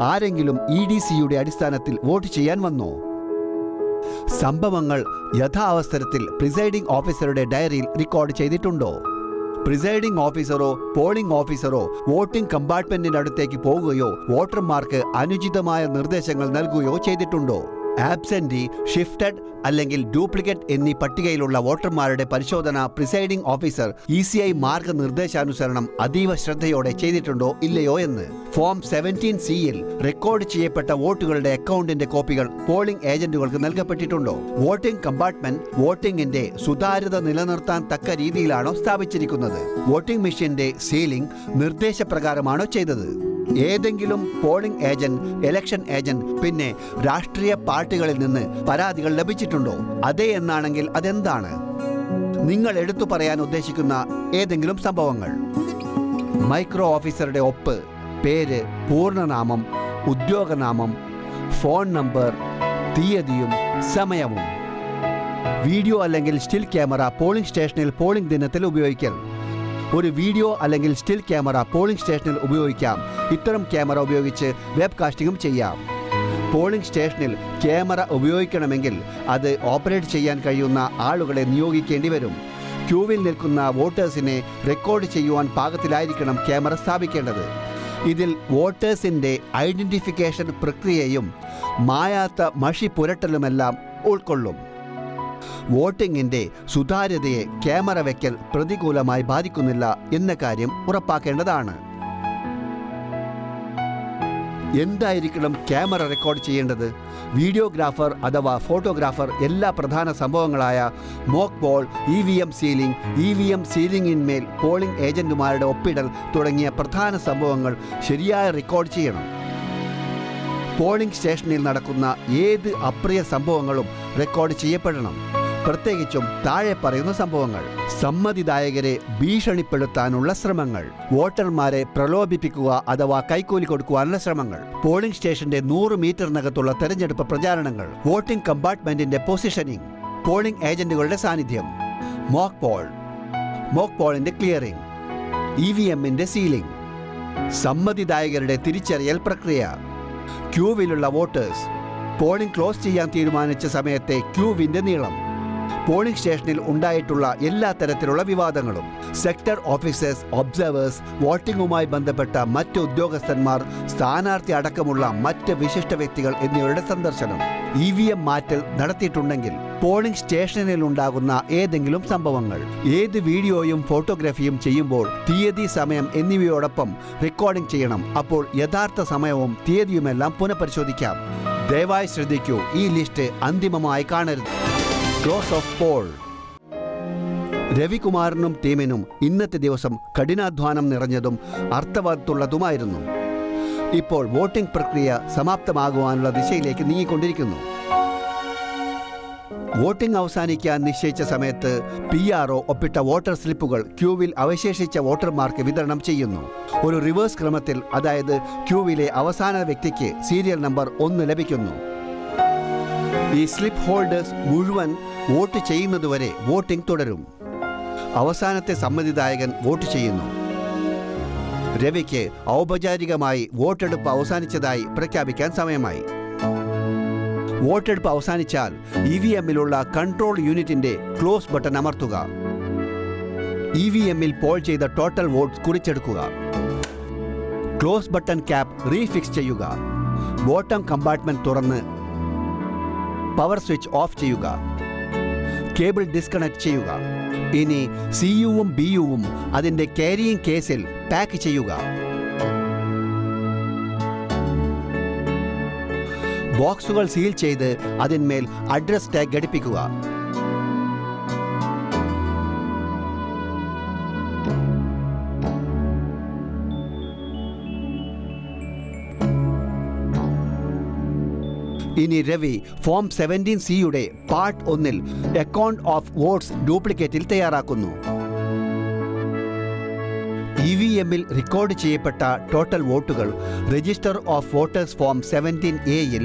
ആരെങ്കിലും EDCയുടെ അടിസ്ഥാനത്തിൽ വോട്ട് ചെയ്യാൻ വന്നോ? സംഭവങ്ങൾ യഥാവസരത്തിൽ പ്രിസൈഡിംഗ് ഓഫീസറുടെ ഡയറിയിൽ റെക്കോർഡ് ചെയ്തിട്ടുണ്ടോ? പ്രിസൈഡിംഗ് ഓഫീസറോ പോളിംഗ് ഓഫീസറോ വോട്ടിംഗ് കമ്പാർട്ട്മെന്റിന്റെ അടുത്തേക്ക് പോകുകയോ വോട്ടർമാർക്ക് അനുചിതമായ നിർദ്ദേശങ്ങൾ നൽകുകയോ ചെയ്തിട്ടുണ്ടോ? ആബ്സെന്റി, ഷിഫ്റ്റഡ് അല്ലെങ്കിൽ ഡ്യൂപ്ലിക്കേറ്റ് എന്നീ പട്ടികയിലുള്ള വോട്ടർമാരുടെ പരിശോധന പ്രിസൈഡിംഗ് ഓഫീസർ ECI മാർഗനിർദ്ദേശാനുസരണം അതീവ ശ്രദ്ധയോടെ ചെയ്തിട്ടുണ്ടോ ഇല്ലയോ എന്ന്. ഫോം 17Cയിൽ റെക്കോർഡ് ചെയ്യപ്പെട്ട വോട്ടുകളുടെ അക്കൗണ്ടിന്റെ കോപ്പികൾ പോളിംഗ് ഏജന്റുകൾക്ക് നൽകപ്പെട്ടിട്ടുണ്ടോ? വോട്ടിംഗ് കമ്പാർട്ട്മെന്റ് വോട്ടിംഗിന്റെ സുതാര്യത നിലനിർത്താൻ തക്ക രീതിയിലാണോ സ്ഥാപിച്ചിരിക്കുന്നത്? വോട്ടിംഗ് മെഷീന്റെ സീലിംഗ് നിർദ്ദേശപ്രകാരമാണോ ചെയ്തത്? ഏതെങ്കിലും പോളിംഗ് ഏജന്റ്, ഇലക്ഷൻ ഏജന്റ്, പിന്നെ രാഷ്ട്രീയ പാർട്ടികളിൽ നിന്ന് പരാതികൾ ലഭിച്ചിട്ടുണ്ടോ? അതെ എന്നാണെങ്കിൽ അതെന്താണ്? നിങ്ങൾ എടുത്തു പറയാൻ ഉദ്ദേശിക്കുന്ന ഏതെങ്കിലും സംഭവങ്ങൾ. മൈക്രോ ഓഫീസറുടെ ഒപ്പ്, പേര്, പൂർണ്ണനാമം, ഉദ്യോഗനാമം, ഫോൺ നമ്പർ, തീയതിയും സമയവും. വീഡിയോ അല്ലെങ്കിൽ സ്റ്റിൽ ക്യാമറ പോളിംഗ് സ്റ്റേഷനിൽ പോളിംഗ് ദിനത്തിൽ ഉപയോഗിക്കൽ. ഒരു വീഡിയോ അല്ലെങ്കിൽ സ്റ്റിൽ ക്യാമറ പോളിംഗ് സ്റ്റേഷനിൽ ഉപയോഗിക്കാം. ഇത്തരം ക്യാമറ ഉപയോഗിച്ച് വെബ് കാസ്റ്റിംഗും ചെയ്യാം. പോളിംഗ് സ്റ്റേഷനിൽ ക്യാമറ ഉപയോഗിക്കണമെങ്കിൽ അത് ഓപ്പറേറ്റ് ചെയ്യാൻ കഴിയുന്ന ആളുകളെ നിയോഗിക്കേണ്ടി വരും. ക്യൂവിൽ നിൽക്കുന്ന വോട്ടേഴ്സിനെ റെക്കോർഡ് ചെയ്യുവാൻ പാകത്തിലായിരിക്കണം ക്യാമറ സ്ഥാപിക്കേണ്ടത്. ഇതിൽ വോട്ടേഴ്സിൻ്റെ ഐഡൻറ്റിഫിക്കേഷൻ പ്രക്രിയയും മായാത്ത മഷി പുരട്ടലുമെല്ലാം ഉൾക്കൊള്ളും. വോട്ടിങ്ങിൻ്റെ സുതാര്യതയെ ക്യാമറ വയ്ക്കൽ പ്രതികൂലമായി ബാധിക്കുന്നില്ല എന്ന കാര്യം ഉറപ്പാക്കേണ്ടതാണ്. എന്തായിരിക്കണം ക്യാമറ റെക്കോർഡ് ചെയ്യേണ്ടത്? വീഡിയോഗ്രാഫർ അഥവാ ഫോട്ടോഗ്രാഫർ എല്ലാ പ്രധാന സംഭവങ്ങളായ mock poll, EVM sealing, EVM സീലിംഗിന്മേൽ പോളിംഗ് ഏജന്റുമാരുടെ ഒപ്പിടൽ തുടങ്ങിയ പ്രധാന സംഭവങ്ങൾ ശരിയായി റെക്കോർഡ് ചെയ്യണം. പോളിംഗ് സ്റ്റേഷനിൽ നടക്കുന്ന ഏത് അപ്രിയ സംഭവങ്ങളും റെക്കോർഡ് ചെയ്യപ്പെടണം. പ്രത്യേകിച്ചും താഴെ പറയുന്ന സംഭവങ്ങൾ: സമ്മതിദായകരെ ഭീഷണിപ്പെടുത്താനുള്ള ശ്രമങ്ങൾ, വോട്ടർമാരെ പ്രലോഭിപ്പിക്കുക അഥവാ കൈക്കൂലി കൊടുക്കുവാനുള്ള ശ്രമങ്ങൾ, പോളിംഗ് സ്റ്റേഷന്റെ 100 മീറ്ററിനകത്തുള്ള തെരഞ്ഞെടുപ്പ് പ്രചാരണങ്ങൾ, വോട്ടിംഗ് കമ്പാർട്ട്മെന്റിന്റെ പൊസിഷനിങ്, പോളിംഗ് ഏജന്റുകളുടെ സാന്നിധ്യം, മോക്ക് പോളിന്റെ ക്ലിയറിംഗ്, EVMന്റെ സീലിംഗ്, സമ്മതിദായകരുടെ തിരിച്ചറിയൽ പ്രക്രിയ, ക്യൂവിലുള്ള വോട്ടേഴ്സ്, പോളിംഗ് ക്ലോസ് ചെയ്യാൻ തീരുമാനിച്ച സമയത്തെ ക്യൂവിന്റെ നീളം, പോളിംഗ് സ്റ്റേഷനിൽ ഉണ്ടായിട്ടുള്ള എല്ലാ തരത്തിലുള്ള വിവാദങ്ങളും, സെക്ടർ ഓഫീസേഴ്സ്, ഒബ്സർവേഴ്സ്, വോട്ടിംഗുമായി ബന്ധപ്പെട്ട മറ്റ് ഉദ്യോഗസ്ഥന്മാർ, സ്ഥാനാർത്ഥി അടക്കമുള്ള മറ്റ് വിശിഷ്ട വ്യക്തികൾ എന്നിവരുടെ സന്ദർശനം, EVM മാറ്റൽ നടത്തിയിട്ടുണ്ടെങ്കിൽ, പോളിംഗ് സ്റ്റേഷനിൽ ഉണ്ടാകുന്ന ഏതെങ്കിലും സംഭവങ്ങൾ. ഏത് വീഡിയോയും ഫോട്ടോഗ്രാഫിയും ചെയ്യുമ്പോൾ തീയതി, സമയം എന്നിവയോടൊപ്പം റെക്കോർഡിംഗ് ചെയ്യണം. അപ്പോൾ യഥാർത്ഥ സമയവും തീയതിയുമെല്ലാം പുനഃപരിശോധിക്കാം. ദയവായി ശ്രദ്ധിക്കൂ, ഈ ലിസ്റ്റ് അന്തിമമായി കാണരുത്. Close of Paul. രവികുമാറിനും ടീമിനും ഇന്നത്തെ ദിവസം കഠിനാധ്വാനം നിറഞ്ഞതും അർത്ഥവത്തുള്ളതുമായിരുന്നു. ഇപ്പോൾ വോട്ടിംഗ് പ്രക്രിയ സമാപ്തമാകുവാനുള്ള ദിശയിലേക്ക് നീങ്ങിക്കൊണ്ടിരിക്കുന്നു. വോട്ടിംഗ് അവസാനിക്കാൻ നിശ്ചയിച്ച സമയത്ത് PRO ഒപ്പിട്ട വോട്ടർ സ്ലിപ്പുകൾ ക്യൂവിൽ അവശേഷിച്ച വോട്ടർമാർക്ക് വിതരണം ചെയ്യുന്നു. ഒരു റിവേഴ്സ് ക്രമത്തിൽ, അതായത് ക്യൂവിലെ അവസാന വ്യക്തിക്ക് സീരിയൽ നമ്പർ 1 ലഭിക്കുന്നു. ഈ സ്ലിപ്പ് ഹോൾഡേഴ്സ് മുഴുവൻ വോട്ട് ചെയ്യുന്നതുവരെ വോട്ടിംഗ് തുടരും. അവസാനത്തെ സമ്മതിദായകൻ വോട്ട് ചെയ്യുന്നു. രവിക്ക് ഔപചാരികമായി വോട്ടെടുപ്പ് അവസാനിച്ചതായി പ്രഖ്യാപിക്കാൻ സമയമായി. വോട്ടെടുപ്പ് അവസാനിച്ചാൽ EVMിലുള്ള കൺട്രോൾ യൂണിറ്റിന്റെ ക്ലോസ് ബട്ടൺ അമർത്തുക. EVMിൽ പോൾ ചെയ്ത ടോട്ടൽ വോട്ട്സ് കുറിച്ചെടുക്കുക. ക്ലോസ് ബട്ടൺ ക്യാപ്പ് റീഫിക്സ് ചെയ്യുക. ബോട്ടം കമ്പാർട്ട്മെന്റ് തുറന്ന് പവർ സ്വിച്ച് ഓഫ് ചെയ്യുക. കേബിൾ ഡിസ്കണക്ട് ചെയ്യുക. ഇനി CUവും BUവും അതിന്റെ ക്യാരിയിങ് കേസിൽ പാക്ക് ചെയ്യുക. ബോക്സുകൾ സീൽ ചെയ്ത് അതിന്മേൽ അഡ്രസ് ടാഗ് ഘടിപ്പിക്കുക. ഇനി Ravi form 17C part 1 account of votes ഡ്യൂപ്ലിക്കേറ്റിൽ തയ്യാറാക്കുന്നു. EVMിൽ റെക്കോർഡ് ചെയ്യപ്പെട്ട ടോട്ടൽ വോട്ടുകൾ register of voters form 17A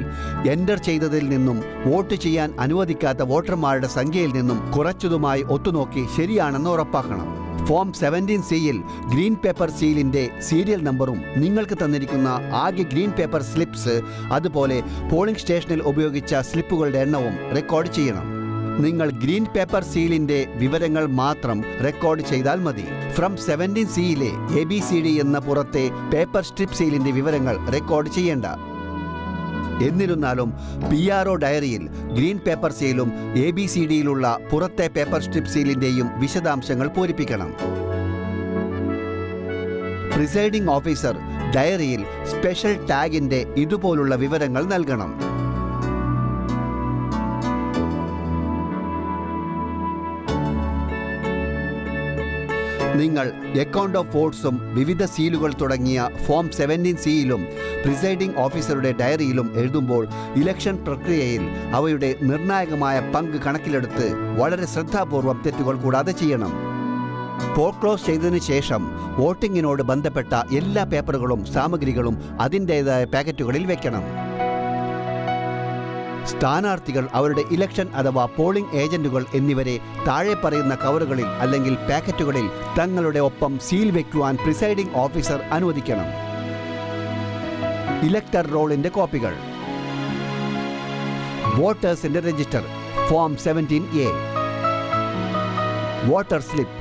enter ചെയ്തതിൽ നിന്നും വോട്ട് ചെയ്യാൻ അനുവദിക്കാത്ത വോട്ടർമാരുടെ സംഖ്യയിൽ നിന്നും കുറച്ചതുമായി ഒത്തുനോക്കി ശരിയാണെന്ന് ഉറപ്പാക്കണം. ഫോം 17C ഗ്രീൻ പേപ്പർ സീലിൻ്റെ സീരിയൽ നമ്പറും നിങ്ങൾക്ക് തന്നിരിക്കുന്ന ആകെ ഗ്രീൻ പേപ്പർ സ്ലിപ്സ്, അതുപോലെ പോളിംഗ് സ്റ്റേഷനിൽ ഉപയോഗിച്ച സ്ലിപ്പുകളുടെ എണ്ണവും റെക്കോർഡ് ചെയ്യണം. നിങ്ങൾ ഗ്രീൻ പേപ്പർ സീലിൻ്റെ വിവരങ്ങൾ മാത്രം റെക്കോർഡ് ചെയ്താൽ മതി. ഫ്രം 17C ABCD എന്ന പുറത്തെ പേപ്പർ സ്ട്രിപ്പ് സീലിൻ്റെ വിവരങ്ങൾ റെക്കോർഡ് ചെയ്യേണ്ട. എന്നിരുന്നാലും PRO ഡയറിയിൽ ഗ്രീൻ പേപ്പർ സീലും ABCDയിലുള്ള പുറത്തെ പേപ്പർ സ്ട്രിപ്പ് സീലിൻ്റെയും വിശദാംശങ്ങൾ പൂരിപ്പിക്കണം. പ്രിസൈഡിംഗ് ഓഫീസർ ഡയറിയിൽ സ്പെഷ്യൽ ടാഗിൻ്റെ ഇതുപോലുള്ള വിവരങ്ങൾ നൽകണം. നിങ്ങൾ അക്കൗണ്ട് ഓഫ് വോട്ട്സും വിവിധ സീലുകൾ തുടങ്ങിയ ഫോം 17C-യിലും പ്രിസൈഡിംഗ് ഓഫീസറുടെ ഡയറിയിലും എഴുതുമ്പോൾ ഇലക്ഷൻ പ്രക്രിയയിൽ അവയുടെ നിർണായകമായ പങ്ക് കണക്കിലെടുത്ത് വളരെ ശ്രദ്ധാപൂർവം തെറ്റുകൾ കൂടാതെ ചെയ്യണം. ഫോർക്ലോസ് ചെയ്തതിനു ശേഷം വോട്ടിങ്ങിനോട് ബന്ധപ്പെട്ട എല്ലാ പേപ്പറുകളും സാമഗ്രികളും അതിൻ്റേതായ പാക്കറ്റുകളിൽ വെക്കണം. സ്ഥാനാർത്ഥികൾ അവരുടെ ഇലക്ഷൻ അഥവാ പോളിംഗ് ഏജന്റുകൾ എന്നിവരെ താഴെ പറയുന്ന കവറുകളിൽ അല്ലെങ്കിൽ പാക്കറ്റുകളിൽ തങ്ങളുടെ ഒപ്പം സീൽ വയ്ക്കുവാൻ പ്രിസൈഡിംഗ് ഓഫീസർ അനുവദിക്കണം. ഇലക്ടർ റോളിന്റെ കോപ്പികൾ, വോട്ടേഴ്സിന്റെ register form 17A, voter slip,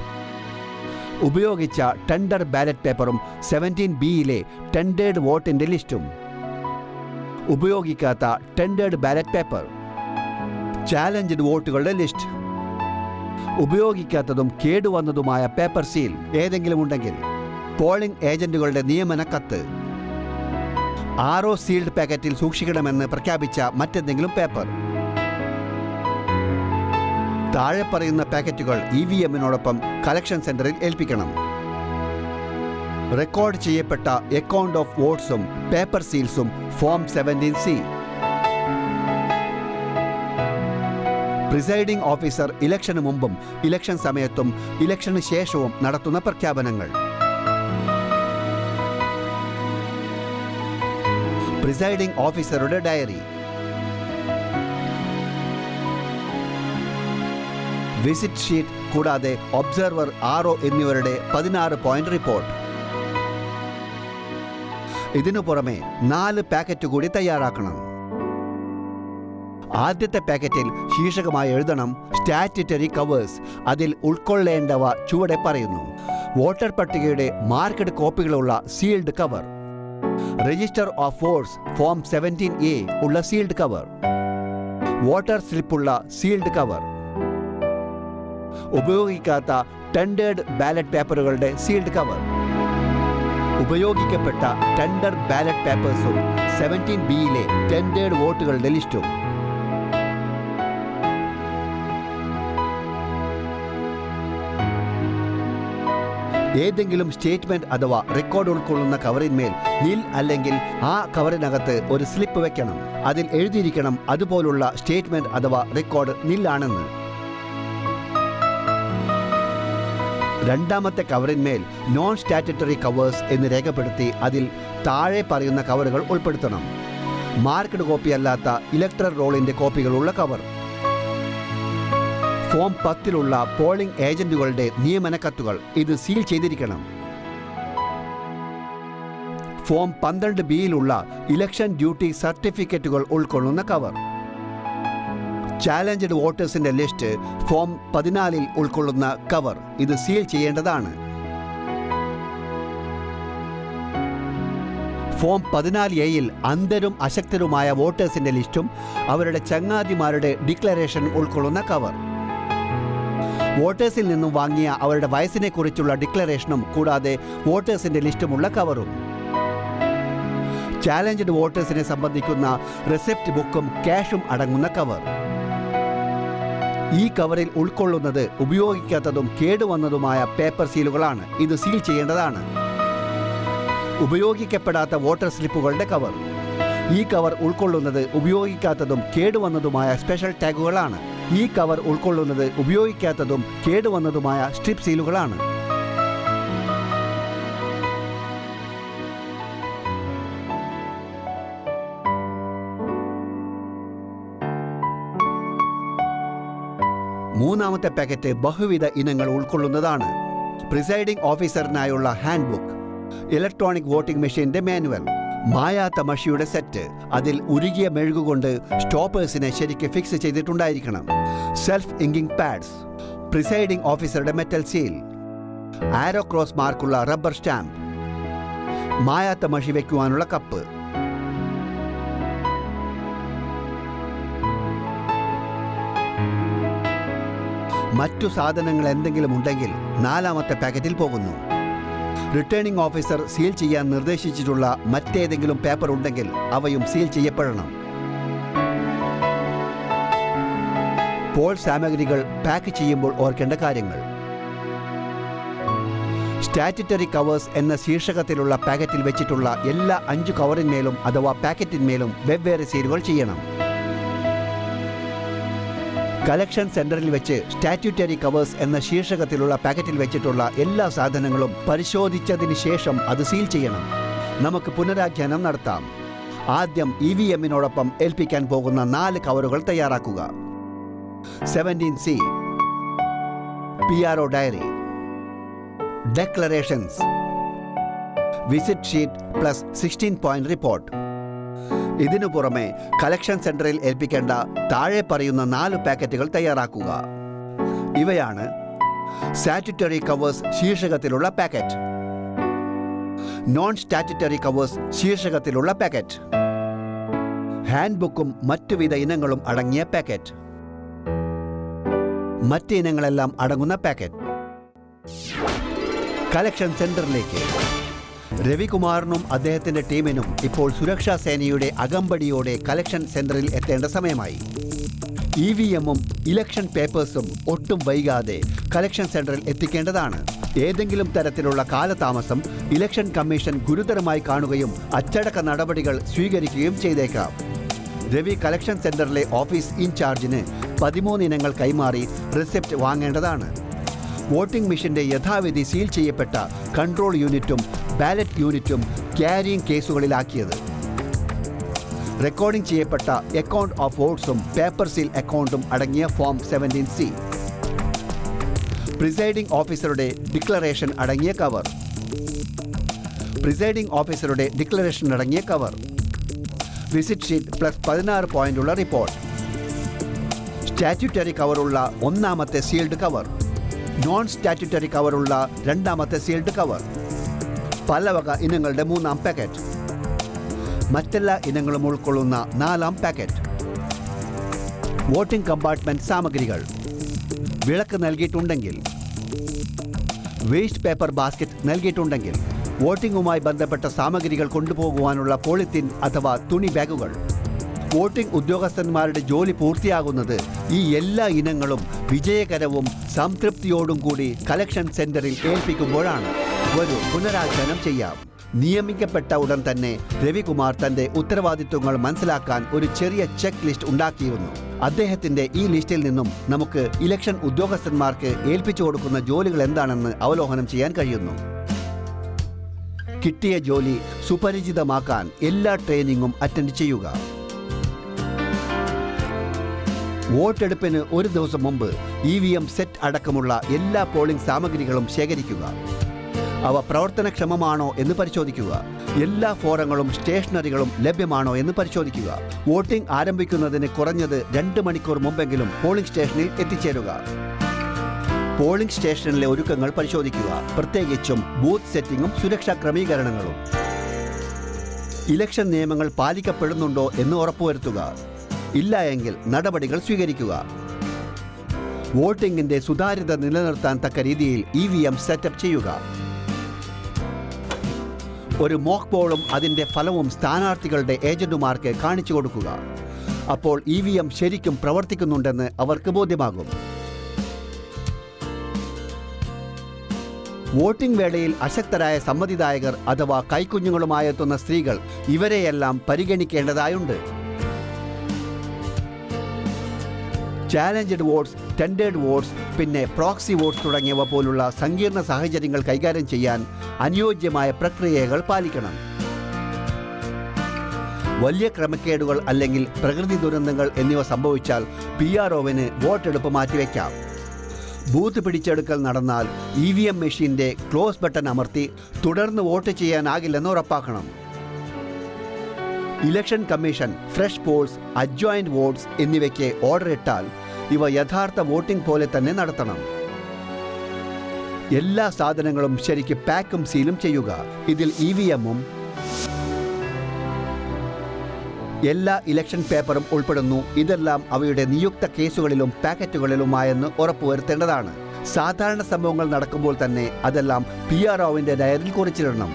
ഉപയോഗിച്ച ടെൻഡർ ബാലറ്റ് പേപ്പറും 17B-യിലെ ടെൻഡേഡ് വോട്ടിന്റെ ലിസ്റ്റും, ഉപയോഗിക്കാത്ത ടെൻഡേഡ് ബാലറ്റ് പേപ്പർ, ചാലഞ്ചഡ് വോട്ടുകളുടെ ലിസ്റ്റ്, ഉപയോഗിക്കാത്തതും കേടുവന്നതുമായ പേപ്പർ സീൽ ഏതെങ്കിലും ഉണ്ടെങ്കിൽ, പോളിംഗ് ഏജന്റുകളുടെ നിയമന കത്ത്, RO സീൽഡ് പാക്കറ്റിൽ സൂക്ഷിക്കണമെന്ന് പ്രഖ്യാപിച്ച മറ്റെന്തെങ്കിലും പേപ്പർ. താഴെ പറയുന്ന പാക്കറ്റുകൾ EVM-നോടൊപ്പം കളക്ഷൻ സെന്ററിൽ ഏൽപ്പിക്കണം. റെക്കോർഡ് ചെയ്യപ്പെട്ട അക്കൗണ്ട് ഓഫ് വോട്ട്സും പേപ്പർ സീൽസും ഫോം 17C. പ്രിസൈഡിംഗ് ഓഫീസർ ഇലക്ഷന് മുമ്പും ഇലക്ഷൻ സമയത്തും ഇലക്ഷന് ശേഷവും നടത്തുന്ന പ്രഖ്യാപനങ്ങൾ. പ്രിസൈഡിംഗ് ഓഫീസറുടെ ഡയറി, വിസിറ്റ് ഷീറ്റ് കൂടാതെ ഒബ്സർവർ, RO എന്നിവരുടെ 16 പോയിന്റ് റിപ്പോർട്ട്. ഇതിനു പുറമെ 4 പാക്കറ്റ് കൂടി തയ്യാറാക്കണം. ആദ്യത്തെ പാക്കറ്റിൽ ശീർഷകമായി എഴുതണം സ്റ്റാറ്റ്യൂട്ടറി കവേഴ്സ്. അതിൽ ഉൾക്കൊള്ളേണ്ടവ ചുവടെ പറയുന്നു: വോട്ടർ പട്ടികയുടെ മാർക്കഡ് കോപ്പികളുള്ള sealed cover, register of votes form 17A ഉള്ള സീൽഡ് കവർ, വോട്ടർ സ്ലിപ്പുള്ള സീൽഡ് കവർ, ഉപയോഗിക്കാത്ത ടെൻഡേഡ് ബാലറ്റ് പേപ്പറുകളുടെ സീൽഡ് കവർ, ഉപയോഗിക്കപ്പെട്ട ടെൻഡർ ബാലറ്റ് പേപ്പേഴ്സും 17B-യിലെ ടെൻഡേഡ് വോട്ടുകളുടെ ലിസ്റ്റും. ഏതെങ്കിലും സ്റ്റേറ്റ്മെന്റ് അഥവാ റെക്കോർഡ് ഉൾക്കൊള്ളുന്ന കവറിന്മേൽ നിൽ അല്ലെങ്കിൽ ആ കവറിനകത്ത് ഒരു സ്ലിപ്പ് വെക്കണം. അതിൽ എഴുതിയിരിക്കണം അതുപോലുള്ള സ്റ്റേറ്റ്മെന്റ് അഥവാ റെക്കോർഡ് നില്ലാണെന്ന്. രണ്ടാമത്തെ കവറിന്മേൽ നോൺ സ്റ്റാറ്റ്യൂട്ടറി കവേഴ്സ് എന്ന് രേഖപ്പെടുത്തി അതിൽ താഴെ പറയുന്ന കവറുകൾ ഉൾപ്പെടുത്തണം: മാർക്കഡ് കോപ്പി അല്ലാത്ത ഇലക്ടറൽ റോളിന്റെ കോപ്പികളുള്ള കവർ, ഫോം 10-ലുള്ള പോളിംഗ് ഏജന്റുകളുടെ നിയമന കത്തുകൾ, ഇത് സീൽ ചെയ്തിരിക്കണം. ഫോം 12B-യിലുള്ള ഇലക്ഷൻ ഡ്യൂട്ടി സർട്ടിഫിക്കറ്റുകൾ ഉൾക്കൊള്ളുന്ന കവർ, ചാലഞ്ചഡ് വോട്ടേഴ്സിന്റെ ലിസ്റ്റ് ഫോം 14-ൽ ഉൾക്കൊള്ളുന്ന കവർ, ഇത് സീൽ ചെയ്യേണ്ടതാണ്. ഫോം 14A-യിൽ അന്ധരും അശക്തരുമായ വോട്ടേഴ്സിന്റെ ലിസ്റ്റും അവരുടെ ചങ്ങാതിമാരുടെ ഡിക്ലറേഷൻ ഉൾക്കൊള്ളുന്ന കവർ, വോട്ടേഴ്സിൽ നിന്നും വാങ്ങിയ അവരുടെ വയസ്സിനെ കുറിച്ചുള്ള ഡിക്ലറേഷനും കൂടാതെ വോട്ടേഴ്സിന്റെ ലിസ്റ്റുമുള്ള കവറും, ചാലഞ്ചഡ് വോട്ടേഴ്സിനെ സംബന്ധിക്കുന്ന റെസിപ്റ്റ് ബുക്കും ക്യാഷും അടങ്ങുന്ന കവർ. ഈ കവറിൽ ഉൾക്കൊള്ളുന്നത് ഉപയോഗിക്കാത്തതും കേടുവന്നതുമായ പേപ്പർ സീലുകളാണ്, ഇത് സീൽ ചെയ്യേണ്ടതാണ്. ഉപയോഗിക്കപ്പെടാത്ത വോട്ടർ സ്ലിപ്പുകളുടെ കവർ, ഈ കവർ ഉൾക്കൊള്ളുന്നത് ഉപയോഗിക്കാത്തതും കേടുവന്നതുമായ സ്പെഷ്യൽ ടാഗുകളാണ്. ഈ കവർ ഉൾക്കൊള്ളുന്നത് ഉപയോഗിക്കാത്തതും കേടുവന്നതുമായ സ്ട്രിപ്പ് സീലുകളാണ്. മൂന്നാമത്തെ പാക്കറ്റ് ബഹുവിധ ഇനങ്ങൾ ഉൾക്കൊള്ളുന്നതാണ്: പ്രിസൈഡിംഗ് ഓഫീസറിനായുള്ള ഹാൻഡ് ബുക്ക്, ഇലക്ട്രോണിക് വോട്ടിംഗ് മെഷീന്റെ മാനുവൽ, മായാത്ത മഷിയുടെ സെറ്റ്, അതിൽ ഉരുകിയ മെഴുകുകൊണ്ട് സ്റ്റോപ്പേഴ്സിനെ ശരിക്ക് ഫിക്സ് ചെയ്തിട്ടുണ്ടായിരിക്കണം, സെൽഫ് ഇങ്കിങ് പാഡ്സ്, പ്രിസൈഡിംഗ് ഓഫീസറുടെ മെറ്റൽ സീൽ, ആരോ ക്രോസ് മാർക്കുള്ള റബ്ബർ സ്റ്റാമ്പ്, മായാത്ത മഷി വയ്ക്കുവാനുള്ള കപ്പ്. മറ്റു സാധനങ്ങൾ എന്തെങ്കിലും ഉണ്ടെങ്കിൽ നാലാമത്തെ പാക്കറ്റിൽ പോകുന്നു. റിട്ടേണിംഗ് ഓഫീസർ സീൽ ചെയ്യാൻ നിർദ്ദേശിച്ചിട്ടുള്ള മറ്റേതെങ്കിലും പേപ്പർ ഉണ്ടെങ്കിൽ അവയും സീൽ ചെയ്യപ്പെടണം. പോൾ സാമഗ്രികൾ പാക്ക് ചെയ്യുമ്പോൾ ഓർക്കേണ്ട കാര്യങ്ങൾ: സ്റ്റാറ്റ്യൂട്ടറി കവേഴ്സ് എന്ന ശീർഷകത്തിലുള്ള പാക്കറ്റിൽ വെച്ചിട്ടുള്ള എല്ലാ 5 കവറിന്മേലും അഥവാ പാക്കറ്റിന്മേലും വെവ്വേറെ സീലുകൾ ചെയ്യണം. കളക്ഷൻ സെന്ററിൽ വെച്ച് സ്റ്റാറ്റ്യൂട്ടറി കവേഴ്സ് എന്ന ശീർഷകത്തിലുള്ള പാക്കറ്റിൽ വെച്ചിട്ടുള്ള എല്ലാ സാധനങ്ങളും പരിശോധിച്ചതിന് ശേഷം അത് സീൽ ചെയ്യണം. നമുക്ക് പുനരാഖ്യാനം നടത്താം. ആദ്യം EVM-നോടൊപ്പം ഏൽപ്പിക്കാൻ പോകുന്ന 4 കവറുകൾ തയ്യാറാക്കുക. 17C PRO diary, declarations, visit sheet plus 16 point report. ഇതിനു പുറമെ കളക്ഷൻ സെന്ററിൽ ഏൽപ്പിക്കേണ്ട താഴെ പറയുന്ന 4 പാക്കറ്റുകൾ തയ്യാറാക്കുക. ഇവയാണ് സ്റ്റാറ്റ്യൂട്ടറി കവേഴ്സ് ശീർഷകത്തിലുള്ള പാക്കറ്റ്, നോൺ സ്റ്റാറ്റ്യൂട്ടറി കവേഴ്സ് ശീർഷകത്തിലുള്ള പാക്കറ്റ്, ഹാൻഡ് ബുക്കും മറ്റുവിധ ഇനങ്ങളും അടങ്ങിയ പാക്കറ്റ്, മറ്റ് ഇനങ്ങളെല്ലാം അടങ്ങുന്ന പാക്കറ്റ്. കളക്ഷൻ സെന്ററിലേക്ക് രവികുമാറിനും അദ്ദേഹത്തിന്റെ ടീമിനും ഇപ്പോൾ സുരക്ഷാ സേനയുടെ അകമ്പടിയോടെ കളക്ഷൻ സെന്ററിൽ എത്തേണ്ട സമയമായി. EVM-ഉം ഇലക്ഷൻ പേപ്പേഴ്സും ഒട്ടും വൈകാതെ കളക്ഷൻ സെന്ററിൽ എത്തിക്കേണ്ടതാണ്. ഏതെങ്കിലും തരത്തിലുള്ള കാലതാമസം ഇലക്ഷൻ കമ്മീഷൻ ഗുരുതരമായി കാണുകയും അച്ചടക്ക നടപടികൾ സ്വീകരിക്കുകയും ചെയ്തേക്കാം. രവി കളക്ഷൻ സെന്ററിലെ ഓഫീസ് ഇൻചാർജിന് 13 ഇനങ്ങൾ കൈമാറി റിസിപ്റ്റ് വാങ്ങേണ്ടതാണ്. വോട്ടിംഗ് മെഷീന്റെ യഥാവിധി സീൽ ചെയ്യപ്പെട്ട കൺട്രോൾ യൂണിറ്റും ബാലറ്റ് യൂണിറ്റും ക്യാരിയിങ് കേസുകളിലാക്കിയത്, റെക്കോർഡിംഗ് ചെയ്യപ്പെട്ട അക്കൗണ്ട് ഓഫ് വോട്ട്സും പേപ്പർ സീൽ അക്കൗണ്ടും അടങ്ങിയ ഫോം 17C, പ്രിസൈഡിംഗ് ഓഫീസറുടെ ഡിക്ലറേഷൻ അടങ്ങിയ കവർ, പ്രിസൈഡിംഗ് ഓഫീസറുടെ ഡിക്ലറേഷൻ അടങ്ങിയ കവർ, വിസിറ്റ് ഷീറ്റ് പ്ലസ് 16 പോയിന്റുള്ള റിപ്പോർട്ട്, സ്റ്റാറ്റ്യൂട്ടറി കവറുള്ള 1ാമത്തെ സീൽഡ് കവർ, നോൺ സ്റ്റാറ്റ്യൂട്ടറി കവറുള്ള 2ാമത്തെ സീൽഡ് കവർ, പലവക ഇനങ്ങളുടെ 3ാം പാക്കറ്റ്, മറ്റെല്ലാ ഇനങ്ങളും ഉൾക്കൊള്ളുന്ന 4ാം പാക്കറ്റ്, വോട്ടിംഗ് കമ്പാർട്ട്മെന്റ് സാമഗ്രികൾ, വിളക്ക് നൽകിയിട്ടുണ്ടെങ്കിൽ, വേസ്റ്റ് പേപ്പർ ബാസ്ക്കറ്റ് നൽകിയിട്ടുണ്ടെങ്കിൽ, വോട്ടിംഗുമായി ബന്ധപ്പെട്ട സാമഗ്രികൾ കൊണ്ടുപോകുവാനുള്ള പോളിത്തീൻ അഥവാ തുണി ബാഗുകൾ. വോട്ടിംഗ് ഉദ്യോഗസ്ഥന്മാരുടെ ജോലി പൂർത്തിയാകുന്നത് ഈ എല്ലാ ഇനങ്ങളും വിജയകരവും സംതൃപ്തിയോടും കൂടി കളക്ഷൻ സെന്ററിൽ ഏൽപ്പിക്കുമ്പോഴാണ്. ഒരു പുനരാഖ്യാനം ചെയ്യാം. നിയമിക്കപ്പെട്ട ഉടൻ തന്നെ രവികുമാർ തന്റെ ഉത്തരവാദിത്വങ്ങൾ മനസ്സിലാക്കാൻ ഒരു ചെറിയ ചെക്ക് ലിസ്റ്റ് ഉണ്ടാക്കിയിരുന്നു. അദ്ദേഹത്തിന്റെ ഈ ലിസ്റ്റിൽ നിന്നും നമുക്ക് ഇലക്ഷൻ ഉദ്യോഗസ്ഥന്മാർക്ക് ഏൽപ്പിച്ചു കൊടുക്കുന്ന ജോലികൾ എന്താണെന്ന് അവലോകനം ചെയ്യാൻ കഴിയുന്നു. കിട്ടിയ ജോലി സുപരിചിതമാക്കാൻ എല്ലാ ട്രെയിനിങ്ങും അറ്റൻഡ് ചെയ്യുക. വോട്ടെടുപ്പിന് ഒരു ദിവസം മുമ്പ് EVM സെറ്റ് അടക്കമുള്ള എല്ലാ പോളിംഗ് സാമഗ്രികളും ശേഖരിക്കുക. അവ പ്രവർത്തനക്ഷമമാണോ എന്ന് പരിശോധിക്കുക. എല്ലാ ഫോറങ്ങളും സ്റ്റേഷനറികളും ലഭ്യമാണോ എന്ന് പരിശോധിക്കുക. വോട്ടിംഗ് ആരംഭിക്കുന്നതിന് കുറഞ്ഞത് 2 മണിക്കൂർ മുമ്പെങ്കിലും പോളിംഗ് സ്റ്റേഷനിൽ എത്തിച്ചേരുക. പോളിംഗ് സ്റ്റേഷനിലെ ഒരുക്കങ്ങൾ പരിശോധിക്കുക, പ്രത്യേകിച്ചും ബൂത്ത് സെറ്റിംഗും സുരക്ഷാ ക്രമീകരണങ്ങളും. ഇലക്ഷൻ നിയമങ്ങൾ പാലിക്കപ്പെടുന്നുണ്ടോ എന്ന് ഉറപ്പുവരുത്തുക. ഇല്ല എങ്കിൽ നടപടികൾ സ്വീകരിക്കുക. വോട്ടിംഗിന്റെ സുതാര്യത നിലനിർത്താൻ തക്ക രീതിയിൽ EVM സെറ്റപ്പ് ചെയ്യുക. ഒരു മോക്ക് പോളും അതിന്റെ ഫലവും സ്ഥാനാർത്ഥികളുടെ ഏജന്റുമാർക്ക് കാണിച്ചു കൊടുക്കുക. അപ്പോൾ EVM ശരിക്കും പ്രവർത്തിക്കുന്നുണ്ടെന്ന് അവർക്ക് ബോധ്യമാകും. വോട്ടിംഗ് വേളയിൽ അശക്തരായ സമ്മതിദായകർ അഥവാ കൈക്കുഞ്ഞുങ്ങളുമായെത്തുന്ന സ്ത്രീകൾ, ഇവരെയെല്ലാം പരിഗണിക്കേണ്ടതായുണ്ട്. ചാലഞ്ചഡ് വോട്ട്സ്, ടെൻഡേഡ് വോട്ട്സ്, പിന്നെ പ്രോക്സി വോട്ട്സ് തുടങ്ങിയവ പോലുള്ള സങ്കീർണ സാഹചര്യങ്ങൾ കൈകാര്യം ചെയ്യാൻ അനുയോജ്യമായ പ്രക്രിയകൾ പാലിക്കണം. വലിയ ക്രമക്കേടുകൾ അല്ലെങ്കിൽ പ്രകൃതി ദുരന്തങ്ങൾ എന്നിവ സംഭവിച്ചാൽ PRO-വിന് വോട്ടെടുപ്പ് മാറ്റിവെക്കാം. ബൂത്ത് പിടിച്ചെടുക്കൽ നടന്നാൽ EVM മെഷീന്റെ ക്ലോസ് ബട്ടൺ അമർത്തി തുടർന്ന് വോട്ട് ചെയ്യാനാകില്ലെന്ന് ഉറപ്പാക്കണം. Election commission fresh polls, adjourned votes എന്നിവയ്ക്ക് ഓർഡർ ഇട്ടാൽ ഇവ യഥാർത്ഥ വോട്ടിംഗ് പോലെ തന്നെ നടത്തണം. എല്ലാ സാധനങ്ങളും ശരിക്ക് പാക്കും സീലും ചെയ്യുക. ഇതിൽ EVM-ഉം എല്ലാ ഇലക്ഷൻ പേപ്പറും ഉൾപ്പെടുന്നു. ഇതെല്ലാം അവയുടെ നിയുക്ത കേസുകളിലും പാക്കറ്റുകളിലുമായെന്ന് ഉറപ്പുവരുത്തേണ്ടതാണ്. സാധാരണ സംഭവങ്ങൾ നടക്കുമ്പോൾ തന്നെ അതെല്ലാം PRO-വിന്റെ ഡയറിയിൽ കുറിച്ചിടണം.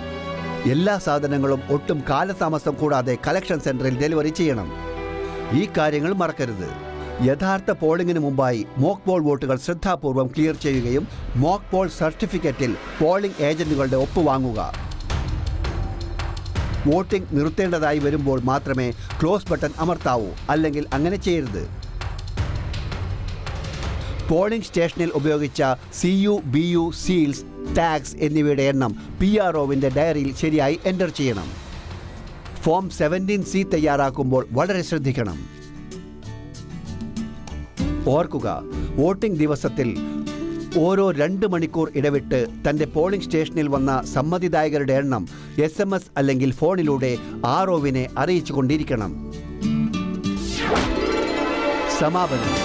എല്ലാ സാധനങ്ങളും ഒട്ടും കാലതാമസം കൂടാതെ കളക്ഷൻ സെന്ററിൽ ഡെലിവറി ചെയ്യണം. ഈ കാര്യങ്ങൾ മറക്കരുത്. യഥാർത്ഥ പോളിംഗിന് മുമ്പായി മോക്ക് പോൾ വോട്ടുകൾ ശ്രദ്ധാപൂർവം ക്ലിയർ ചെയ്യുകയും മോക്ക് പോൾ സർട്ടിഫിക്കറ്റിൽ പോളിംഗ് ഏജന്റുകളുടെ ഒപ്പുവാങ്ങുക. വോട്ടിംഗ് നിർത്തേണ്ടതായി വരുമ്പോൾ മാത്രമേ ക്ലോസ് ബട്ടൺ അമർത്താവൂ, അല്ലെങ്കിൽ അങ്ങനെ ചെയ്യരുത്. പോളിംഗ് സ്റ്റേഷനിൽ ഉപയോഗിച്ച CU, BU, സീൽസ്, ടാഗ്സ് എന്നിവയുടെ എണ്ണം PROവിൻ്റെ ഡയറിയിൽ ശരിയായി എൻ്റർ ചെയ്യണം. ഫോം 17C തയ്യാറാക്കുമ്പോൾ വളരെ ശ്രദ്ധിക്കണം. ഓർക്കുക, വോട്ടിംഗ് ദിവസത്തിൽ ഓരോ 2 മണിക്കൂർ ഇടവിട്ട് തൻ്റെ പോളിംഗ് സ്റ്റേഷനിൽ വന്ന സമ്മതിദായകരുടെ എണ്ണം SMS അല്ലെങ്കിൽ ഫോണിലൂടെ ROവിനെ അറിയിച്ചുകൊണ്ടിരിക്കണം. സമാപനം.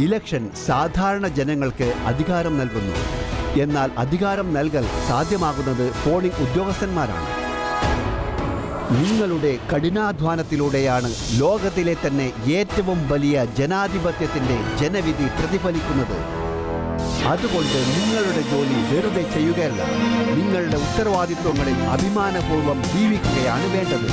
ഇലക്ഷൻ സാധാരണ ജനങ്ങൾക്ക് അധികാരം നൽകുന്നു. എന്നാൽ അധികാരം നൽകൽ സാധ്യമാകുന്നത് പോളിംഗ് ഉദ്യോഗസ്ഥന്മാരാണ്. നിങ്ങളുടെ കഠിനാധ്വാനത്തിലൂടെയാണ് ലോകത്തിലെ തന്നെ ഏറ്റവും വലിയ ജനാധിപത്യത്തിൻ്റെ ജനവിധി പ്രതിഫലിക്കുന്നത്. അതുകൊണ്ട് നിങ്ങളുടെ ജോലി വെറുതെ ചെയ്യുകയല്ല, നിങ്ങളുടെ ഉത്തരവാദിത്വങ്ങളിൽ അഭിമാനപൂർവ്വം ജീവിക്കുകയാണ് വേണ്ടത്.